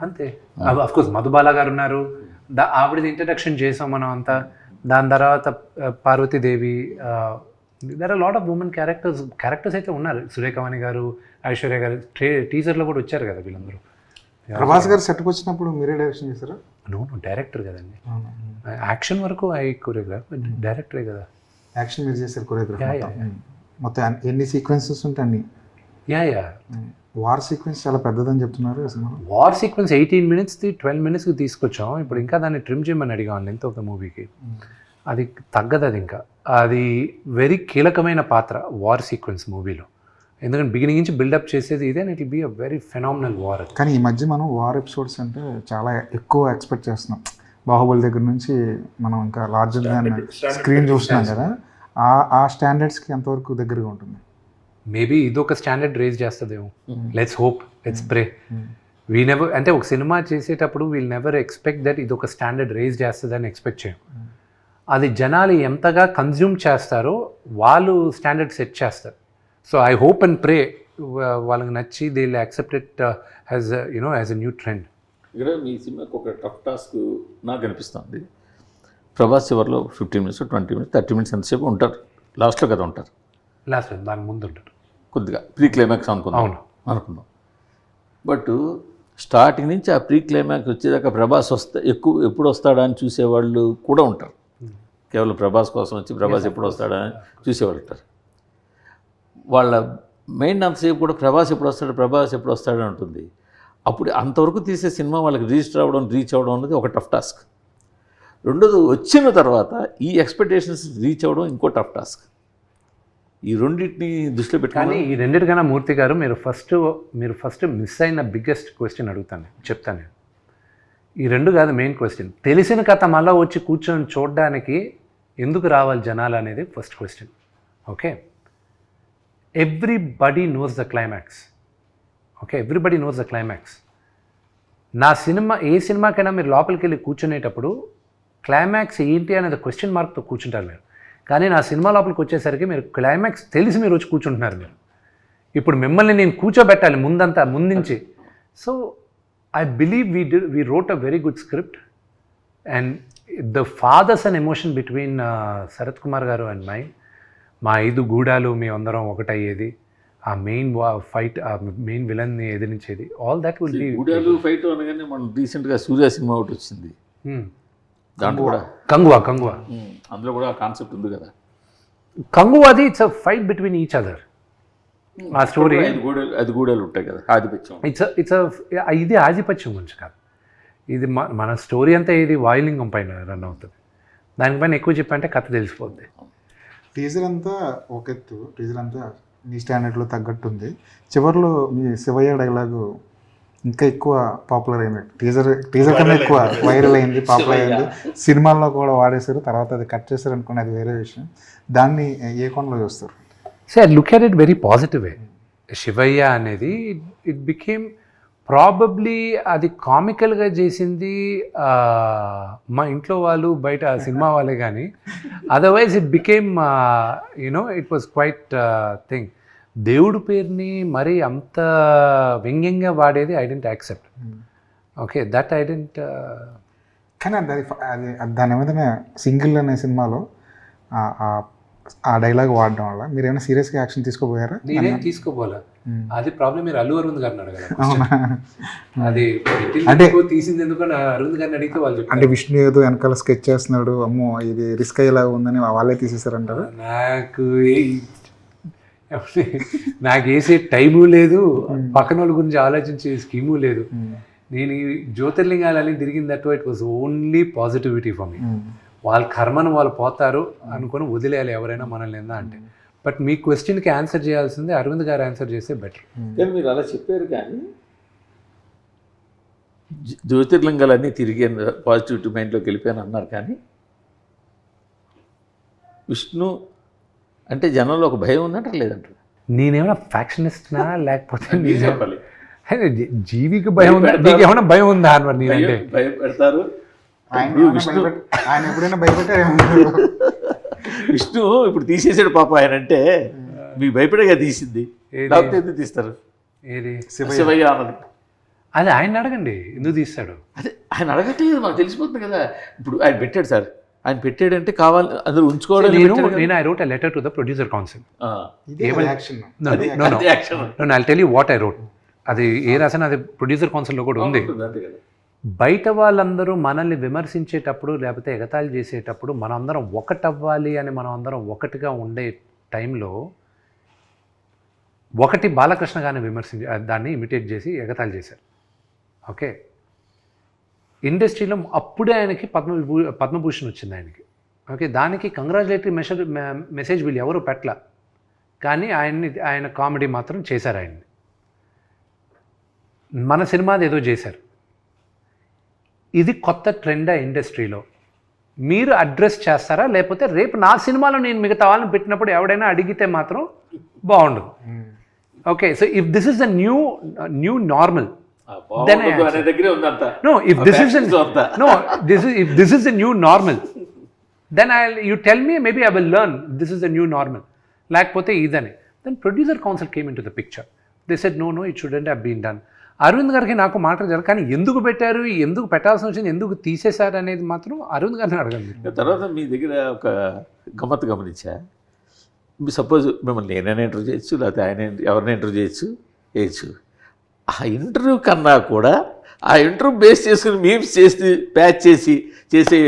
అంతే. అఫ్ కోర్స్ మధుబాల గారు ఉన్నారు, ఆవిడది ఇంట్రడక్షన్ చేసాం మనం అంతా. దాని తర్వాత Parvathi Devi, there are lot of women characters అయితే ఉన్నారు. సురేఖవాణి గారు, ఐశ్వర్య గారు టీజర్లో కూడా వచ్చారు కదా వీళ్ళందరూ. ప్రభాస్ గారు సెట్కి వచ్చినప్పుడు మీరే డైరెక్షన్ చేశారా? నువ్వు డైరెక్టర్ కదండి. యాక్షన్ వరకు ఐ కొరియోగ్రాఫ్, డైరెక్టరే కదా. యాక్షన్ మీరు చేశారు, కొరియోగ్రాఫ్ మొత్తం ఎన్ని సీక్వెన్సెస్ ఉంటాయి అన్ని? యా వార్ సీక్వెన్స్ చాలా పెద్దదని చెప్తున్నారు అసలు. వార్ సీక్వెన్స్ 18 minutes 12 minutesకి తీసుకొచ్చాం. ఇప్పుడు ఇంకా దాన్ని ట్రిమ్ చేయమని అడిగాం లెంత్ ఆఫ్ ద మూవీకి. అది తగ్గదు, అది ఇంకా అది వెరీ కీలకమైన పాత్ర వార్ సీక్వెన్స్ మూవీలో. ఎందుకంటే బిగినింగ్ నుంచి బిల్డప్ చేసేది ఇదే, and it will be a very phenomenal war. కానీ ఈ మధ్య మనం వార్ ఎపిసోడ్స్ అంటే చాలా ఎక్కువ ఎక్స్పెక్ట్ చేస్తున్నాం. బాహుబలి దగ్గర నుంచి మనం ఇంకా లార్జర్ దాన్ స్క్రీన్ చూస్తున్నాం కదా. ఆ స్టాండర్డ్స్కి ఎంతవరకు దగ్గరగా ఉంటుంది? మేబీ ఇదొక స్టాండర్డ్ రేజ్ చేస్తుందేమో. Let's hope, let's pray. We never, అంటే ఒక సినిమా చేసేటప్పుడు వీల్ నెవర్ ఎక్స్పెక్ట్ దట్ ఇది ఒక స్టాండర్డ్ రేజ్ చేస్తుందని ఎక్స్పెక్ట్ చేయం. అది జనాలు ఎంతగా కన్జ్యూమ్ చేస్తారో వాళ్ళు స్టాండర్డ్ సెట్ చేస్తారు. So I hope and pray వాళ్ళకి నచ్చి they will accept it as as a new trend. ఇక్కడ మీ సినిమాకి ఒక టఫ్ టాస్క్ నాకు అనిపిస్తుంది. ప్రభాస్ చివరిలో 15 minutes 20 minutes 30 minutes ఎంతసేపు ఉంటారు, లాస్ట్లో కదా ఉంటారు, లాస్ట్ దాని ముందు ఉంటారు కొద్దిగా ప్రీ క్లైమాక్స్ అనుకుందాం. బట్ స్టార్టింగ్ నుంచి ఆ ప్రీ క్లైమాక్స్ వచ్చేదాకా ప్రభాస్ ఎప్పుడు వస్తాడా అని చూసేవాళ్ళు కూడా ఉంటారు. కేవలం ప్రభాస్ కోసం వచ్చి ప్రభాస్ ఎప్పుడు వస్తాడా అని చూసేవాళ్ళు ఉంటారు. వాళ్ళ మెయిన్ అంతసేపు కూడా ప్రభాస్ ఎప్పుడు వస్తాడని ఉంటుంది. అప్పుడు అంతవరకు తీసే సినిమా వాళ్ళకి రీచ్ అవ్వడం అనేది ఒక టఫ్ టాస్క్. రెండోది వచ్చిన తర్వాత ఈ ఎక్స్పెక్టేషన్స్ రీచ్ అవ్వడం ఇంకో టఫ్ టాస్క్. ఈ రెండింటిని దృష్టిలో పెట్టుకొని, ఈ రెండింటికన్నా మూర్తి గారు మీరు ఫస్ట్ మిస్ అయిన బిగ్గెస్ట్ క్వశ్చన్ చెప్తాను నేను. ఈ రెండు కాదు మెయిన్ క్వశ్చన్. తెలిసిన కథ మళ్ళీ వచ్చి కూర్చొని చూడడానికి ఎందుకు రావాలి జనాలు అనేది first question. Okay, everybody knows the climax. Okay, everybody knows the climax. నా సినిమా, ఏ సినిమాకైనా మీరు లోపలికి వెళ్ళి కూర్చునేటప్పుడు క్లైమాక్స్ ఏంటి అనేది క్వశ్చన్ మార్క్తో కూర్చుంటారు మీరు. కానీ నా సినిమా లోపలికి వచ్చేసరికి మీరు క్లైమాక్స్ తెలిసి మీరు వచ్చి కూర్చుంటున్నారు మీరు. ఇప్పుడు మిమ్మల్ని నేను కూర్చోబెట్టాలి ముందుంచి. So I believe we wrote a very good script, and the fathers and emotion between Sarath Kumar garu and mine, మా 5 గూడాలు మీ అందరం ఒకటయ్యేది, ఆ మెయిన్ ఫైట్, ఆ మెయిన్ విలన్ని ఎదిరించేది, ఆల్ దట్ విల్ బి. గూడాలు ఫైట్ అనగానే మనం రీసెంట్గా సూర్య సినిమా ఒకటి వచ్చింది, దాంట్లో కూడా కంగువా అందులో కూడా కాన్సెప్ట్ ఉంది కదా. కంగువాది it's a fight between each other. ఆ స్టోరీ అది గూడాలు ఉంటాయి కదా, ఆధిపత్యం. ఇది ఆధిపత్యం గురించి కాదు, ఇది మన స్టోరీ అంతా ఇది వాయులింగం పైన రన్ అవుతుంది. దానిపైన ఎక్కువ చెప్పంటే కథ తెలిసిపోద్ది. టీజర్ అంతా ఒక ఎత్తు, టీజర్ అంతా మీ స్టాండర్డ్లో తగ్గట్టు ఉంది. చివరిలో మీ శివయ్య డైలాగు ఇంకా ఎక్కువ పాపులర్ అయింది. టీజర్ కన్నా ఎక్కువ వైరల్ అయింది, పాపులర్ అయింది. సినిమాల్లో కూడా వాడేశారు, తర్వాత అది కట్ చేశారు అనుకోండి, అది వేరే విషయం. దాన్ని ఏ కోణంలో చూస్తారు? So I look at it very positive way. Shivayya అనేది ఇట్ బికేమ్ ప్రాబబ్లీ అది కామికల్గా చేసింది మా ఇంట్లో వాళ్ళు, బయట సినిమా వాళ్ళే. కానీ otherwise it became it was quite thing. దేవుడి పేరుని మరీ అంత వ్యంగ్యంగా వాడేది I didn't accept. Okay, that I didn't. కానీ అది దాని ఏమైనా సింగిల్ అనే సినిమాలో ఆ డైలాగ్ వాడడం వల్ల మీరు ఏమైనా సీరియస్గా యాక్షన్ తీసుకోపోయారా? నేనేం తీసుకోపోలే. అది ప్రాబ్లం మీరు అల్లు అరవింద్ గారిని అడగాలి. అవునా? అది అంటే తీసింది ఎందుకని అరవింద్ గారిని అడిగితే వాళ్ళు చెప్తారు. అంటే విష్ణు ఏదో వెనకాల స్కెచ్ చేస్తున్నాడు, అమ్మో ఇది రిస్క్ అయ్యేలా ఉందని వాళ్ళే తీసేసారంటారు. నాకు వేసే టైము లేదు, పక్కన వాళ్ళ గురించి ఆలోచించే స్కీము లేదు. నేను ఈ జ్యోతిర్లింగాలని తిరిగిన that it was only positivity for me. వాళ్ళ కర్మను వాళ్ళు పోతారు అనుకుని వదిలేయాలి ఎవరైనా మనల్ని ఏందా అంటే. బట్ మీ క్వశ్చన్కి ఆన్సర్ చేయాల్సింది అరవింద్ గారు ఆన్సర్ చేస్తే బెటర్. కానీ మీరు అలా చెప్పారు, కానీ జ్యోతిర్లింగాలన్నీ తిరిగి పాజిటివిటీ మైండ్లోకి వెళ్ళిపోయాను అన్నారు. కానీ విష్ణు అంటే జనంలో ఒక భయం ఉందంటారు లేదంటారు? నేనేమైనా ఫ్యాక్షనిస్ట్నా లేకపోతే జీవికి భయం ఉందా? నీకు ఏమైనా భయం ఉందా అని మరి నేనంటే భయపెడతారు. ఆయన ఎప్పుడైనా భయపెట్టారు? విష్ణు ఇప్పుడు తీసేసాడు పాప ఆయన అంటే మీకు భయపడేగా తీసింది, లేకపోతే ఎందుకు తీస్తారు? ఏది శివయ్య అన్నది అది ఆయన అడగండి, ఎందుకు తీస్తాడు? అదే ఆయన అడగట్లేదు, మాకు తెలిసిపోతుంది కదా. ఇప్పుడు ఆయన పెట్టాడు సార్, ఆయన పెట్టాడంటే కావాలి అందరూ ఉంచుకోవడం. నేను I wrote a letter to the producer council. I tell you what I wrote. అది ఏ రాసిన అది ప్రొడ్యూసర్ కౌన్సిల్లో కూడా ఉంది. బయట వాళ్ళందరూ మనల్ని విమర్శించేటప్పుడు లేకపోతే ఎగతాళి చేసేటప్పుడు మనందరం ఒకటవ్వాలి అని మనం అందరం ఒకటిగా ఉండే టైంలో ఒకటి బాలకృష్ణ గారిని దాన్ని ఇమిటేట్ చేసి ఎగతాళి చేశారు. ఓకే, ఇండస్ట్రీలో అప్పుడే ఆయనకి పద్మభూషణ్ వచ్చింది ఆయనకి. ఓకే, దానికి కంగ్రాచులేటరీ మెసేజ్ వీళ్ళు ఎవరు పెట్టల, కానీ ఆయన కామెడీ మాత్రం చేశారు. ఆయన్ని మన సినిమాది ఏదో చేశారు. ఇది కొత్త ట్రెండ్ ఇండస్ట్రీలో. మీరు అడ్రస్ చేస్తారా, లేకపోతే రేపు నా సినిమాలో నేను మిగతా వాళ్ళని పెట్టినప్పుడు ఎవడైనా అడిగితే మాత్రం బాగుండదు. Okay, so if this is the new normal, then I no, if this is the new normal, then you tell me, maybe I will learn this is the new normal. Lekapothe idane. Then producer council came into the picture. They said no, it shouldn't have been done. Aravind గారికి నాకు మాట్లాడారు, కానీ ఎందుకు పెట్టారు, ఎందుకు పెట్టాల్సి వచ్చింది, ఎందుకు తీసేశారు అనేది మాత్రం అరవింద్ గారిని అడగండి. తర్వాత మీ దగ్గర ఒక గమ్మత్తు గమనించా. సపోజ్ మిమ్మల్ని నేనైనా ఇంటర్వ్యూ చేయొచ్చు, లేకపోతే ఆయన ఎవరైనా ఇంటర్వ్యూ చేయొచ్చు. ఆ ఇంటర్వ్యూ కన్నా కూడా ఆ ఇంటర్వ్యూ బేస్ చేసుకుని మీమ్స్ చేసి ప్యాచ్ చేసే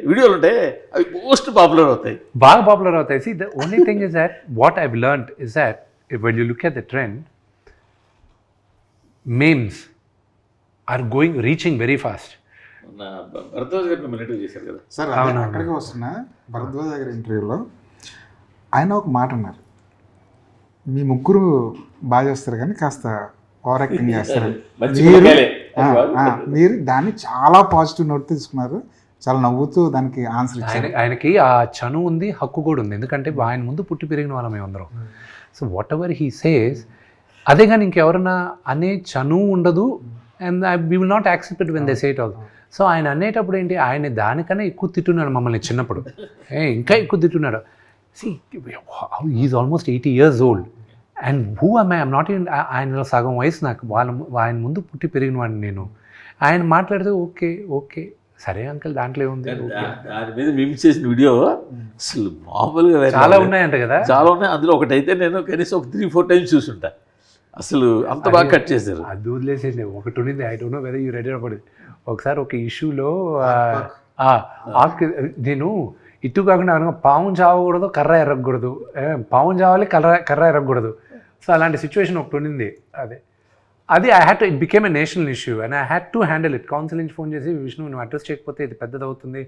వీడియోలు ఉంటాయి, అవి మోస్ట్ పాపులర్ అవుతాయి, బాగా పాపులర్ అవుతాయి. See, the only thing is that what I've learned is that when you look at the trend, memes are reaching very fast. Bharadwaj గారు మిమ్మల్ని ఇంటర్వ్యూ చేశారు కదా సార్, అక్కడికి వస్తున్న భరద్వాజ్ గారి ఇంటర్వ్యూలో ఆయన ఒక మాట అన్నారు, మీ ముగ్గురు బాగా చేస్తారు కానీ కాస్త ఓవర్ యాక్టింగ్ చేస్తారు. మీరు దాన్ని చాలా పాజిటివ్ నోట్ తీసుకున్నారు, చాలా నవ్వుతూ దానికి ఆన్సర్ ఇచ్చారు. ఆయనకి ఆ చనువు ఉంది, హక్కు కూడా ఉంది, ఎందుకంటే ఆయన ముందు పుట్టి పెరిగిన వాళ్ళం మేమందరం. So what ever he says, అదే కానీ ఇంకెవరన్నా అనే చనువు ఉండదు. And we will not accept it when they say it also. So ఆయన అనేటప్పుడు ఏంటి, ఆయన దానికన్నా ఎక్కువ తిట్టున్నాడు మమ్మల్ని చిన్నప్పుడు, ఇంకా ఎక్కువ తిట్టున్నాడు. See, he's almost 80 years old. And who am I? I'm not even, ఆయన సగం వయసు నాకు, ఆయన ముందు పుట్టి పెరిగిన వాడిని నేను. ఆయన మాట్లాడితే ఓకే సరే అంకల్, దాంట్లో ఏముంది. దాని మీద మేము చేసిన వీడియో అసలు మామూలుగా చాలా ఉన్నాయంట కదా. చాలా ఉన్నాయి, అందులో ఒకటైతే నేను కనీసం ఒక 3-4 టైమ్స్ చూసుంటా. అసలు అంత బాగా కట్ చేశారు. అది వదిలేసేది ఒకటి ఉండింది, I don't know whether you ready అవ్వదు. ఒకసారి ఒక ఇష్యూలో నేను ఇటు కాకుండా పాము చావకూడదు, కర్ర ఎరగకూడదు, పాము చావాలి, కర్ర ఎరగకూడదు. సో అలాంటి సిచ్యువేషన్ ఒకటి ఉండింది. అది I had to, it became a national issue and I had to handle it. Council నుంచి ఫోన్ చేసి, విష్ణు నువ్వు అడ్రస్ చేయకపోతే ఇది పెద్దదవుతుంది,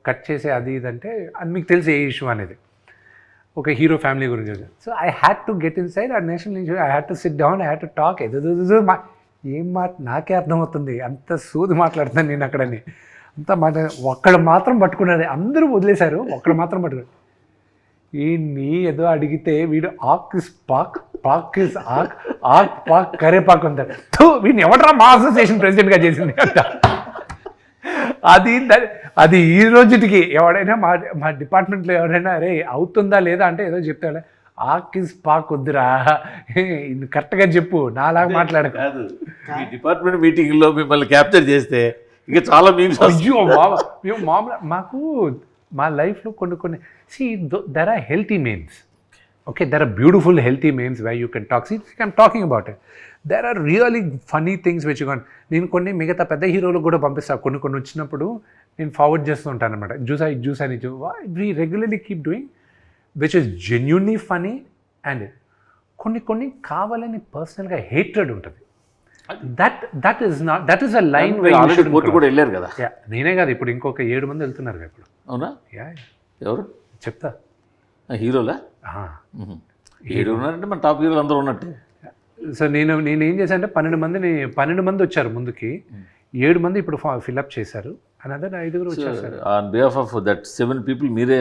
కట్ చేసే అది ఇదంటే, అది మీకు తెలిసి ఏ ఇష్యూ అనేది ఒక హీరో ఫ్యామిలీ గురించి. So I had to get inside ఆ national issue. I had to sit down, I had to talk. ఏం మాట నాకే అర్థమవుతుంది, అంత సూది మాట్లాడుతున్నాను నేను అక్కడని. అంత మాట ఒక్కడ మాత్రం పట్టుకున్నది, అందరూ వదిలేశారు, ఒక్కడ మాత్రం పట్టుకున్నాడు. నీ ఏదో అడిగితే వీడు ఆక్ ఇస్ పాక్, పాక్ ఇస్ ఆక్, ఆక్ పాక్ కరేపాక్ ఉంటాడు. వీడిని ఎవడరా మా అసోసియేషన్ ప్రెసిడెంట్గా చేసింది అంట. అది ఈ రోజుకి ఎవడైనా మా డిపార్ట్మెంట్లో ఎవరైనా అరే అవుతుందా లేదా అంటే ఏదో చెప్తాడు, ఆకిస్ పాక్ వద్దురా, కరెక్ట్గా చెప్పు, నాలాగా మాట్లాడక. కాదు, ఈ డిపార్ట్మెంట్ మీటింగ్లో మిమ్మల్ని క్యాప్చర్ చేస్తే ఇక చాలా మీమ్స్ అయ్యో బాబా, మేము మామూలు మాకు మా లైఫ్లో కొన్ని see there are healthy memes. Okay, there are beautiful healthy memes why you can talk. See I'm talking about it. There are really funny things which can. నేను కొన్ని మిగతా పెద్ద హీరోలకు కూడా పంపిస్తాను. కొన్ని వచ్చినప్పుడు నేను ఫార్వర్డ్ చేస్తూ ఉంటాను అనమాట. జ్యూస్ అని we regularly keep doing which is genuinely funny. And కొన్ని కావాలని పర్సనల్గా హేట్రెడ్ ఉంటుంది. That is a line court కూడా వెళ్ళారు కదా. నేనే కాదు, ఇప్పుడు ఇంకొక 7 మంది వెళ్తున్నారు కదా ఇప్పుడు. అవునా? ఎవరు చెప్తా. హీరోలా? 7 ఉన్నారంటే మన టాప్ హీరోలు అందరూ ఉన్నట్టే. సో నేను ఏం చేశాను అంటే 12 మంది వచ్చారు ముందుకి, 7 మంది ఇప్పుడు ఫిల్అప్ చేశారు. అనదర్ 5 వచ్చేసారు. On behalf of that 7 people మీరే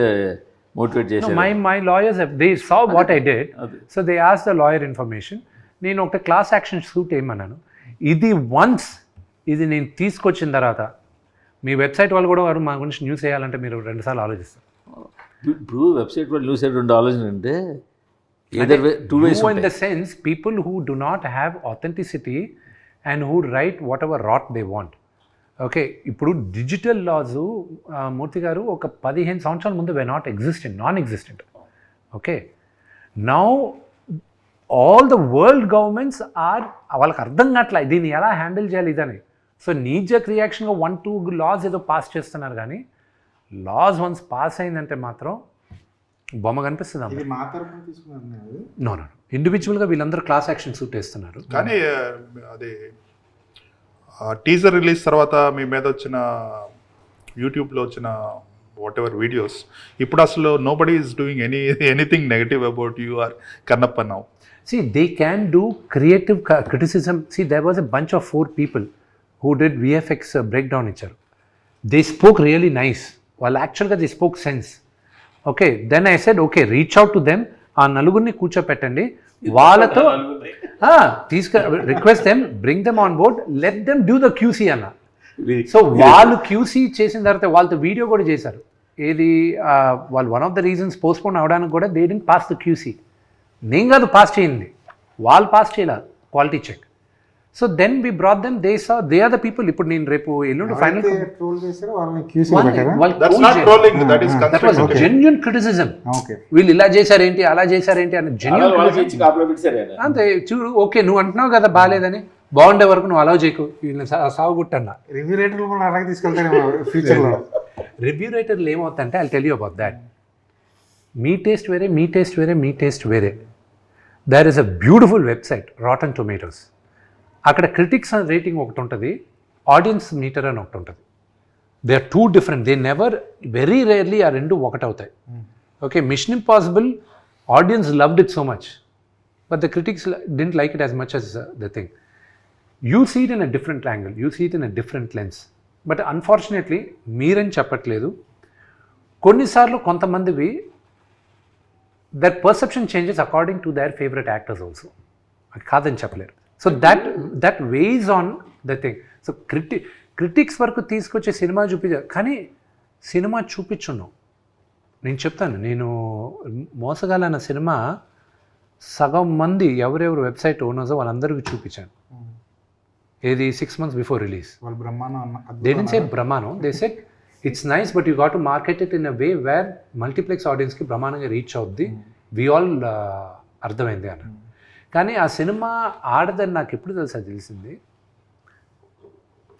మోటివేట్ చేశారు? My lawyers they saw what I did, so they asked the lawyer information. నేను ఒక క్లాస్ యాక్షన్ సూట్ ఏమన్నాను, ఇది నేను తీసుకొచ్చిన తర్వాత మీ వెబ్సైట్ వాళ్ళు కూడా మా గురించి న్యూస్ వేయాలంటే మీరు 2 సార్లు ఆలోచిస్తారు. ఇప్పుడు వెబ్సైట్ వాళ్ళు న్యూస్ సైడ్ 2 ఆలోచన అంటే either way, 2 ways in the sense people who do not have authenticity and who write whatever rot they want. Okay, ఇప్పుడు డిజిటల్ లాస్ మూర్తి గారు ఒక 15 సంవత్సరాల ముందు were non existent. Okay, now all the world governments are, వాళ్ళకి అర్థం కావట్లే దీన్ని ఎలా హ్యాండిల్ చేయాలి ఇదని. సో నీజక్ రియాక్షన్గా 1-2 లాస్ ఏదో పాస్ చేస్తున్నారు, కానీ లాస్ వన్స్ పాస్ అయిందంటే మాత్రం బొమ్మ కనిపిస్తుంది. నో ఇండివిజువల్గా వీళ్ళందరూ క్లాస్ యాక్షన్ సూట్ వేస్తున్నారు. కానీ అది టీజర్ రిలీజ్ తర్వాత మీ మీద వచ్చిన యూట్యూబ్లో వచ్చిన వాట్ ఎవర్ వీడియోస్, ఇప్పుడు అసలు nobody is doing anything negative about you are Kannappa now. See, they can do creative criticism. See, there was a bunch of 4 people who did VFX breakdown icharu. They spoke really nice. Well, actually, they spoke sense. Okay, then I said, okay, reach out to them. ఆ నలుగురిని కూర్చోపెట్టండి, వాళ్ళతో request them, bring them on board, let them do the QC అన్న. సో వాళ్ళు QC చేసిన తర్వాత వాళ్ళతో వీడియో కూడా చేశారు. ఏది వాళ్ళు one of the reasons postpone అవడానికి కూడా they didn't pass the QC. నేను కాదు పాస్ చేయింది, వాళ్ళు పాస్ చేయలేదు quality check. So then we brought them, they are the people. ఇప్పుడు నేను రేపు ఎల్లుండి ఫైనల్ జెన్యున్ క్రిటిసిజం, వీళ్ళు ఇలా చేశారేంటి అలా చేశారేంటి అని జెన్యున్ అంతే. చూడు, ఓకే నువ్వు అంటున్నావు కదా బాగాలేదని, బాగుండే వరకు నువ్వు అలౌ చేయకు, వీళ్ళని సాగుగుట్టన్నా. రివ్యూ రైటర్లు కూడా అలాగే తీసుకెళ్తారేమో ఫ్యూచర్లో. రివ్యూ రైటర్లు ఏమవుతుందంటే I tell you about that. మీ టేస్ట్ వేరే, మీ టేస్ట్ వేరే, మీ టేస్ట్ వేరే. There is a beautiful website Rotten Tomatoes. అక్కడ క్రిటిక్స్ రేటింగ్ ఒకటి ఉంటుంది, ఆడియన్స్ మీటర్ అని ఒకటి ఉంటుంది. They are 2 different. They never, very rarely ఆ 2 ఒకటి అవుతాయి. Okay, Mission Impossible audience loved it so much, but the critics didn't like it as much as the thing. You see it in a different angle, you see it in a different lens. But unfortunately మీరని చెప్పట్లేదు, కొన్నిసార్లు కొంతమందివి that perception changes according to their favourite actors also. అది కాదని చెప్పలేరు. So that weighs on the thing. So critics వరకు తీసుకొచ్చే cinema కానీ సినిమా చూపించున్నాం. నేను చెప్తాను, నేను మోసగాలన్న సినిమా సగం మంది ఎవరెవరు వెబ్సైట్ ఓనర్స్ వాళ్ళందరికీ చూపించాను. ఏది 6 months before release. They didn't say బ్రహ్మానం, they said it's nice but you got to market it in a way where multiplex ఆడియన్స్కి బ్రహ్మాండంగా రీచ్ అవుద్ది, వి ఆల్ అర్థమైంది అన్న. కానీ ఆ సినిమా ఆడదని నాకు ఎప్పుడు తెలిసింది,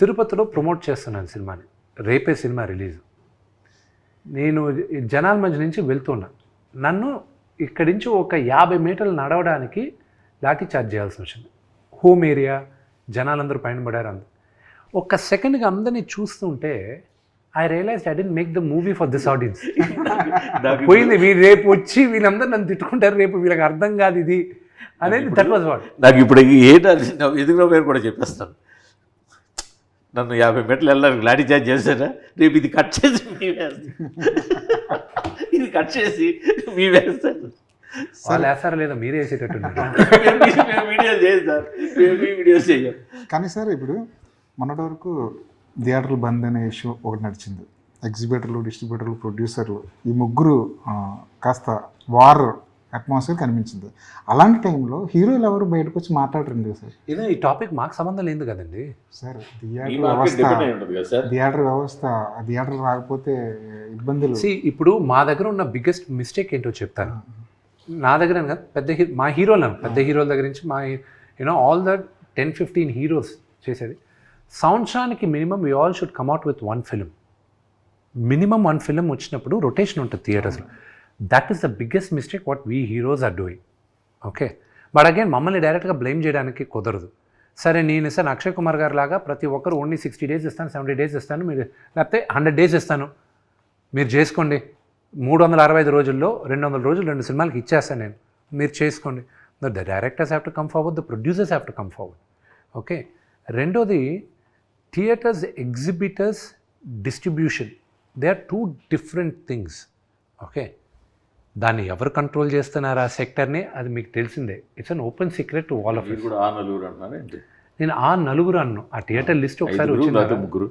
తిరుపతిలో ప్రమోట్ చేస్తున్నాను సినిమాని, రేపే సినిమా రిలీజ్. నేను జనాల మధ్య నుంచి వెళ్తున్నా, నన్ను ఇక్కడి నుంచి ఒక 50 మీటర్లు నడవడానికి లాఠీ చార్జ్ చేయాల్సి వచ్చింది. హోమ్ ఏరియా, జనాలందరూ పైన పడారు. ఒక్క సెకండ్గా అందరినీ చూస్తుంటే I realised I didn't make the movie for this audience. పోయింది, వీళ్ళు రేపు వచ్చి వీళ్ళందరూ నన్ను తిట్టుకుంటారు, రేపు వీళ్ళకి అర్థం కాదు ఇది అనేది. That was what. నాకు ఇప్పుడు ఎదుగులో పేరు కూడా చెప్పేస్తాను, నన్ను 50 మీటర్లు వెళ్ళడానికి లాఠీ చార్జ్ చేస్తారా, రేపు ఇది కట్ చేసి మీ వేస్తాను, ఇది కట్ చేసి మీ వేస్తాను. వాళ్ళు వేస్తారా లేదా మీరే వేసేటట్టున్నారు. వీడియోస్ చేస్తారు, వీడియోస్ చేయం. కానీ సార్ ఇప్పుడు మొన్నటి వరకు థియేటర్లు బంద్ అనే ఇష్యూ ఒకటి నడిచింది. ఎగ్జిబిటర్లు, డిస్ట్రిబ్యూటర్లు, ప్రొడ్యూసర్లు, ఈ ముగ్గురు కాస్త వార్ అట్మాస్ఫియర్ కనిపించింది. అలాంటి టైంలో హీరోలు ఎవరు బయటకు వచ్చి మాట్లాడరండి సార్. ఇది ఈ టాపిక్ మాకు సంబంధం లేదు కదండి. సార్ ఈ మార్కెట్ డిపెండ్ అయి ఉంటుంది కదా సార్. థియేటర్ రాకపోతే ఇబ్బందులు. ఇప్పుడు మా దగ్గర ఉన్న బిగ్గెస్ట్ మిస్టేక్ ఏంటో చెప్తాను. నా దగ్గర అని కాదు, మా హీరోలు పెద్ద హీరోల దగ్గర నుంచి మా ఆల్ ద 10-15 హీరోస్ చేసేది సంవత్సరానికి minimum we all should come out with 1 film. Minimum 1 film వచ్చినప్పుడు రొటేషన్ ఉంటుంది థియేటర్స్లో. That is the biggest mistake what we heroes are doing. Okay, but again మమ్మల్ని డైరెక్ట్గా బ్లేమ్ చేయడానికి కుదరదు. సరే నేను ఇస్తాను అక్షయ్ కుమార్ గారు లాగా ప్రతి ఒక్కరు ఓన్లీ 60 days ఇస్తాను, 70 days ఇస్తాను, మీరు లేకపోతే 100 days ఇస్తాను, మీరు చేసుకోండి. 365 రోజుల్లో 200 రోజులు 2 సినిమాలకి ఇచ్చేస్తాను నేను, మీరు చేసుకోండి. The directors have to come forward, the producers have to come forward. Okay, రెండోది theatres, exhibitors, distribution, they are 2 different things. Okay, దాన్ని ఎవరు కంట్రోల్ చేస్తున్నారు ఆ సెక్టర్ని, అది మీకు తెలిసిందే. It's an open secret to all of మీరు కూడా ఆ నలుగురు అంటున్నారు ఏంటి? నేను ఆ నలుగురు అన్ను, ఆ థియేటర్ లిస్ట్ ఒకసారి లేకపోతే ముగ్గురు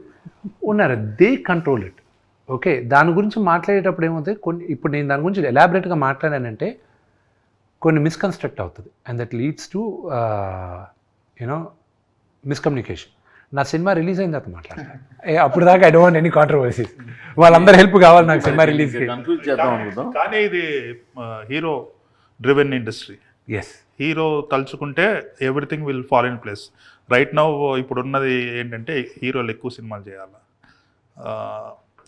ఉన్నారు, దే కంట్రోల్ ఇట్. ఓకే, దాని గురించి మాట్లాడేటప్పుడు ఏమవుతుంది, ఇప్పుడు నేను దాని గురించి ఎలాబరేట్గా మాట్లాడానంటే కొన్ని మిస్కన్స్ట్రక్ట్ అవుతుంది, and that leads to miscommunication. నా సినిమా రిలీజ్ అయిన తర్వాత మాట్లాడతాను, అప్పుడు దాకా I don't want any controversies. వాళ్ళందరూ హెల్ప్ కావాలి నాకు సినిమా రిలీజ్కి. కన్క్లూడ్ చేద్దాం అనుకుందాం. కానీ ఇది hero driven industry. Yes, hero తలుచుకుంటే everything will fall in place. Right now ఇప్పుడు ఉన్నది ఏంటంటే హీరోలు ఎక్కువ సినిమాలు చేయాలి,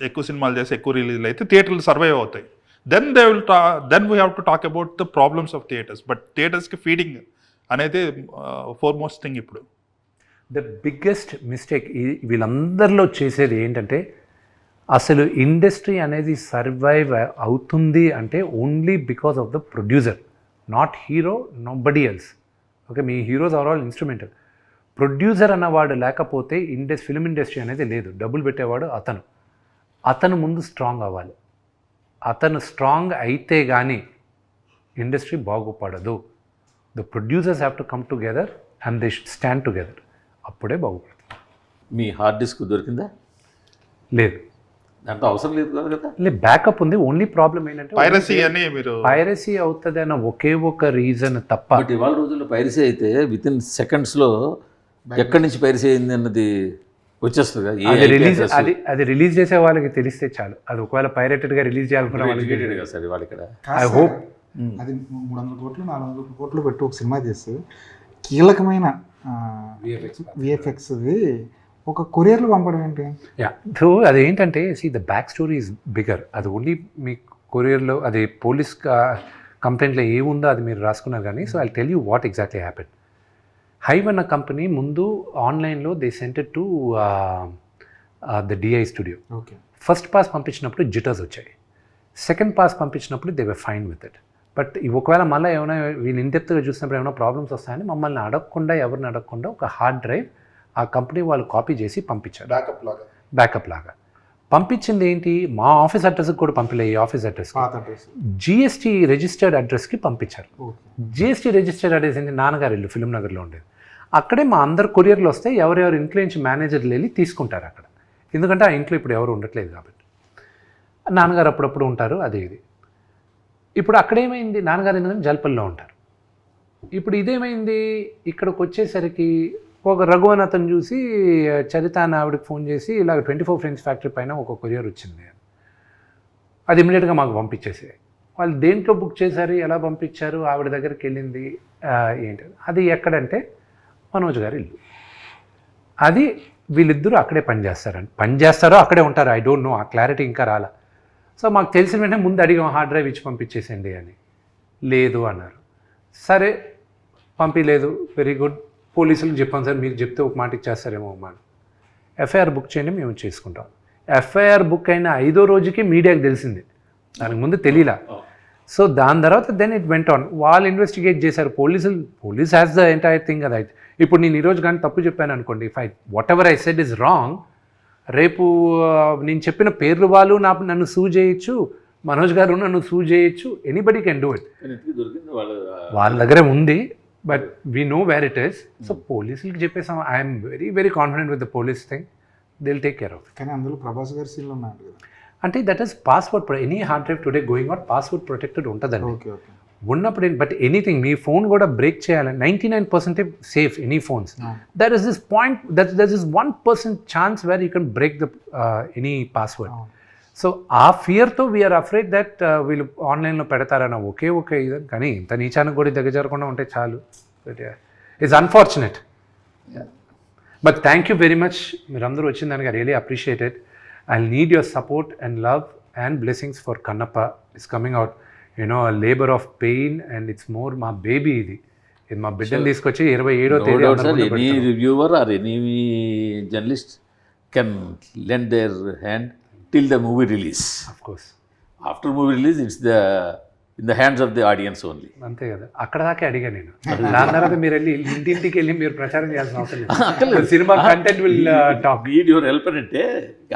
ఎక్కువ సినిమాలు చేసి ఎక్కువ రిలీజ్లు అయితే థియేటర్లు సర్వైవ్ అవుతాయి. Then then we have to talk about the problems of theatres. But థియేటర్స్కి ఫీడింగ్ అనేది ఫోర్మోస్ట్ థింగ్ ఇప్పుడు. ద బిగ్గెస్ట్ మిస్టేక్ వీళ్ళందరిలో చేసేది ఏంటంటే, అసలు ఇండస్ట్రీ అనేది సర్వైవ్ అవుతుంది అంటే only because of the producer, not hero, nobody else. Okay, మీ heroes are all instrumental. Producer అన్నవాడు లేకపోతే ఫిల్మ్ ఇండస్ట్రీ అనేది లేదు. డబ్బులు పెట్టేవాడు అతను ముందు స్ట్రాంగ్ అవ్వాలి. అతను స్ట్రాంగ్ అయితే కానీ ఇండస్ట్రీ బాగుపడదు. The producers have to come together and they should stand together, అప్పుడే బాగుపడుతుంది. మీ హార్డ్ డిస్క్ దొరికిందా? లేదు, దాంట్లో అవసరం లేదు కదా. లేదు, బ్యాకప్ ఉంది. ఓన్లీ ప్రాబ్లం ఏంటంటే పైరసీ అని మీరు పైరసీ అవుతుంది అన్న ఒకే ఒక రీజన్ తప్ప. బట్ ఇవాళ రోజుల్లో పైరసీ అయితే విత్ ఇన్ సెకండ్స్లో ఎక్కడి నుంచి పైరసీ అయింది అన్నది వచ్చేస్తుంది కదా. అది రిలీజ్ చేసే వాళ్ళకి తెలిస్తే చాలు. అది ఒకవేళ పైరేటెడ్గా రిలీజ్ చేయాలనుకున్న వాళ్ళకి కదా సార్ ఇవాళ ఇక్కడ. ఐ హోప్ అది 300 కోట్లు 400 కోట్లు పెట్టి ఒక సినిమా చేస్తే కీలకమైన విఎఫ్ఎక్స్ది ఒక కొరియర్లో పంపడం ఏంటి? సో అదేంటంటే the back story is bigger. అది ఓన్లీ మీ కొరియర్లో అది పోలీస్ కంప్లైంట్లో ఏముందో అది మీరు రాసుకున్నారు కానీ. So I tell you what exactly happen. Hive అన్న కంపెనీ ముందు ఆన్లైన్లో they sent it to the DI studio. Okay, first pass పంపించినప్పుడు జిటర్స్ వచ్చాయి, సెకండ్ పాస్ పంపించినప్పుడు they were fine with it. But ఒకవేళ మళ్ళీ ఏమైనా వీళ్ళు ఇండెప్త్గా చూసినప్పుడు ఏమైనా ప్రాబ్లమ్స్ వస్తాయని మమ్మల్ని అడగకుండా, ఎవరిని అడగకుండా ఒక హార్డ్ డ్రైవ్ ఆ కంపెనీ వాళ్ళు కాపీ చేసి పంపించారు, బ్యాకప్ లాగా. పంపించింది ఏంటి, మా ఆఫీస్ అడ్రస్కి కూడా పంపిలే, ఈ ఆఫీస్ అడ్రస్ జిఎస్టీ రిజిస్టర్డ్ అడ్రస్కి పంపించారు. జిఎస్టీ రిజిస్టర్డ్ అడ్రస్ ఏంటి, నాన్నగారి ఇల్లు ఫిల్మ్ నగర్లో ఉండేది. అక్కడే మా అందరు కొరియర్లు వస్తే ఎవరెవరు ఇంట్లో నుంచి మేనేజర్లు వెళ్ళి తీసుకుంటారు అక్కడ, ఎందుకంటే ఆ ఇంట్లో ఇప్పుడు ఎవరు ఉండట్లేదు కాబట్టి. నాన్నగారు అప్పుడప్పుడు ఉంటారు, అది ఇది. ఇప్పుడు అక్కడేమైంది, నాన్నగారు ఎందుకంటే జల్పల్లో ఉంటారు. ఇప్పుడు ఇదేమైంది, ఇక్కడికి వచ్చేసరికి ఒక రఘువన్ అతను చూసి చరిత అని ఆవిడకి ఫోన్ చేసి ఇలాగ 24 ఫ్రెండ్స్ ఫ్యాక్టరీ పైన ఒక కొరియర్ వచ్చింది, అది ఇమ్మీడియట్గా మాకు పంపించేసి. వాళ్ళు దేంట్లో బుక్ చేశారు, ఎలా పంపించారు, ఆవిడ దగ్గరికి వెళ్ళింది ఏంటి, అది ఎక్కడంటే మనోజ్ గారి ఇల్లు. అది వీళ్ళిద్దరూ అక్కడే పనిచేస్తారో అక్కడే ఉంటారు, ఐ డోంట్ నో, ఆ క్లారిటీ ఇంకా రాలా. సో మాకు తెలిసిన వెంటనే ముందు అడిగాం హార్డ్ డ్రైవ్ ఇచ్చి పంపించేసేయండి అని. లేదు అన్నారు. సరే పంపించలేదు, వెరీ గుడ్. పోలీసులకు చెప్పాను సార్, మీకు చెప్తే ఒక మాట ఇచ్చేస్తారేమో అమ్మా. ఎఫ్ఐఆర్ బుక్ చేయండి, మేము చేసుకుంటాం. ఎఫ్ఐఆర్ బుక్ అయిన 5వ రోజుకి మీడియాకి తెలిసింది, దానికి ముందు తెలియలా. సో దాని తర్వాత దెన్ ఇట్ వెంట్ ఆన్, వాళ్ళు ఇన్వెస్టిగేట్ చేశారు. Police has the entire thing. అది అయితే ఇప్పుడు నేను ఈరోజు కానీ తప్పు చెప్పాను అనుకోండి, if what ever I said is wrong, రేపు నేను చెప్పిన పేర్లు వాళ్ళు నన్ను సూ చేయొచ్చు, మనోజ్ గారు నన్ను సూ చేయొచ్చు, ఎనీబడి కెన్ డూ ఇట్. వాళ్ళ దగ్గరే ఉంది, but we know where it is. So పోలీసులకి చెప్పేసాం, I'm very very confident with the police thing, they will take care of. కానీ అందులో ప్రభాస్ గారి సీన్లు ఉన్నాయి కదా, అంటే that is password, any hard drive today going out password protected ఉంటుందండి. ఉన్నప్పుడు బట్ ఎనీథింగ్ మీ ఫోన్ కూడా బ్రేక్ చేయాలని 99% safe any phones there is this point there is 1% chance where you can break the any password. So ఆ ఫియర్తో we are afraid that వీళ్ళు ఆన్లైన్లో పెడతారన్న ఒకే ఇదని, కానీ ఇంత నీచానికి కూడా దగ్గరకుండా ఉంటే చాలు. It's unfortunate. But thank you very much, మీరందరూ వచ్చిన దానికి I really appreciated. I need your support and love and blessings for Kannappa. It's coming out a labor of pain, and it's more మా బేబీ ఇది మా బిడ్డను తీసుకొచ్చి 27వ తేదీ any reviewer or any journalist can lend their hand till the movie release. Of course after movie release it's in the hands of the audience only. అంతే కదా, అక్కడ దాకా అడిగా నేను. దాని తర్వాత మీరు వెళ్ళి ఇంటింటికి వెళ్ళి మీరు ప్రచారం చేయాల్సిన అవసరం లేదు. Cinema content will talk. Need your help అంటే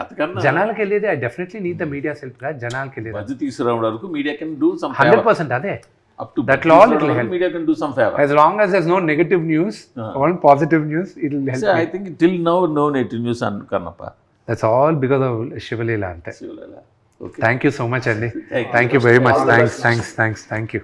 అంతకన్నా జనాలకు వెళ్ళేది I definitely need the media help గా. జనాలకు వెళ్ళేది మధ్య తీసుకురావడం వరకు మీడియా కెన్ డూ సమ్ 100%. అదే up to that all it will help. Media can do some favor as long as there's no negative news, only positive news, it will help. So I think till now no negative news on Karnappa. That's all because of Shivalila ante. Shivalila. Okay. Thank you so much, Andy. Thank you very much. Thanks. Thank you.